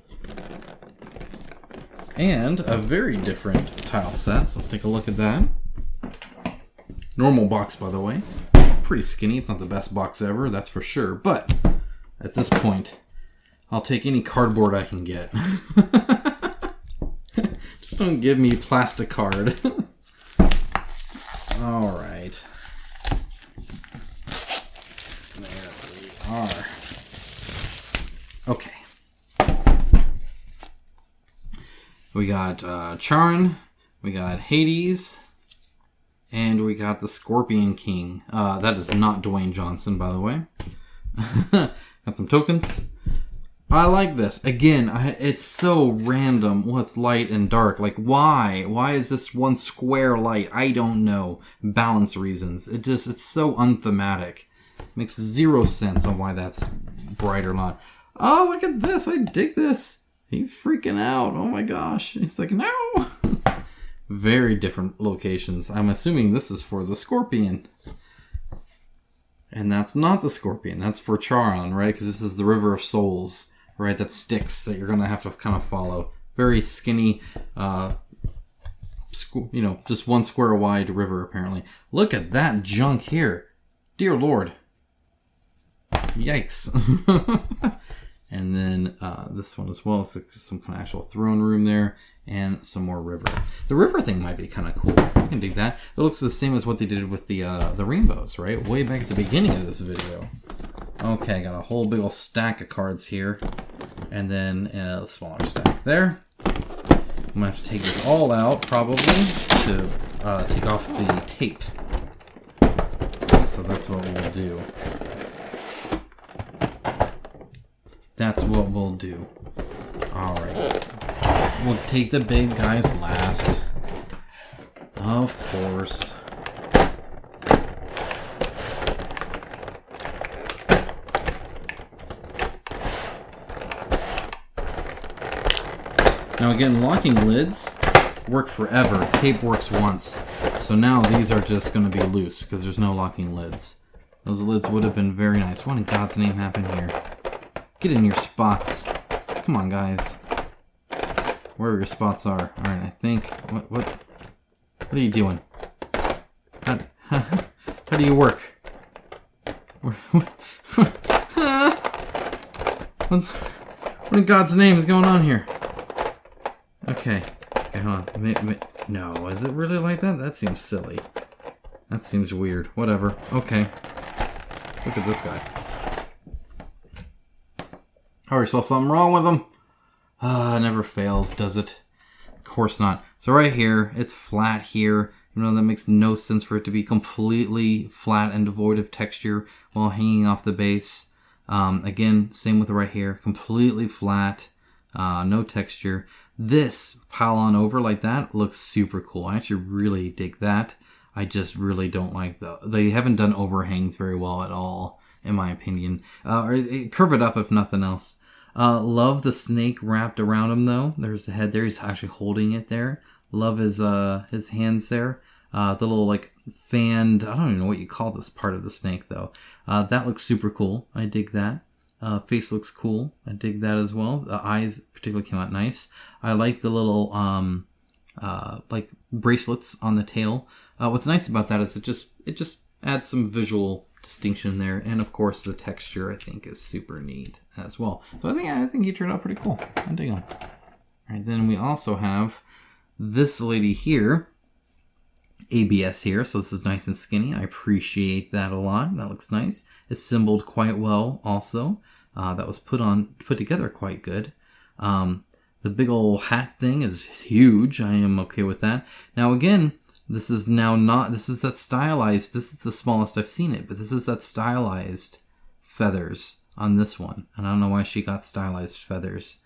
And a very different tile set. So let's take a look at that. Normal box, by the way. Pretty skinny. It's not the best box ever, that's for sure. But at this point, I'll take any cardboard I can get. Just don't give me plastic card. All right. Are. Okay. We got Charon, we got Hades, and we got the Scorpion King. That is not Dwayne Johnson, by the way. Got some tokens. I like this. Again, it's so random what's light and dark. Like, why? Why is this one square light? I don't know. Balance reasons. It's so unthematic. Makes zero sense on why that's bright or not. Oh, look at this. I dig this. He's freaking out. Oh my gosh. He's like, no. Very different locations. I'm assuming this is for the Scorpion. And that's not the scorpion. That's for Charon, right? Because this is the River of Souls, right? That Styx that you're going to have to kind of follow. Very skinny, you know, just 1 square wide river, apparently. Look at that junk here. Dear Lord. Yikes. And then this one as well. It's like some kind of actual throne room there. And some more river. The river thing might be kind of cool. I can dig that. It looks the same as what they did with the rainbows, right? Way back at the beginning of this video. Okay, got a whole big old stack of cards here. And then a smaller stack there. I'm going to have to take this all out, probably, to take off the tape. So that's what we'll do. That's what we'll do. Alright. We'll take the big guys last. Of course. Now again, locking lids work forever. Tape works once. So now these are just going to be loose because there's no locking lids. Those lids would have been very nice. What in God's name happened here? Get in your spots. Come on, guys. Wherever your spots are. Alright, I think... What are you doing? How do you work? What in God's name is going on here? Okay, hold on. No, is it really like that? That seems silly. That seems weird. Whatever. Okay. Let's look at this guy. I already saw something wrong with him. It never fails, does it? Of course not. So right here, it's flat here. You know, that makes no sense for it to be completely flat and devoid of texture while hanging off the base. Again, same with right here. Completely flat, no texture. This pile on over like that looks super cool. I actually really dig that. I just really don't like they haven't done overhangs very well at all, in my opinion. Or curve it up if nothing else. Love the snake wrapped around him though. There's the head there. He's actually holding it there. Love his hands there. The little like fanned, I don't even know what you call this part of the snake though. That looks super cool. I dig that. Face looks cool. I dig that as well. The eyes particularly came out nice. I like the little like bracelets on the tail. What's nice about that is it just adds some visual distinction there, and of course the texture I think is super neat as well. So I think he turned out pretty cool. I dig him. All right, then we also have this lady here, ABS here. So this is nice and skinny. I appreciate that a lot. That looks nice. It's symboled quite well also. That was put together quite good. The big old hat thing is huge. I am okay with that. Now again, this is that stylized, this is the smallest I've seen it, but this is that stylized feathers on this one. And I don't know why she got stylized feathers.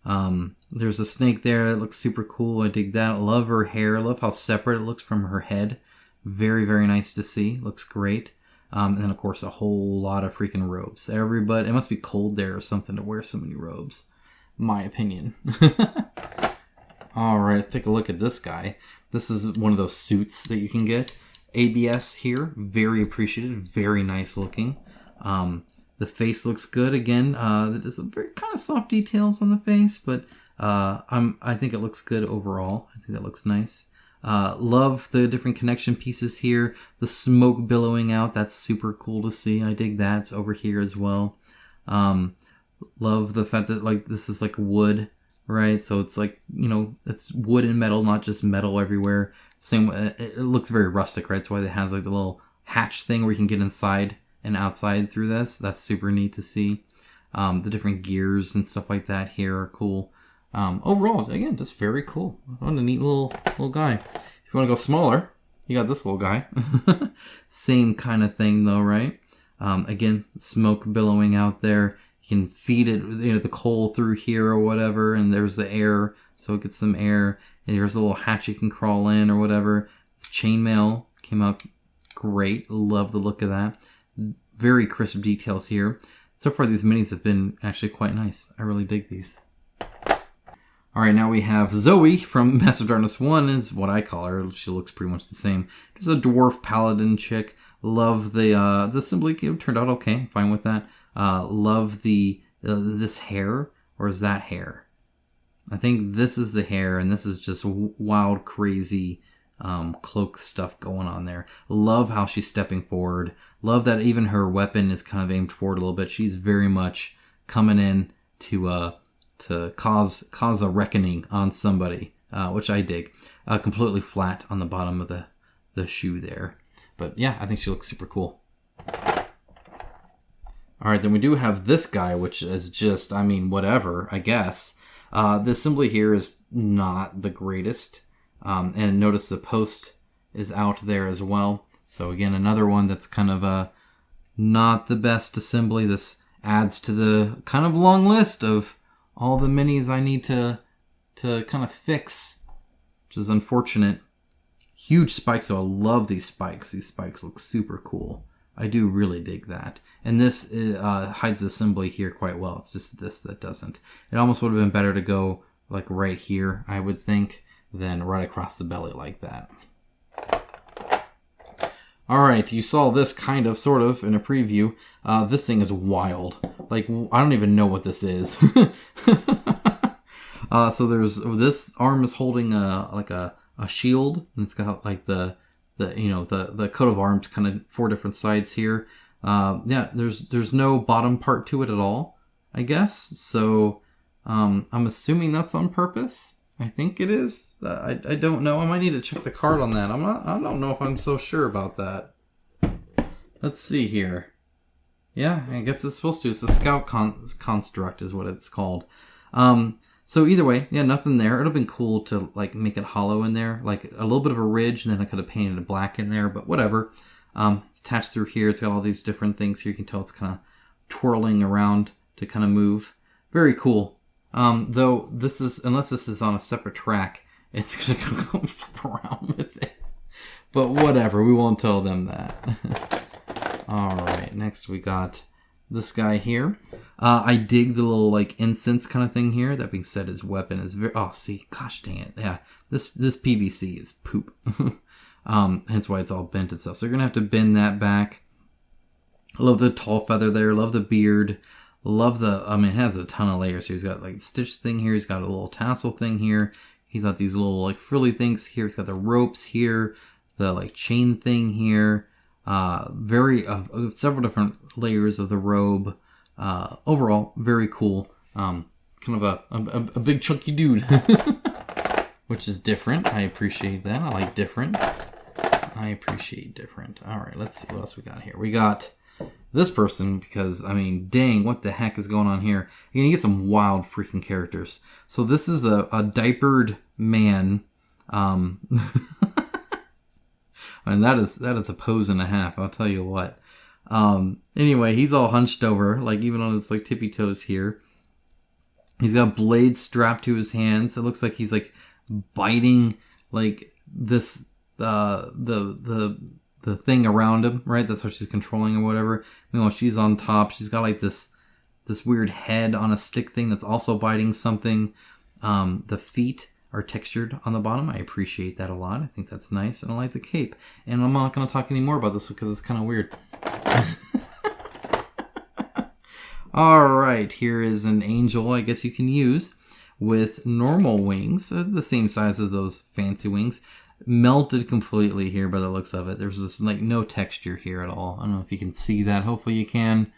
There's a snake there that looks super cool. I dig that. Love her hair. Love how separate it looks from her head. Very, very nice to see. Looks great. And then of course a whole lot of freaking robes. Everybody, it must be cold there or something to wear so many robes. My opinion. Alright, let's take a look at this guy. This is one of those suits that you can get. ABS here, very appreciated, very nice looking. The face looks good again. There's some very kind of soft details on the face, but I think it looks good overall. I think that looks nice. Love the different connection pieces here. The smoke billowing out, that's super cool to see. I dig that. It's over here as well. Love the fact that like this is like wood, right? So it's like, you know, it's wood and metal, not just metal everywhere. Same, it looks very rustic, right? That's why it has like the little hatch thing where you can get inside and outside through this. That's super neat to see. The different gears and stuff like that here are cool. Overall, again, just very cool. What a neat little guy. If you want to go smaller, you got this little guy. Same kind of thing though, right? Again, smoke billowing out there. You can feed it, you know, the coal through here or whatever, and there's the air, so it gets some air. And here's a little hatch you can crawl in or whatever. The chainmail came out great. Love the look of that. Very crisp details here. So far, these minis have been actually quite nice. I really dig these. All right, now we have Zoe from Master of Darkness 1 is what I call her. She looks pretty much the same. Just a dwarf paladin chick. Love the assembly. It turned out okay. I'm fine with that. Love this hair, or is that hair? I think this is the hair, and this is just wild, crazy cloak stuff going on there. Love how she's stepping forward. Love that even her weapon is kind of aimed forward a little bit. She's very much coming in to cause a reckoning on somebody, which I dig. Completely flat on the bottom of the shoe there. But yeah, I think she looks super cool. Alright, then we do have this guy, which is just, I mean, whatever, I guess. The assembly here is not the greatest. And notice the post is out there as well. So again, another one that's kind of not the best assembly. This adds to the kind of long list of all the minis I need to kind of fix, which is unfortunate. Huge spikes, so I love these spikes. These spikes look super cool. I do really dig that. And this hides the assembly here quite well. It's just this that doesn't. It almost would have been better to go like right here, I would think, than right across the belly like that. Alright, you saw this kind of, sort of, in a preview. This thing is wild. Like, I don't even know what this is. So there's, this arm is holding a shield, and it's got like the coat of arms, kind of 4 different sides here. Yeah, there's no bottom part to it at all, I guess. So I'm assuming that's on purpose. I think it is. I don't know. I might need to check the card on that. I don't know if I'm so sure about that. Let's see here. Yeah, I guess it's supposed to. It's a scout construct is what it's called. So either way, yeah, nothing there. It would have been cool to like make it hollow in there, like a little bit of a ridge, and then I could have painted it black in there, but whatever. It's attached through here. It's got all these different things here. You can tell it's kind of twirling around to kind of move. Very cool. Though this is, unless this is on a separate track, it's gonna go flip around with it. But whatever, we won't tell them that. Alright, next we got this guy here. I dig the little like incense kind of thing here. That being said, his weapon is very, oh see, gosh dang it. Yeah, this PVC is poop. Hence why it's all bent and stuff. So you're gonna have to bend that back. Love the tall feather there, love the beard. Love the, I mean, it has a ton of layers here. He's got like stitch thing here. He's got a little tassel thing here. He's got these little like frilly things here. He's got the ropes here, the like chain thing here. Several different layers of the robe. Overall, very cool. Kind of a big chunky dude, which is different. I appreciate that. I like different. I appreciate different. All right, let's see what else we got here. We got this person, because, I mean, dang, what the heck is going on here? You're going to get some wild freaking characters. So this is a diapered man. And that is a pose and a half, I'll tell you what. Anyway, he's all hunched over, like even on his like tippy toes here. He's got blades strapped to his hands. It looks like he's like biting like this the thing around him, right? That's how she's controlling or whatever. Meanwhile, she's on top. She's got like this weird head on a stick thing that's also biting something. The feet are textured on the bottom. I appreciate that a lot. I think that's nice. And I like the cape. And I'm not going to talk any more about this because it's kind of weird. Alright, here is an angel I guess you can use with normal wings. The same size as those fancy wings. Melted completely here by the looks of it. There's just like no texture here at all. I don't know if you can see that. Hopefully you can.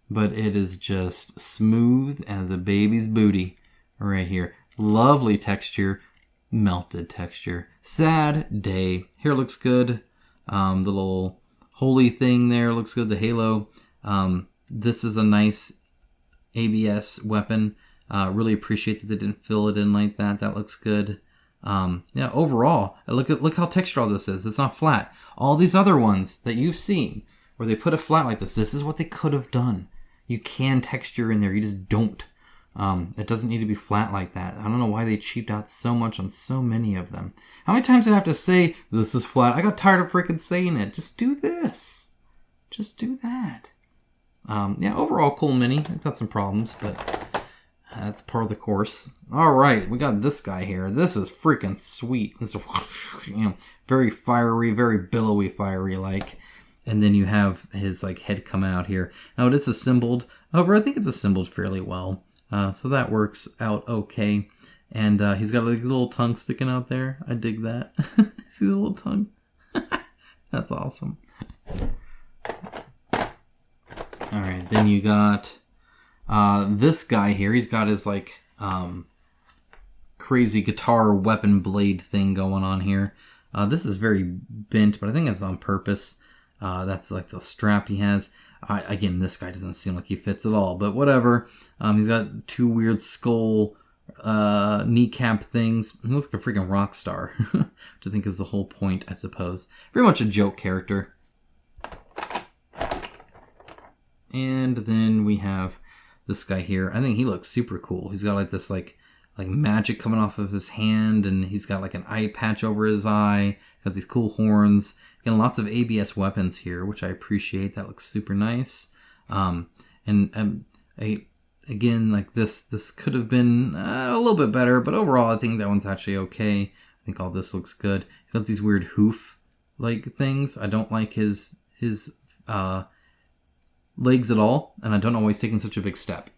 But it is just smooth as a baby's booty right here. Lovely texture. Melted texture. Sad day. Hair looks good. The little holy thing there looks good. The halo. This is a nice ABS weapon. Really appreciate that they didn't fill it in like that. That looks good. Yeah, overall, look how textured all this is. It's not flat. All these other ones that you've seen where they put it flat like this is what they could have done. You can texture in there. You just don't. It doesn't need to be flat like that. I don't know why they cheaped out so much on so many of them. How many times did I have to say this is flat? I got tired of freaking saying it. Just do this. Just do that. Yeah, overall cool mini. I've got some problems, but That's part of the course. All right, we got this guy here. This is freaking sweet. This is, very fiery, very billowy fiery like. And then you have his like head coming out here. Now it is assembled. However, I think it's assembled fairly well. So that works out okay. And he's got like a little tongue sticking out there. I dig that. See the little tongue? That's awesome. All right, then you got this guy here. He's got his like crazy guitar weapon blade thing going on here. This is very bent, but I think it's on purpose. That's like the strap he has. Again, this guy doesn't seem like he fits at all, but whatever. He's got two weird skull kneecap things. He looks like a freaking rock star, which I think is the whole point, I suppose. Very much a joke character. And then we have this guy here. I think he looks super cool. He's got like this like magic coming off of his hand, and he's got like an eye patch over his eye. Got these cool horns. Again, lots of ABS weapons here, which I appreciate. That looks super nice. Again, like this could have been a little bit better, but overall, I think that one's actually okay. I think all this looks good. He's got these weird hoof like things. I don't like his legs at all, and I don't know why he's taking such a big step.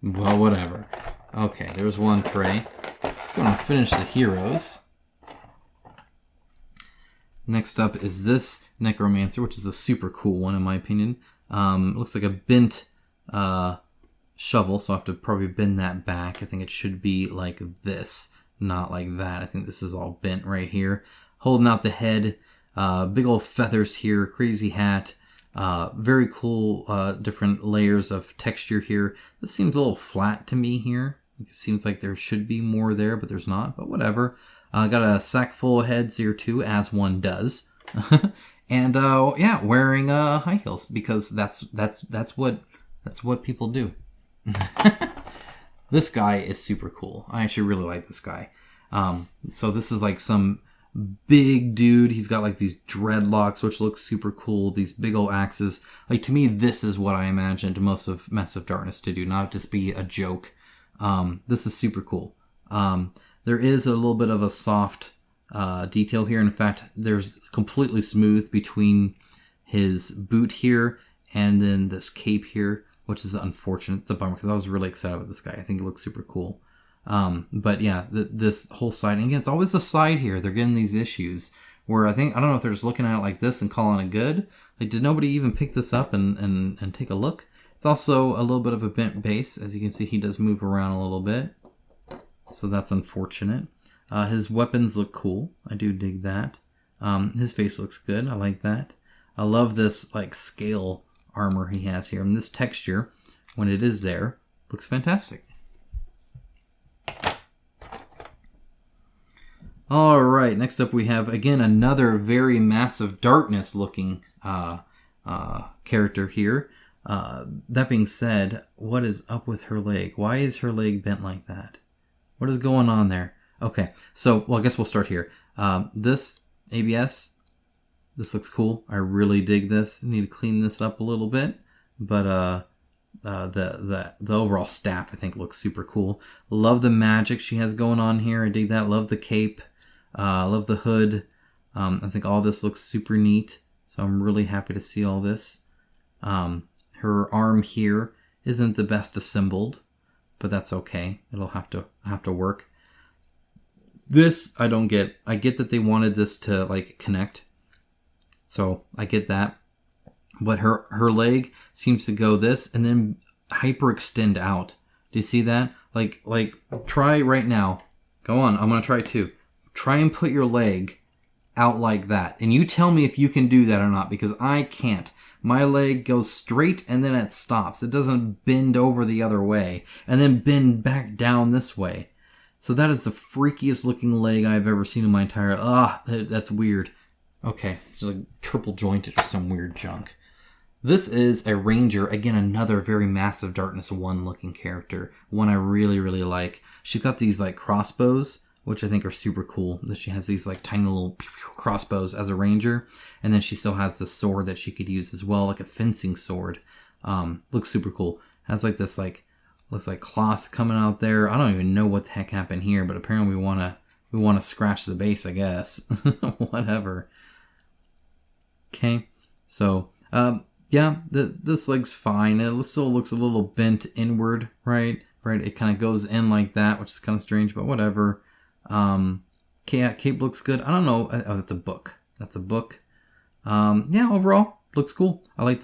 Well, whatever. Okay, there's one tray. Let's go and finish the heroes. Next up is this Necromancer, which is a super cool one in my opinion. It looks like a bent shovel, so I have to probably bend that back. I think it should be like this, not like that. I think this is all bent right here. Holding out the head, big old feathers here, crazy hat. Very cool different layers of texture here. This seems a little flat to me here. It seems like there should be more there, but there's not, but whatever. Got a sack full of heads here too, as one does. And yeah, wearing high heels, because that's what people do. This guy is super cool. I actually really like this guy. So this is like some big dude. He's got like these dreadlocks, which looks super cool. These big old axes. Like, to me, this is what I imagined most of Mass of Darkness to do, not just be a joke. This is super cool. There is a little bit of a soft detail here. In fact, there's completely smooth between his boot here and then this cape here, which is unfortunate. It's a bummer because I was really excited about this guy. I think he looks super cool. But yeah, this whole side, and again, it's always the side here. They're getting these issues where I don't know if they're just looking at it like this and calling it good. Like, did nobody even pick this up and take a look? It's also a little bit of a bent base. As you can see, he does move around a little bit. So that's unfortunate. His weapons look cool. I do dig that. His face looks good. I like that. I love this like scale armor he has here. And this texture, when it is there, looks fantastic. All right, next up we have, again, another very massive darkness looking character here. That being said, what is up with her leg? Why is her leg bent like that? What is going on there? Okay, so, well, I guess we'll start here. This ABS, this looks cool. I really dig this. Need to clean this up a little bit, but the overall staff, I think, looks super cool. Love the magic she has going on here. I dig that. Love the cape. Love the hood. I think all this looks super neat, so I'm really happy to see all this. Her arm here isn't the best assembled, but that's okay. It'll have to work. This I don't get. I get that they wanted this to like connect, so I get that. But her leg seems to go this and then hyperextend out. Do you see that? Like try right now. Go on. I'm gonna try too. Try and put your leg out like that, and you tell me if you can do that or not, because I can't. My leg goes straight and then it stops. It doesn't bend over the other way and then bend back down this way. So that is the freakiest looking leg I've ever seen in my entire... that's weird. Okay, it's like triple jointed or some weird junk. This is a ranger. Again, another very massive Darkness 1 looking character. One I really, really like. She's got these like crossbows, which I think are super cool. That she has these like tiny little crossbows as a ranger. And then she still has this sword that she could use as well, like a fencing sword. Looks super cool. Has like this like Looks like cloth coming out there. I don't even know what the heck happened here, but apparently we want to scratch the base, I guess. Whatever. Okay, so yeah, this leg's fine. It still looks a little bent inward, right? Right, it kind of goes in like that, which is kind of strange, but whatever. Cape looks good. I don't know. Oh, that's a book. That's a book. Yeah, overall looks cool. I like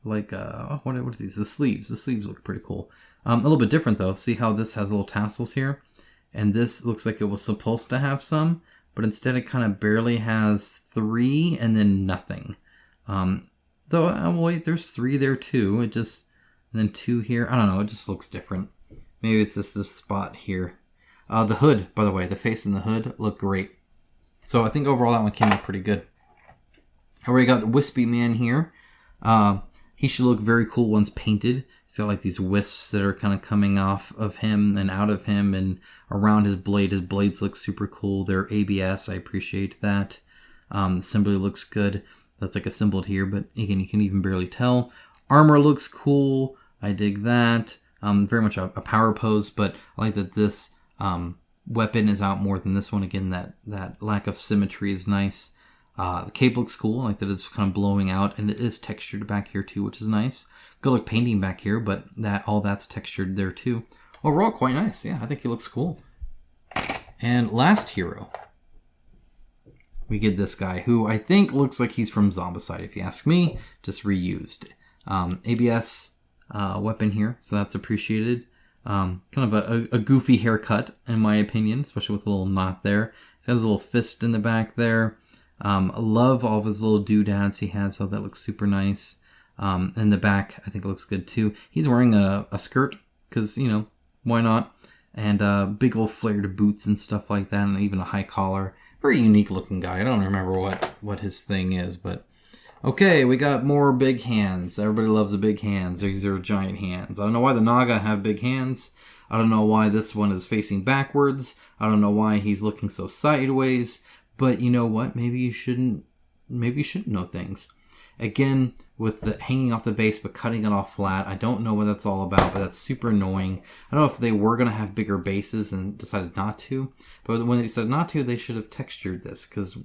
what are these? The sleeves. The sleeves look pretty cool. A little bit different though. See how this has little tassels here, and this looks like it was supposed to have some, but instead it kind of barely has 3 and then nothing. Though wait, there's 3 there too. It just and then 2 here. I don't know. It just looks different. Maybe it's just this spot here. The hood, by the way, the face and the hood look great. So I think overall that one came out pretty good. I already got the Wispy Man here. He should look very cool once painted. He's got like these wisps that are kind of coming off of him and out of him and around his blade. His blades look super cool. They're ABS. I appreciate that. The symbol looks good. That's like assembled here, but again, you can even barely tell. Armor looks cool. I dig that. Very much a power pose, but I like that this weapon is out more than this one. Again, that lack of symmetry is nice. The cape looks cool. I like that it's kind of blowing out, and it is textured back here too, which is nice. Good luck painting back here, but all that's textured there too. Overall, quite nice. Yeah, I think he looks cool. And last hero, we get this guy who I think looks like he's from Zombicide, if you ask me. Just reused. ABS weapon here, so that's appreciated. Kind of a goofy haircut, in my opinion, especially with a little knot there. He's got his little fist in the back there. I love all of his little doodads he has, so that looks super nice. In the back, I think it looks good too. He's wearing a skirt, because, you know, why not? And big old flared boots and stuff like that, and even a high collar. Very unique looking guy. I don't remember what his thing is, but... Okay, we got more big hands. Everybody loves the big hands. These are giant hands. I don't know why the Naga have big hands. I don't know why this one is facing backwards. I don't know why he's looking so sideways. But you know what? Maybe you shouldn't know things. Again, with the hanging off the base but cutting it off flat, I don't know what that's all about, but that's super annoying. I don't know if they were going to have bigger bases and decided not to. But when they decided not to, they should have textured this, because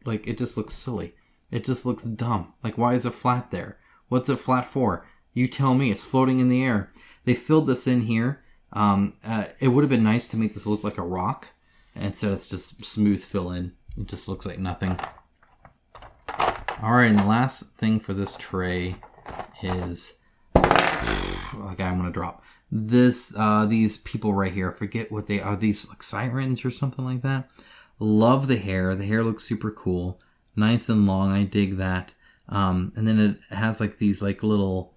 like it just looks silly. It just looks dumb. Like, why is it flat there? What's it flat for? You tell me. It's floating in the air. They filled this in here. It would have been nice to make this look like a rock. Instead, it's just smooth fill in. It just looks like nothing. Alright, and the last thing for this tray is... like I'm going to drop. These people right here. I forget what they are. These like sirens or something like that. Love the hair. The hair looks super cool. Nice and long, I dig that. And then it has like these like little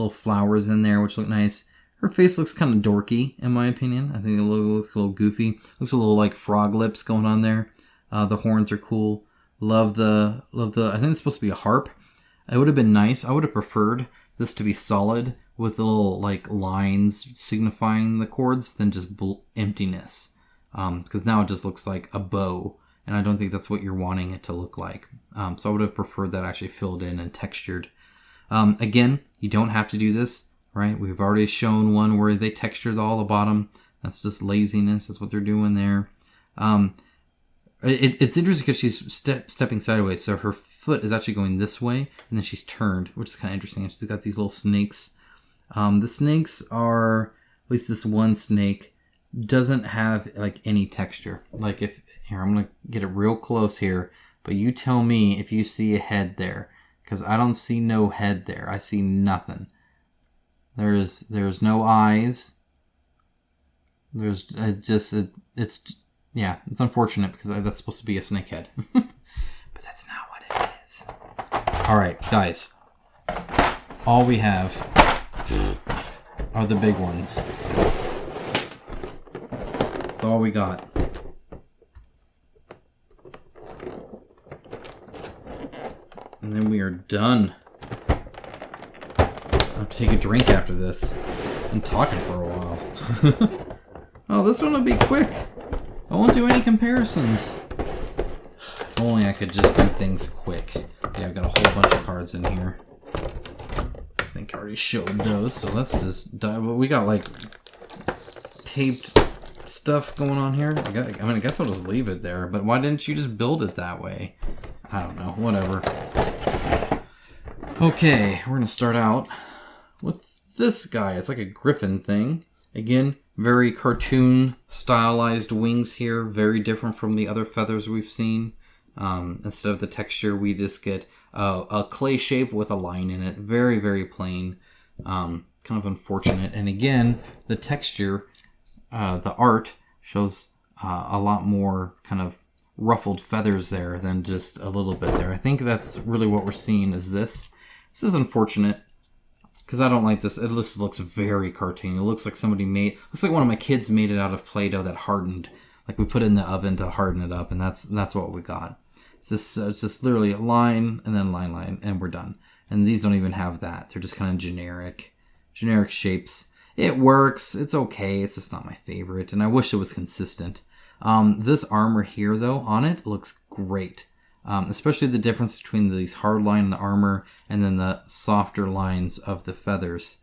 flowers in there, which look nice. Her face looks kind of dorky, in my opinion. I think it looks a little goofy. Looks a little like frog lips going on there. The horns are cool. Love the. I think it's supposed to be a harp. It would have been nice. I would have preferred this to be solid with the little like lines signifying the chords than just emptiness. Because now it just looks like a bow. And I don't think that's what you're wanting it to look like. So I would have preferred that actually filled in and textured. Again, you don't have to do this, right? We've already shown one where they textured all the bottom. That's just laziness. That's what they're doing there. It's interesting because she's stepping sideways. So her foot is actually going this way. And then she's turned, which is kind of interesting. She's got these little snakes. The snakes are, at least this one snake, doesn't have like any texture. Like here, I'm going to get it real close here, but you tell me if you see a head there, because I don't see no head there. I see nothing. There's no eyes. There's it's unfortunate because that's supposed to be a snake head, but that's not what it is. All right, guys, all we have are the big ones. That's all we got. And then we are done. I'll have to take a drink after this. I'm talking for a while. Oh, this one will be quick. I won't do any comparisons. If only I could just do things quick. Yeah, I've got a whole bunch of cards in here. I think I already showed those, so let's just dive. We got like taped stuff going on here. I guess I'll just leave it there, but why didn't you just build it that way? I don't know, whatever. Okay, we're gonna start out with this guy. It's like a griffin thing. Again, very cartoon stylized wings here, very different from the other feathers we've seen. Instead of the texture, we just get a clay shape with a line in it. Very, very plain. Kind of unfortunate. And again, the texture, the art shows a lot more kind of ruffled feathers there than just a little bit there. I think that's really what we're seeing is this. This is unfortunate because I don't like this. It just looks very cartoony. It looks like somebody looks like one of my kids made it out of Play-Doh that hardened. Like we put it in the oven to harden it up, and that's what we got. It's just literally a line and then line, and we're done. And these don't even have that. They're just kind of generic shapes. It works. It's okay. It's just not my favorite, and I wish it was consistent. This armor here, though, on it looks great. Especially the difference between these hard line in the armor and then the softer lines of the feathers.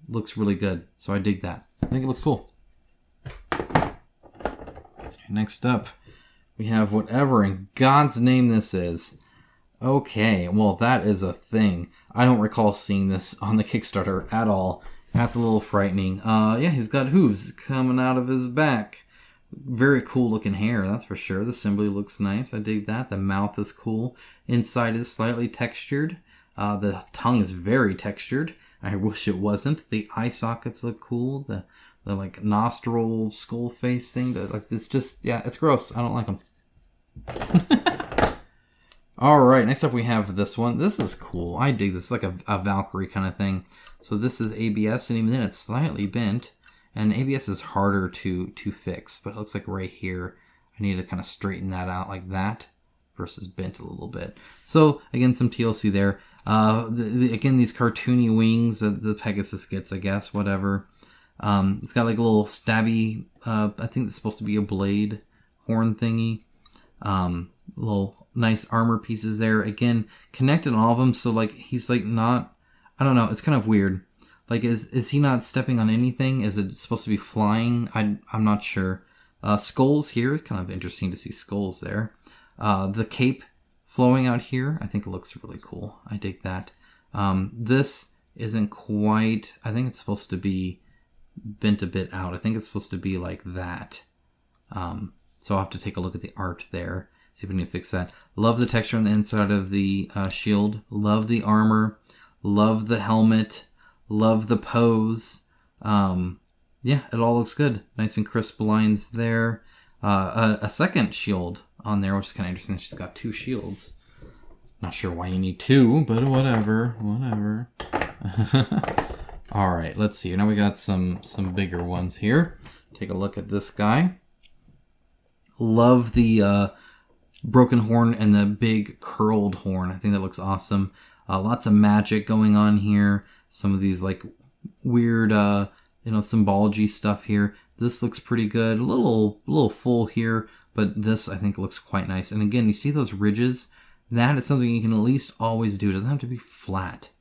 Looks really good. So I dig that. I think it looks cool. Next up, we have whatever in God's name this is. Okay, well, that is a thing. I don't recall seeing this on the Kickstarter at all. That's a little frightening. Yeah, he's got hooves coming out of his back. Very cool looking hair, that's for sure. The assembly looks nice. I dig that. The mouth is cool. Inside is slightly textured. The tongue is very textured. I wish it wasn't. The eye sockets look cool. The like nostril skull face thing. Like it's just, yeah, it's gross. I don't like them. All right, next up we have this one. This is cool. I dig this. It's like a Valkyrie kind of thing. So this is ABS, and even then it's slightly bent. And ABS is harder to fix, but it looks like right here, I need to kind of straighten that out like that versus bent a little bit. So again, some TLC there. Again, these cartoony wings that the Pegasus gets, I guess, whatever. It's got like a little stabby, I think it's supposed to be a blade horn thingy. Little nice armor pieces there. Again, connected on all of them, so like he's like not, I don't know, it's kind of weird. Like, is he not stepping on anything? Is it supposed to be flying? I'm not sure. Skulls here. It's kind of interesting to see skulls there. The cape flowing out here. I think it looks really cool. I dig that. This isn't quite... I think it's supposed to be bent a bit out. I think it's supposed to be like that. So I'll have to take a look at the art there. See if we can fix that. Love the texture on the inside of the shield. Love the armor. Love the helmet. Love the pose. Yeah, it all looks good. Nice and crisp lines there. A second shield on there, which is kind of interesting. She's got two shields. Not sure why you need two, but whatever. All right, let's see. Now we got some bigger ones here. Take a look at this guy. Love the broken horn and the big curled horn. I think that looks awesome. Lots of magic going on here. Some of these like weird, symbology stuff here. This looks pretty good. A little full here, but this I think looks quite nice. And again, you see those ridges? That is something you can at least always do. It doesn't have to be flat.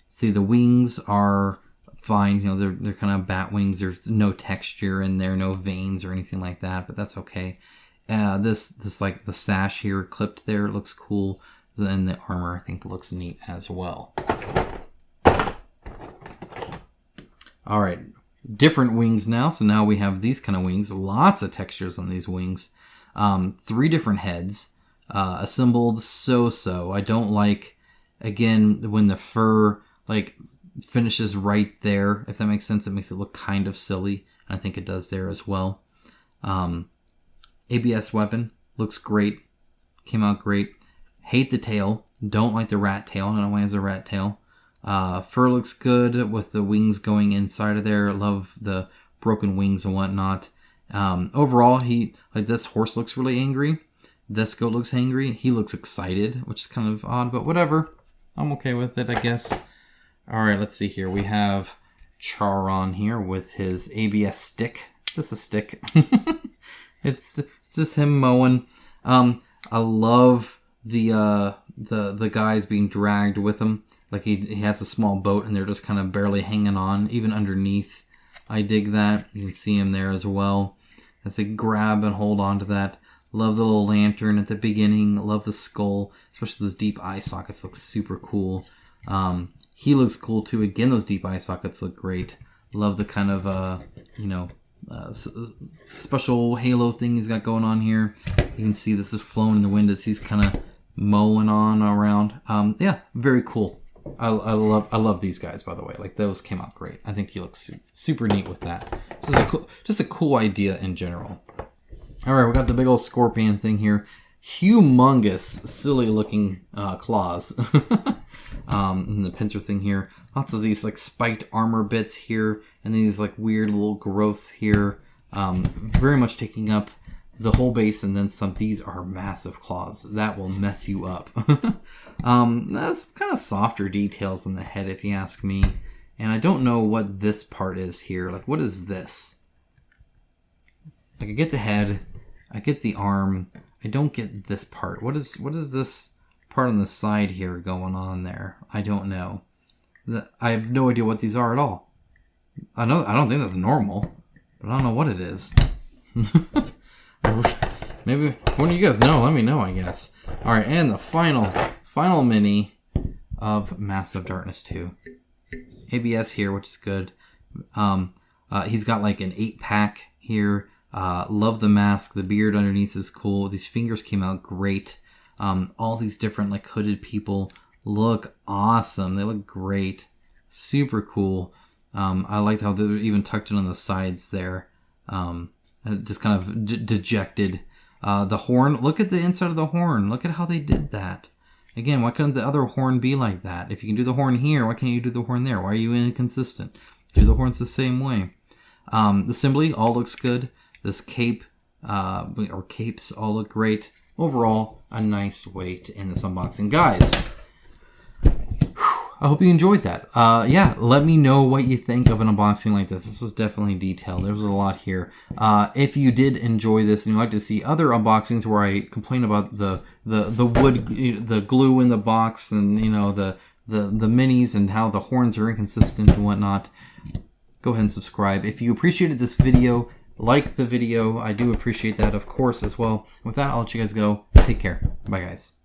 See, the wings are fine. They're kind of bat wings. There's no texture in there, no veins or anything like that, but that's okay. This like the sash here clipped there looks cool. And the armor I think looks neat as well. All right, different wings now. So now we have these kind of wings. Lots of textures on these wings. 3 different heads assembled so-so. I don't like, again, when the fur like finishes right there. If that makes sense, it makes it look kind of silly. And I think it does there as well. ABS weapon looks great. Came out great. Hate the tail. Don't like the rat tail. I don't know why it has a rat tail. Fur looks good with the wings going inside of there. Love the broken wings and whatnot. Overall, this horse looks really angry. This goat looks angry. He looks excited, which is kind of odd, but whatever. I'm okay with it, I guess. All right, let's see here. We have Charon here with his ABS stick. Is this a stick? It's just him mowing. I love the guys being dragged with him. Like he has a small boat and they're just kind of barely hanging on, even underneath. I dig that. You can see him there as well as they grab and hold on to that. Love the little lantern at the beginning. Love the skull, especially those deep eye sockets look super cool. He looks cool too. Again, those deep eye sockets look great. Love the kind of, special halo thing he's got going on here. You can see this is flowing in the wind as he's kind of mowing on around. Yeah, very cool. I love these guys, by the way. Like, those came out great. I think he looks super neat with that. Just a cool idea in general. All right, we got the big old scorpion thing here. Humongous, silly looking claws. And the pincer thing here. Lots of these like spiked armor bits here, and these like weird little growths here. Very much taking up the whole base and then some. These are massive claws. That will mess you up. That's kind of softer details on the head, if you ask me. And I don't know what this part is here. Like, what is this? Like, I get the head, I get the arm. I don't get this part. What is this part on the side here going on there? I don't know. I have no idea what these are at all. I don't think that's normal, but I don't know what it is. Maybe if one of you guys know, let me know, I guess. All right, and the final mini of Massive Darkness 2. ABS here, which is good. He's got like an 8-pack here. Love the mask. The beard underneath is cool. These fingers came out great. All these different like hooded people look awesome. They look great. Super cool. I liked how they're even tucked in on the sides there. Just kind of dejected. The horn. Look at the inside of the horn. Look at how they did that. Again, why couldn't the other horn be like that? If you can do the horn here, why can't you do the horn there? Why are you inconsistent? Do the horns the same way. The assembly all looks good. This cape, or capes, all look great. Overall, a nice way to end this unboxing. Guys, I hope you enjoyed that. Yeah, let me know what you think of an unboxing like this. This was definitely detailed. There was a lot here. If you did enjoy this and you'd like to see other unboxings where I complain about the wood, the glue in the box, and the minis and how the horns are inconsistent and whatnot, go ahead and subscribe. If you appreciated this video, like the video. I do appreciate that, of course, as well. With that, I'll let you guys go. Take care. Bye, guys.